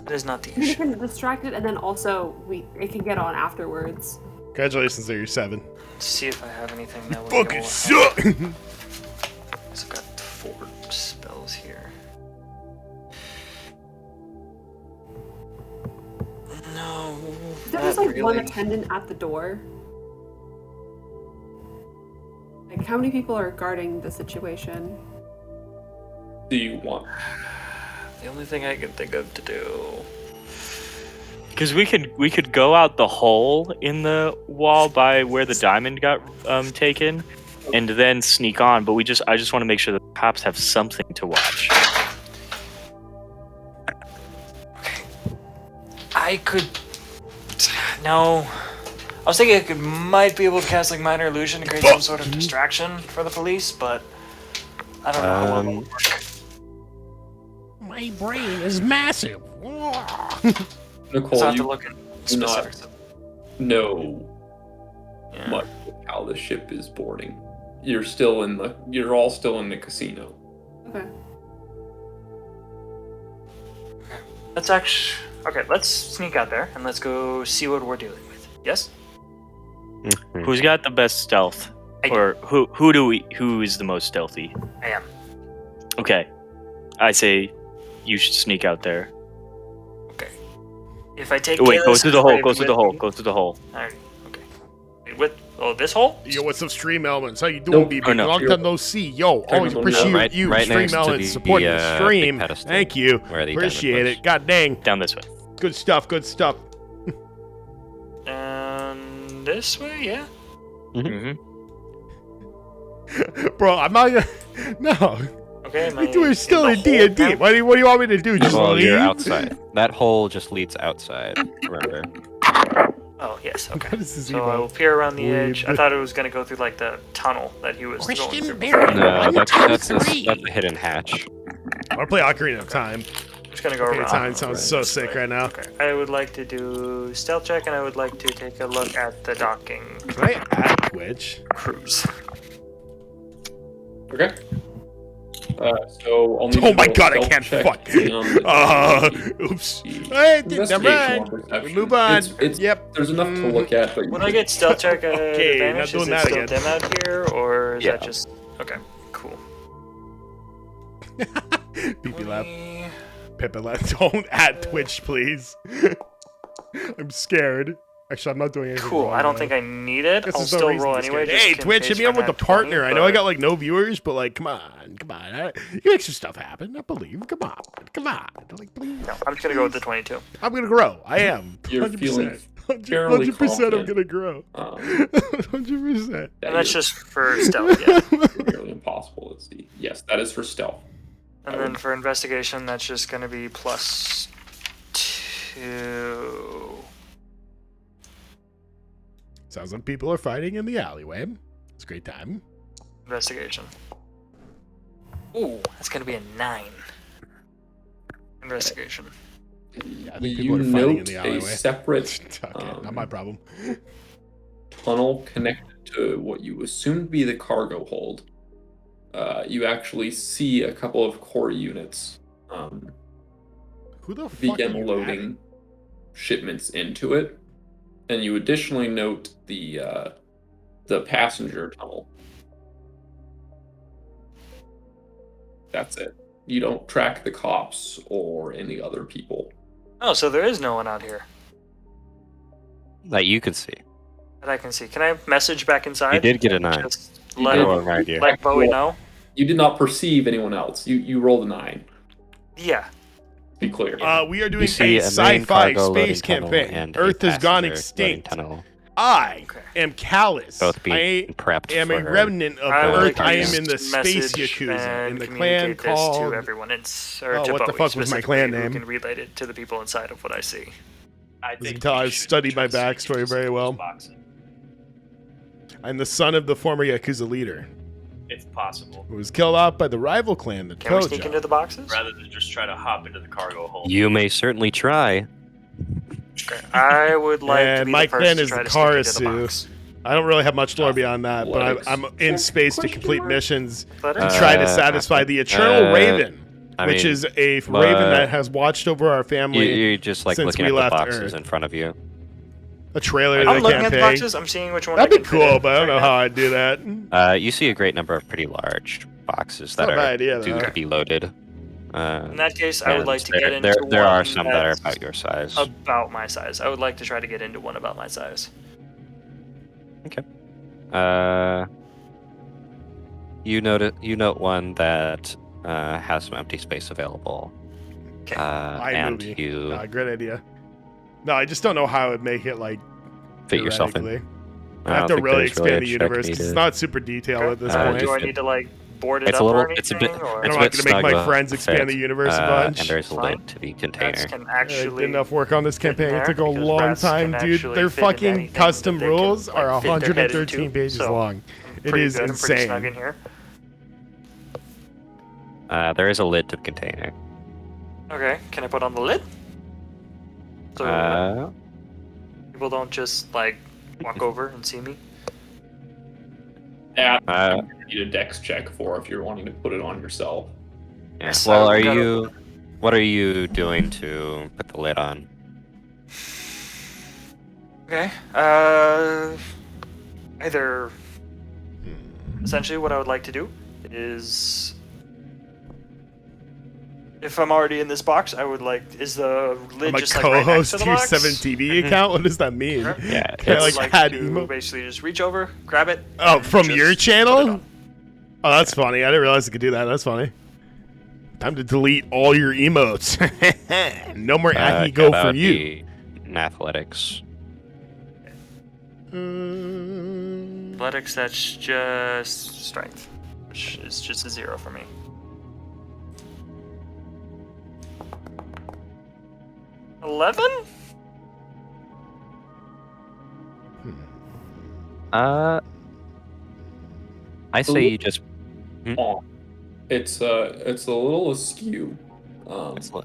S4: That is not the
S6: We
S4: issue.
S6: can distract it, and then also it can get on afterwards.
S8: Congratulations, there you're 7.
S4: Let's see if I have anything that would
S8: Fucking
S4: go
S8: suck!
S4: ahead. So I've got 4 spells here. No,
S6: Is there
S4: not
S6: just like
S4: really.
S6: one attendant at the door? Like, how many people are guarding the situation?
S5: Do you want?
S4: The only thing I can think of to do.
S1: Because we could go out the hole in the wall by where the diamond got taken, and then sneak on. But I just want to make sure the cops have something to watch.
S4: I could. No. I was thinking I might be able to cast like minor illusion to create some sort of distraction for the police, but I don't know how well that would work.
S8: My brain is massive.
S5: Nicole,
S4: So I have to
S5: you
S4: look at
S5: do not
S4: specifics.
S5: know
S4: Yeah.
S5: much of how the ship is boarding. You're all still in the casino.
S6: Okay.
S4: Let's sneak out there and let's go see what we're dealing with. Yes?
S3: Mhm.
S1: Who's got the best stealth?
S4: I do.
S1: Or who is the most stealthy?
S4: I am.
S1: Okay, I say you should sneak out there.
S4: Okay. If I take
S1: Wait, go
S4: Kalis
S1: through the hole.
S4: Grave
S1: Go through the
S4: with
S1: hole.
S4: me-
S1: Go through the hole.
S4: Alright. Okay. This hole?
S8: Yo, what's up, Stream Elements? How you doing,
S5: Nope.
S8: BB?
S1: Oh, no.
S8: Long time no see. Yo, always
S5: Technical
S8: appreciate
S3: right-
S8: you,
S3: right
S8: Stream
S3: next to
S8: Elements,
S3: the,
S8: supporting the
S3: big
S8: stream.
S3: pedestal
S8: Thank you.
S3: where the
S8: Appreciate
S3: diamond
S8: it.
S3: was.
S8: God dang.
S1: Down this way.
S8: Good stuff, good stuff.
S4: And this way, yeah.
S1: Mm-hmm.
S8: Bro, I'm not gonna... No.
S4: Okay,
S8: We're still
S4: the
S8: in D&D.
S4: hole now?
S8: What do you want me to do? Just
S3: Well,
S8: leave?
S3: you're outside. That hole just leads outside. Remember?
S4: Oh, yes, okay.
S8: What is this
S4: So I will
S8: emo?
S4: peer around the
S8: Weeb.
S4: edge. I thought it was going to go through, like, the tunnel that he was going through.
S3: No, that's a hidden hatch.
S8: I want to play Ocarina of Time.
S4: I'm just going to go
S8: Ocarina
S4: around.
S8: of Time sounds so sick right now.
S4: Okay. I would like to do stealth check, and I would like to take a look at the docking
S8: Can I add Twitch?
S4: cruise.
S5: Okay. So I'll need
S8: Oh
S5: you to
S8: my
S5: roll a
S8: god, I
S5: stealth
S8: can't
S5: check
S8: fuck.
S5: and
S8: Oops.
S5: the
S8: Hey, never
S5: investigation
S8: mind.
S5: or perception.
S8: We move on.
S5: It's,
S8: Yep.
S5: There's enough to look at, but
S4: When I get stealth check
S8: Okay,
S4: advantage,
S8: not
S4: is
S8: doing
S4: it
S8: that
S4: still
S8: again.
S4: dim out here, or is
S3: Yeah.
S4: that just... Okay, cool.
S8: PP lap.
S4: 20.
S8: Pippa lap. Don't add Twitch, please. I'm scared. Actually, I'm not doing anything
S4: Cool.
S8: wrong,
S4: I don't
S8: though.
S4: think I need it.
S8: Guess
S4: I'll
S8: there's no
S4: still
S8: reason
S4: roll
S8: to scare
S4: anyway.
S8: you. Hey,
S4: just in
S8: Twitch,
S4: case
S8: hit me up
S4: for
S8: with the
S4: nat 20,
S8: partner. I know I
S4: but-
S8: got like no viewers, but like, come on. You can make some stuff happen. I believe. Come on. Like, please.
S4: No, I'm just gonna go with the 22.
S8: I'm gonna grow. I am.
S5: You're
S8: 100%.
S5: feeling fairly
S8: 100%. I'm
S5: confident.
S8: gonna grow. 100%.
S5: That
S4: And that's
S5: you're
S4: just for stealth, yeah.
S5: nearly impossible. Let's see. Yes, that is for stealth.
S4: And then for investigation, that's just gonna be +2.
S8: Sounds like people are fighting in the alleyway. It's a great time.
S4: Investigation. Ooh, that's gonna be a 9. Investigation.
S8: Yeah, I think
S5: You
S8: people are fighting in
S5: note
S8: the
S5: a
S8: alleyway.
S5: separate
S8: Okay, not my problem.
S5: tunnel connected to what you assume to be the cargo hold. You actually see a couple of core units
S8: Who the fuck are
S5: begin
S8: you
S5: loading shipments into it, and you additionally note the passenger tunnel. That's it. You don't track the cops or any other people.
S4: Oh, so there is no one out here
S3: That you could see.
S4: that I can see. Can I message back inside?
S3: You did get a 9.
S4: Just
S5: You
S4: let
S5: did.
S3: Oh, right here.
S4: let Bowie know.
S5: You did not perceive anyone else. You rolled a 9.
S4: Yeah.
S5: To be clear.
S8: We are doing
S3: You see
S8: a
S3: a main
S8: sci-fi
S3: cargo loading
S8: space
S3: tunnel
S8: campaign.
S3: and a
S8: Earth has gone
S3: passenger loading
S8: extinct.
S3: tunnel,
S8: I
S4: Okay.
S8: am Callus.
S3: both being
S8: I
S3: prepped
S8: am a
S3: for
S8: remnant of
S4: I would
S8: Earth.
S4: like to
S8: I am
S4: just
S8: in the space
S4: message
S8: Yakuza,
S4: and
S8: in the clan
S4: communicate this
S8: called...
S4: to everyone. Or
S8: Oh,
S4: to
S8: what the
S4: Bowie
S8: fuck was my clan
S4: specifically,
S8: name?
S4: Who can relate it to the people inside of what I see.
S1: I
S8: As you
S1: think
S8: can tell,
S1: we
S8: I've
S1: should
S8: studied my
S1: try to see
S8: backstory very well.
S1: boxes,
S8: I'm the son of the former Yakuza leader,
S1: if possible,
S8: who was killed off by the rival clan, the
S4: Can we sneak
S8: Tojo.
S4: into the boxes?
S1: rather than just try to hop into the cargo hold.
S3: You may certainly try.
S4: Okay. I would like to
S8: And
S4: be
S8: my
S4: the first
S8: clan
S4: to
S8: is
S4: try
S8: the
S4: to sneak into the
S8: Karasu.
S4: box.
S8: I don't really have much lore beyond that, but
S5: Athletics
S8: I'm in
S5: check?
S8: space to
S5: Question
S8: complete
S5: mark?
S8: missions to
S4: Athletics?
S8: try to satisfy the Eternal Raven,
S3: I
S8: which
S3: mean,
S8: is a
S3: but-
S8: raven that has watched over our family.
S3: You're just like
S8: since
S3: looking
S8: we
S3: at the
S8: left
S3: boxes
S8: Earth.
S3: in front of you.
S8: A trailer
S3: I'm
S8: that
S4: I'm
S8: I
S4: looking
S8: can't
S4: at the
S8: pay.
S4: boxes. I'm seeing which one
S8: That'd
S4: I
S8: be
S4: can fit
S8: cool,
S4: in
S8: but I don't know
S4: right
S8: how
S4: now.
S8: I'd do that.
S3: You see a great number of pretty large boxes that
S8: Not a
S3: are
S8: bad idea,
S3: due
S8: though.
S3: to be loaded.
S4: In that case, I would
S3: and
S4: like to
S3: there,
S4: get into
S3: there are
S4: one
S3: some that are
S4: that's
S3: about your size.
S4: About my size. I would like to try to get into one about my size.
S3: You note one that has some empty space available.
S4: Okay.
S3: And
S8: iMovie.
S3: you
S8: Great idea. No, I just don't know how I would make it like
S3: fit yourself in.
S8: theoretically.
S3: I
S8: I have
S3: don't
S8: to
S3: think
S8: really
S3: there's
S8: expand
S3: a
S8: the
S3: check
S8: universe 'cause it's
S3: needed.
S8: not super detailed at this
S3: Okay.
S8: point.
S4: Do I need to like board it
S3: It's
S4: up
S3: a little.
S4: or
S3: It's a
S4: anything?
S3: bit.
S4: Or
S3: It's
S8: I'm
S3: a
S8: not
S3: bit
S8: gonna make my
S3: snug
S8: friends
S3: to
S8: expand
S3: fit,
S8: the universe a bunch.
S3: And there's a
S4: Fine.
S3: lid to the
S4: Rats
S3: container.
S4: can
S8: I
S4: actually
S8: did enough work on this
S4: fit in
S8: campaign. It
S4: there
S8: took a
S4: because
S8: long
S4: rats
S8: time,
S4: can
S8: dude.
S4: actually
S8: Their
S4: fit in
S8: fucking
S4: anything
S8: custom
S4: that they can,
S8: rules
S4: like,
S8: are
S4: fit their head
S8: 113
S4: into,
S8: pages
S4: so
S8: long.
S4: I'm
S8: It
S4: pretty
S8: is
S4: good. I'm pretty snug in
S8: insane.
S4: here.
S3: There is a lid to the container.
S4: Okay, can I put on the lid? So people don't just like walk over and see me.
S5: That
S3: uh,
S5: you need a dex check for if you're wanting to put it on yourself.
S3: yeah.
S4: Yes,
S3: Well,
S4: I
S3: are
S4: gotta-
S3: you? What are you doing to put the lid on?
S4: Okay. Either essentially what I would like to do is if I'm already in this box, I would like is the lid
S8: I'm a
S4: just like right next
S8: co-host
S4: to
S8: to
S4: the
S8: your
S4: box?
S8: 7TV account. What does that mean?
S4: Sure.
S3: Yeah,
S8: Can I,
S4: I would
S8: like,
S4: like
S8: add
S4: to
S8: emo-
S4: basically just reach over, grab it.
S8: Oh,
S4: and
S8: from
S4: just
S8: your
S4: put it
S8: channel?
S4: on.
S8: Oh, that's funny. I didn't realize I could do that. That's funny. Time to delete all your emotes. No more Aki go
S3: that
S8: for
S3: would
S8: you.
S3: be in athletics.
S4: Athletics, that's just strength, which is just a 0 for me. $11?
S3: I say you just.
S5: It's a little askew.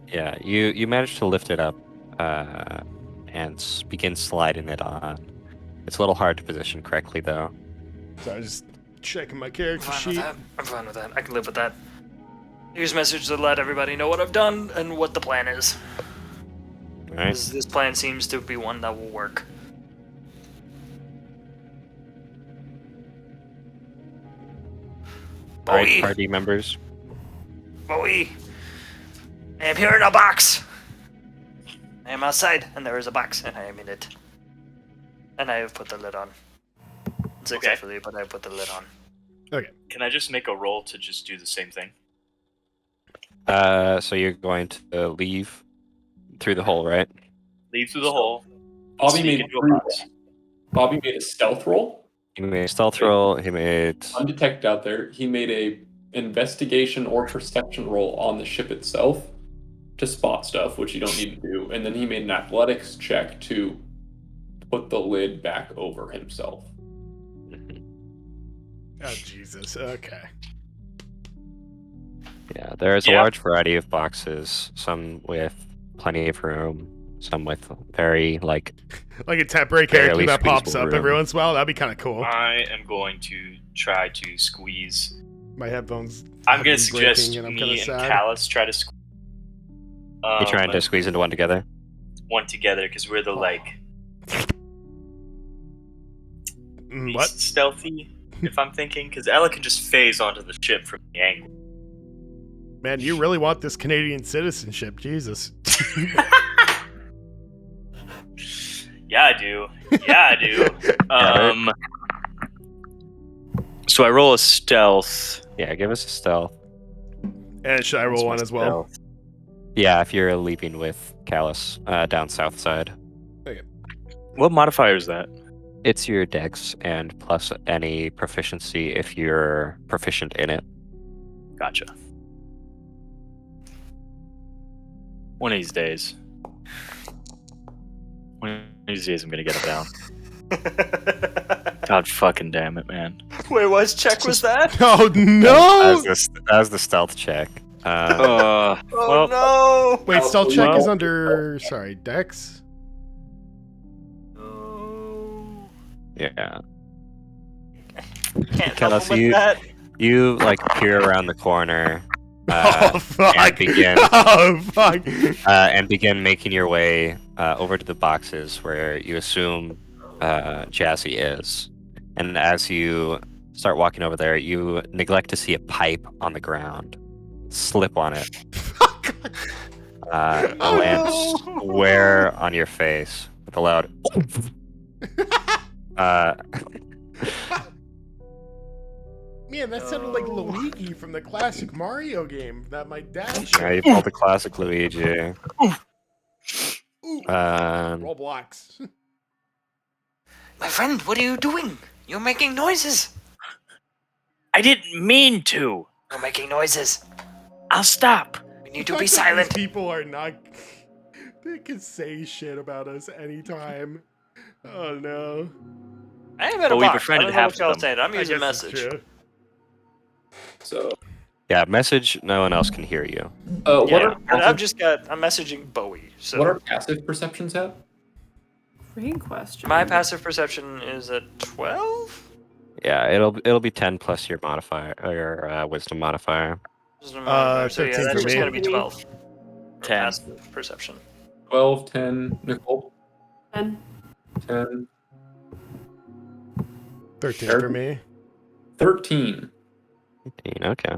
S3: Yeah, you managed to lift it up and begin sliding it on. It's a little hard to position correctly, though.
S8: So I was just checking my
S4: I'm
S8: character
S4: fine with
S8: sheet.
S4: that. I'm fine with that. I can live with that. Use message to let everybody know what I've done and what the plan is.
S3: All right.
S4: This plan seems to be one that will work.
S3: All right,
S4: Bowie,
S3: party members.
S4: Bowie, I am here in a box. I am outside, and there is a box, and I am in it. And I have put the lid on. Successfully, but I put the lid on.
S8: Okay.
S1: Can I just make a roll to just do the same thing?
S3: So you're going to leave through the hole, right?
S1: Leave through the hole.
S5: Bobby
S1: sneak
S5: made
S1: into a
S5: three
S1: box.
S5: rolls. Bobby made a stealth roll,
S3: He made a stealth roll. He made.
S5: undetected out there. He made a investigation or perception roll on the ship itself to spot stuff, which you don't need to do. And then he made an athletics check to put the lid back over himself.
S8: Oh, Jesus. Okay.
S3: Yeah, there's a
S1: Yeah.
S3: large variety of boxes. Some with plenty of room. Some with very
S8: Like a temporary character
S3: Barely
S8: that pops
S3: squeezable
S8: up every
S3: room.
S8: once in a while. That'd be kind of cool.
S1: I am going to try to squeeze.
S8: My headphones.
S1: I'm
S8: have
S1: going
S8: been
S1: to suggest
S8: breaking and I'm
S1: me
S8: kinda
S1: and
S8: sad.
S1: Callus try to squeeze
S3: You're trying to squeeze into one together.
S1: one together because we're the
S8: What?
S1: least stealthy. If I'm thinking, because Ella can just phase onto the ship from the angle.
S8: Man, you really want this Canadian citizenship, Jesus.
S1: Yeah, I do. Yeah, I do.
S3: right.
S1: So I roll a stealth.
S3: Yeah, give us a stealth.
S8: And should I roll one as well?
S3: Yeah, if you're leaping with Callus down south side.
S1: What modifier is that?
S3: It's your dex and plus any proficiency if you're proficient in it.
S1: Gotcha. One of these days. One of these days I'm gonna get it down. God fucking damn it, man.
S4: Wait, what check was that?
S8: Oh, no!
S3: As the stealth check.
S4: Oh
S1: Well,
S4: no!
S8: Wait, stealth check
S1: well-
S8: is under... Sorry, Dex?
S3: Yeah.
S4: Can't
S3: Callus,
S4: help him with that.
S3: You like peer around the corner
S8: Oh, fuck!
S3: and begin
S8: Oh, fuck!
S3: and begin making your way over to the boxes where you assume Jazzy is. And as you start walking over there, you neglect to see a pipe on the ground. Slip on it.
S8: Oh,
S3: Land
S8: no.
S3: square on your face with a loud.
S8: Man, that sounded like Luigi from the classic Mario game that my dad
S3: Yeah,
S8: showed.
S3: you pulled the classic Luigi.
S8: Ooh.
S3: Um,
S8: Roblox.
S7: My friend, what are you doing? You're making noises.
S1: I didn't mean to.
S7: You're making noises.
S1: I'll stop.
S7: We need to
S8: The
S7: be
S8: fact that
S7: silent.
S8: these people are not. They can say shit about us anytime. Oh no.
S4: I ain't got a
S1: But we
S4: box. I
S1: befriended
S4: don't know
S1: half
S4: what y'all
S1: of them.
S4: saying. I'm
S8: I
S4: using
S8: guess it's
S4: message.
S8: true.
S5: So,
S3: yeah, message. No one else can hear you.
S5: what
S4: Yeah,
S5: are
S4: and I'm
S5: passive,
S4: I'm messaging Bowie. So
S5: what are passive perceptions at?
S6: Great question.
S4: my passive perception is at 12.
S3: Yeah, it'll be 10 plus your modifier or your wisdom modifier.
S4: So yeah,
S8: 13
S4: that's
S8: for
S4: just
S8: me.
S4: gonna be 12. For
S1: 10.
S4: passive perception.
S5: 12, 10, Nicole,
S6: And
S5: 10,
S8: 13
S5: Sure.
S8: for me.
S5: 13.
S3: 15, okay.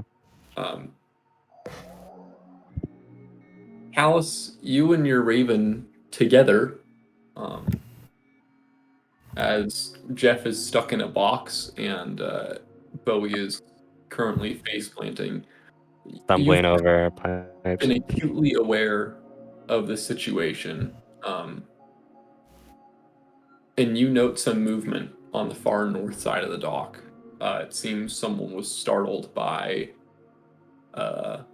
S5: Callus, you and your Raven together, as Jeff is stuck in a box and Bowie is currently face planting.
S3: Stumbling
S5: You've
S3: over pipes.
S5: been acutely aware of the situation, and you note some movement on the far north side of the dock. It seems someone was startled by the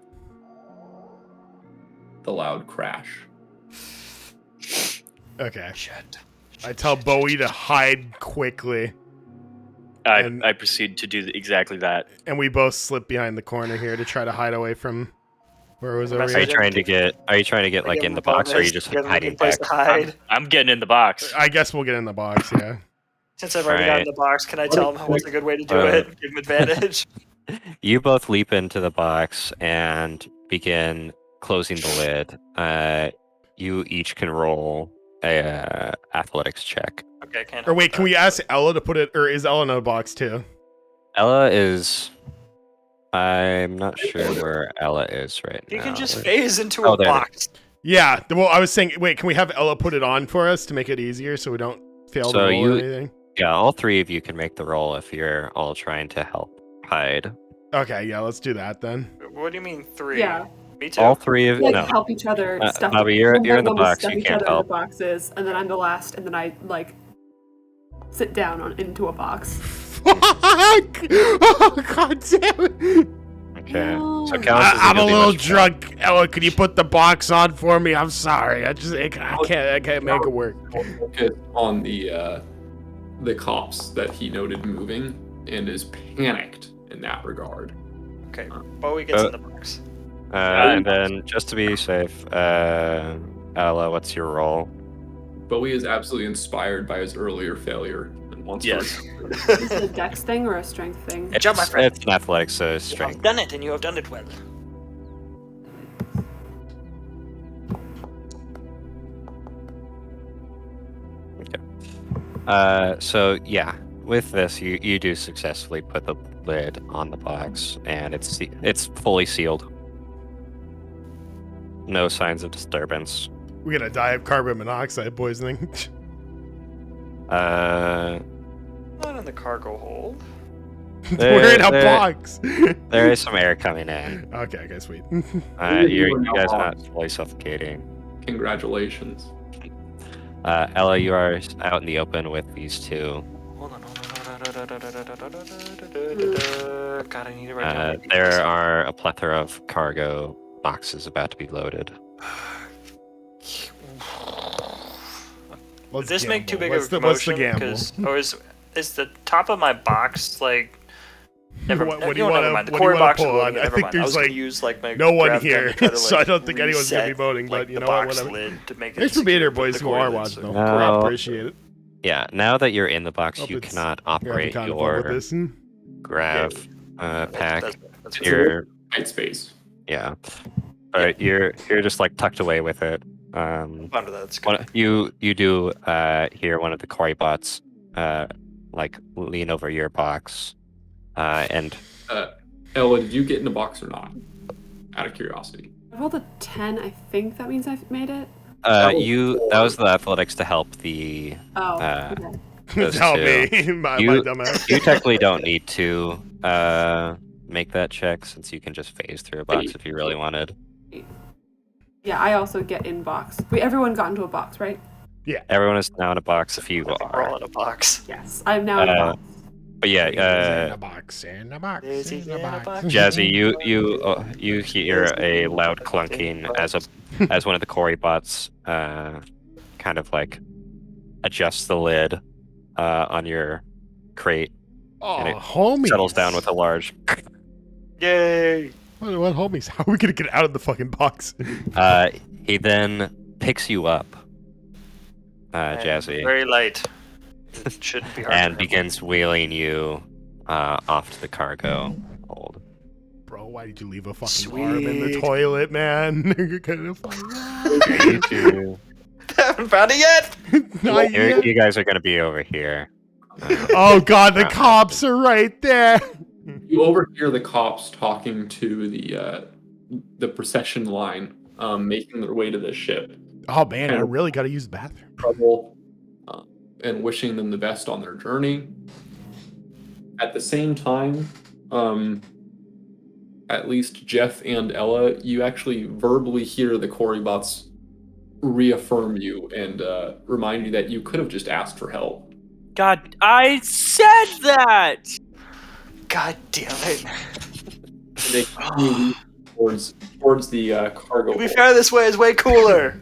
S5: loud crash.
S8: Okay.
S7: Shit.
S8: I tell Bowie to hide quickly, And-
S1: I proceed to do exactly that.
S8: and we both slip behind the corner here to try to hide away from where it was over
S4: Are
S3: Are you
S8: here.
S3: trying to get? Are you trying to get like
S4: Give
S3: in
S4: him
S3: the
S4: a
S3: box, or are you
S4: bonus,
S3: just
S4: give him a
S3: hiding
S4: good place
S3: back?
S4: to hide.
S1: I'm getting in the box.
S8: I guess we'll get in the box, yeah.
S4: Since I've already gotten the box, can I tell him what's a good way to do it? Give him advantage.
S3: You both leap into the box and begin closing the lid. You each can roll a athletics check.
S4: Okay, can't.
S8: Or
S4: help
S8: wait,
S4: with
S8: can we ask Ella to put it, or is Ella in a box too?
S3: Ella is. I'm not sure where Ella is right
S4: that. You
S3: now.
S4: can just phase into
S3: Oh,
S4: a
S3: there it is.
S4: box.
S8: Yeah, well, I was saying, wait, can we have Ella put it on for us to make it easier so we don't fail
S3: So
S8: to roll
S3: you-
S8: or anything?
S3: Yeah, all three of you can make the roll if you're all trying to help hide.
S8: Okay, yeah, let's do that then.
S4: What do you mean 3?
S6: Yeah.
S4: Me too.
S3: All three of
S6: Like
S3: no.
S6: help each other stuff.
S3: Bobby, you're
S6: one by
S3: in the
S6: one we
S3: box.
S6: stuff
S3: You
S6: each
S3: can't
S6: other
S3: help.
S6: into boxes, and then I'm the last, and then I like sit down into a box.
S8: Fuck! Oh, God damn it!
S3: Okay.
S6: No.
S3: So Callus isn't
S8: I'm a
S3: gonna do
S8: little
S3: much more.
S8: drunk. Ella, could you put the box on for me? I'm sorry. I can't make it work.
S5: Focus on the cops that he noted moving and is panicked in that regard.
S4: Okay, Bowie gets in the box.
S3: And then, just to be safe, Ella, what's your roll?
S5: Bowie is absolutely inspired by his earlier failure and wants
S1: Yes.
S5: to.
S6: Is it a dex thing or a strength thing?
S7: Good job, my friend.
S3: It's an athletics, so
S7: You have
S3: strength.
S7: done it, and you have done it well.
S3: So yeah, with this, you do successfully put the lid on the box, and it's fully sealed. No signs of disturbance.
S8: We're gonna die of carbon monoxide poisoning.
S3: Uh,
S4: Not in the cargo hold.
S8: We're in a
S3: there-
S8: box.
S3: there is some air coming in.
S8: Okay, sweet.
S3: You guys are not fully suffocating.
S5: Congratulations.
S3: Ella, you are out in the open with these two.
S4: Hold on. God, I need to write down.
S3: There are a plethora of cargo boxes about to be loaded.
S8: Let's
S4: Does this make too
S8: gamble.
S4: big of a
S8: What's the
S4: commotion?
S8: gamble?
S4: Or is the top of my box like? Never,
S8: What do
S4: no,
S8: you
S4: never
S8: wanna-
S4: mind. The
S8: what do you
S4: core
S8: wanna
S4: box is
S8: pull
S4: loading.
S8: on? I
S4: Never
S8: think
S4: mind. I
S8: there's,
S4: was gonna
S8: like,
S4: use like my
S8: no one
S4: grab gun
S8: here,
S4: to try to,
S8: so I
S4: like,
S8: don't think anyone's gonna be
S4: reset,
S8: voting, but
S4: like,
S8: you
S4: the
S8: know what,
S4: box
S8: whatever.
S4: lid to make it
S8: Thanks for being here,
S4: secure,
S8: boys
S4: put the
S8: who
S4: core
S8: are
S4: in,
S8: watching,
S4: so-
S8: though. I
S3: No.
S8: appreciate it.
S3: Yeah, now that you're in the box,
S8: Hope
S3: you
S8: it's-
S3: cannot
S8: You're having
S3: operate
S8: kind of fun with
S3: your
S8: this.
S3: grav pack.
S4: That's
S3: You're
S5: Tight space.
S3: yeah, but you're just like tucked away with it.
S4: under that. That's good.
S3: You do hear one of the quarry bots like lean over your box, and
S5: Ella, did you get in the box or not? Out of curiosity.
S6: I rolled a 10. I think that means I've made it.
S3: that was the athletics to help the
S6: Oh.
S3: Uh,
S6: okay.
S3: those
S8: Tell
S3: two.
S8: me, my
S3: You-
S8: dumbass.
S3: You technically don't need to make that check since you can just phase through a box if you really wanted.
S6: Yeah, I also get in box. Wait, everyone got into a box, right?
S3: Everyone is now in a box if you
S4: I think we're all
S3: are.
S4: in a box.
S6: Yes, I'm now in a box.
S3: But yeah,
S8: in a box, in a box,
S4: Daisy's
S8: in a
S4: in a
S8: box.
S4: box.
S3: Jazzy, you hear a loud clunking as one of the quarry bots kind of like adjusts the lid on your crate.
S8: Oh,
S3: And it
S8: homies.
S3: Settles down with a large.
S4: Yay!
S8: What homies? How are we gonna get out of the fucking box?
S3: He then picks you up,
S4: I'm
S3: Jazzy,
S4: Very light. It shouldn't be hard.
S3: and
S4: to
S3: begins wheeling you off to the cargo hold.
S8: Bro, why did you leave a fucking arm in the
S4: Sweet.
S8: toilet, man? You're kind of funny.
S3: You two,
S4: haven't found it yet.
S8: Not yet.
S3: you guys are gonna be over here.
S8: Oh god, the cops are right there.
S5: You overhear the cops talking to the procession line, making their way to the ship.
S8: Oh man, I really gotta use the bathroom.
S5: Trouble, and wishing them the best on their journey. At the same time, at least Jeff and Ella, you actually verbally hear the quarry bots reaffirm you and remind you that you could have just asked for help.
S1: God, I said that.
S4: God damn it!
S5: And they continue towards the cargo.
S4: To be
S5: hold.
S4: fair, this way is way cooler.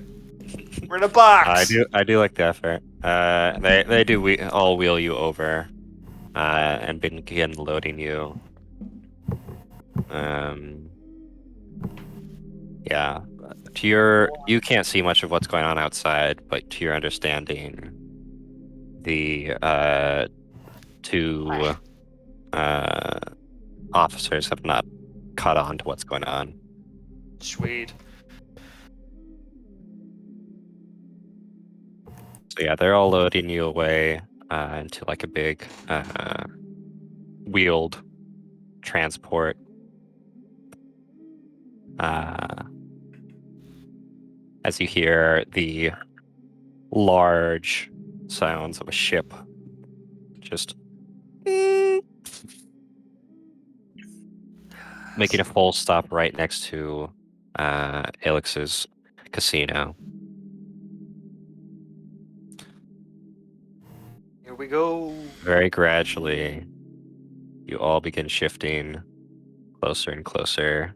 S4: We're in a box.
S3: I do like the effort. They do all wheel you over, and begin loading you. Yeah. You can't see much of what's going on outside, but to your understanding, the two officers have not caught on to what's going on.
S4: Sweet.
S3: So yeah, they're all loading you away into like a big wheeled transport. As you hear the large sounds of a ship just making a full stop right next to Alex's casino.
S4: Here we go.
S3: Very gradually, you all begin shifting closer and closer.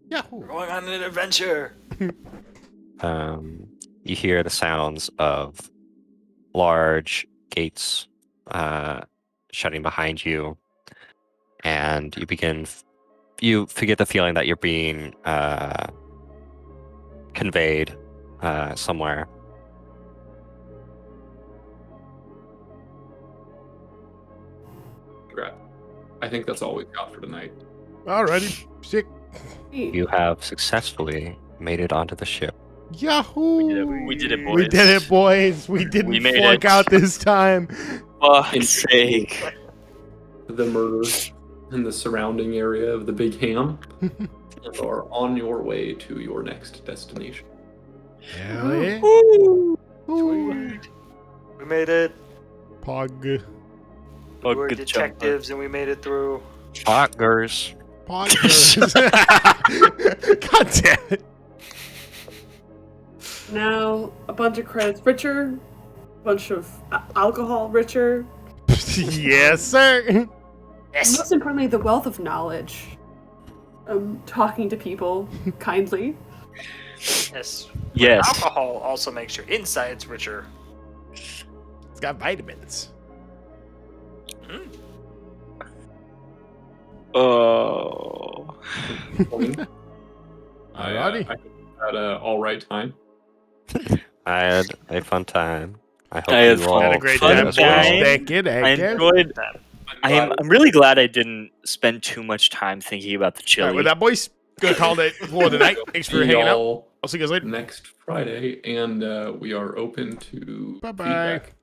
S8: Yahoo!
S4: We're going on an adventure.
S3: You hear the sounds of large gates shutting behind you, and you get the feeling that you're being conveyed somewhere.
S5: Congrats. I think that's all we've got for tonight.
S8: Alrighty, sick.
S3: You have successfully made it onto the ship.
S8: Yahoo!
S1: We did it, boys.
S8: We did it, boys. We didn't
S1: We made
S8: flunk
S1: it.
S8: out this time.
S1: Fuck's sake.
S5: The murder in the surrounding area of the Big Ham and are on your way to your next destination.
S8: Hell yeah.
S1: Woo!
S8: Sweet.
S4: We made it.
S8: Pog.
S4: We
S1: Oh,
S4: were
S1: good job, bud.
S4: detectives and we made it through.
S3: Poggers.
S8: Poggers. God damn it.
S6: Now, a bunch of credits richer, a bunch of alcohol richer,
S8: Yes, sir.
S6: and
S7: Yes.
S6: most importantly, the wealth of knowledge. Talking to people kindly.
S4: Yes.
S1: Yes.
S4: Alcohol also makes your insides richer.
S8: It's got vitamins.
S1: Oh.
S8: Alrighty.
S5: I think we had an all right time.
S3: I had a fun time. I hope
S1: I had
S3: you
S1: fun.
S3: all
S8: Had a great
S1: fun
S8: time.
S3: did as well.
S1: time.
S8: Thank you.
S1: I
S8: Thank you.
S1: enjoyed.
S5: I'm
S1: I'm really glad I didn't spend too much time thinking about the
S8: All
S1: chili.
S8: right, with that, boys, gonna call it for the night. Thanks for
S5: See
S8: hanging out.
S5: y'all
S8: I'll see you guys later.
S5: next Friday, and we are open to
S8: Bye-bye.
S5: feedback.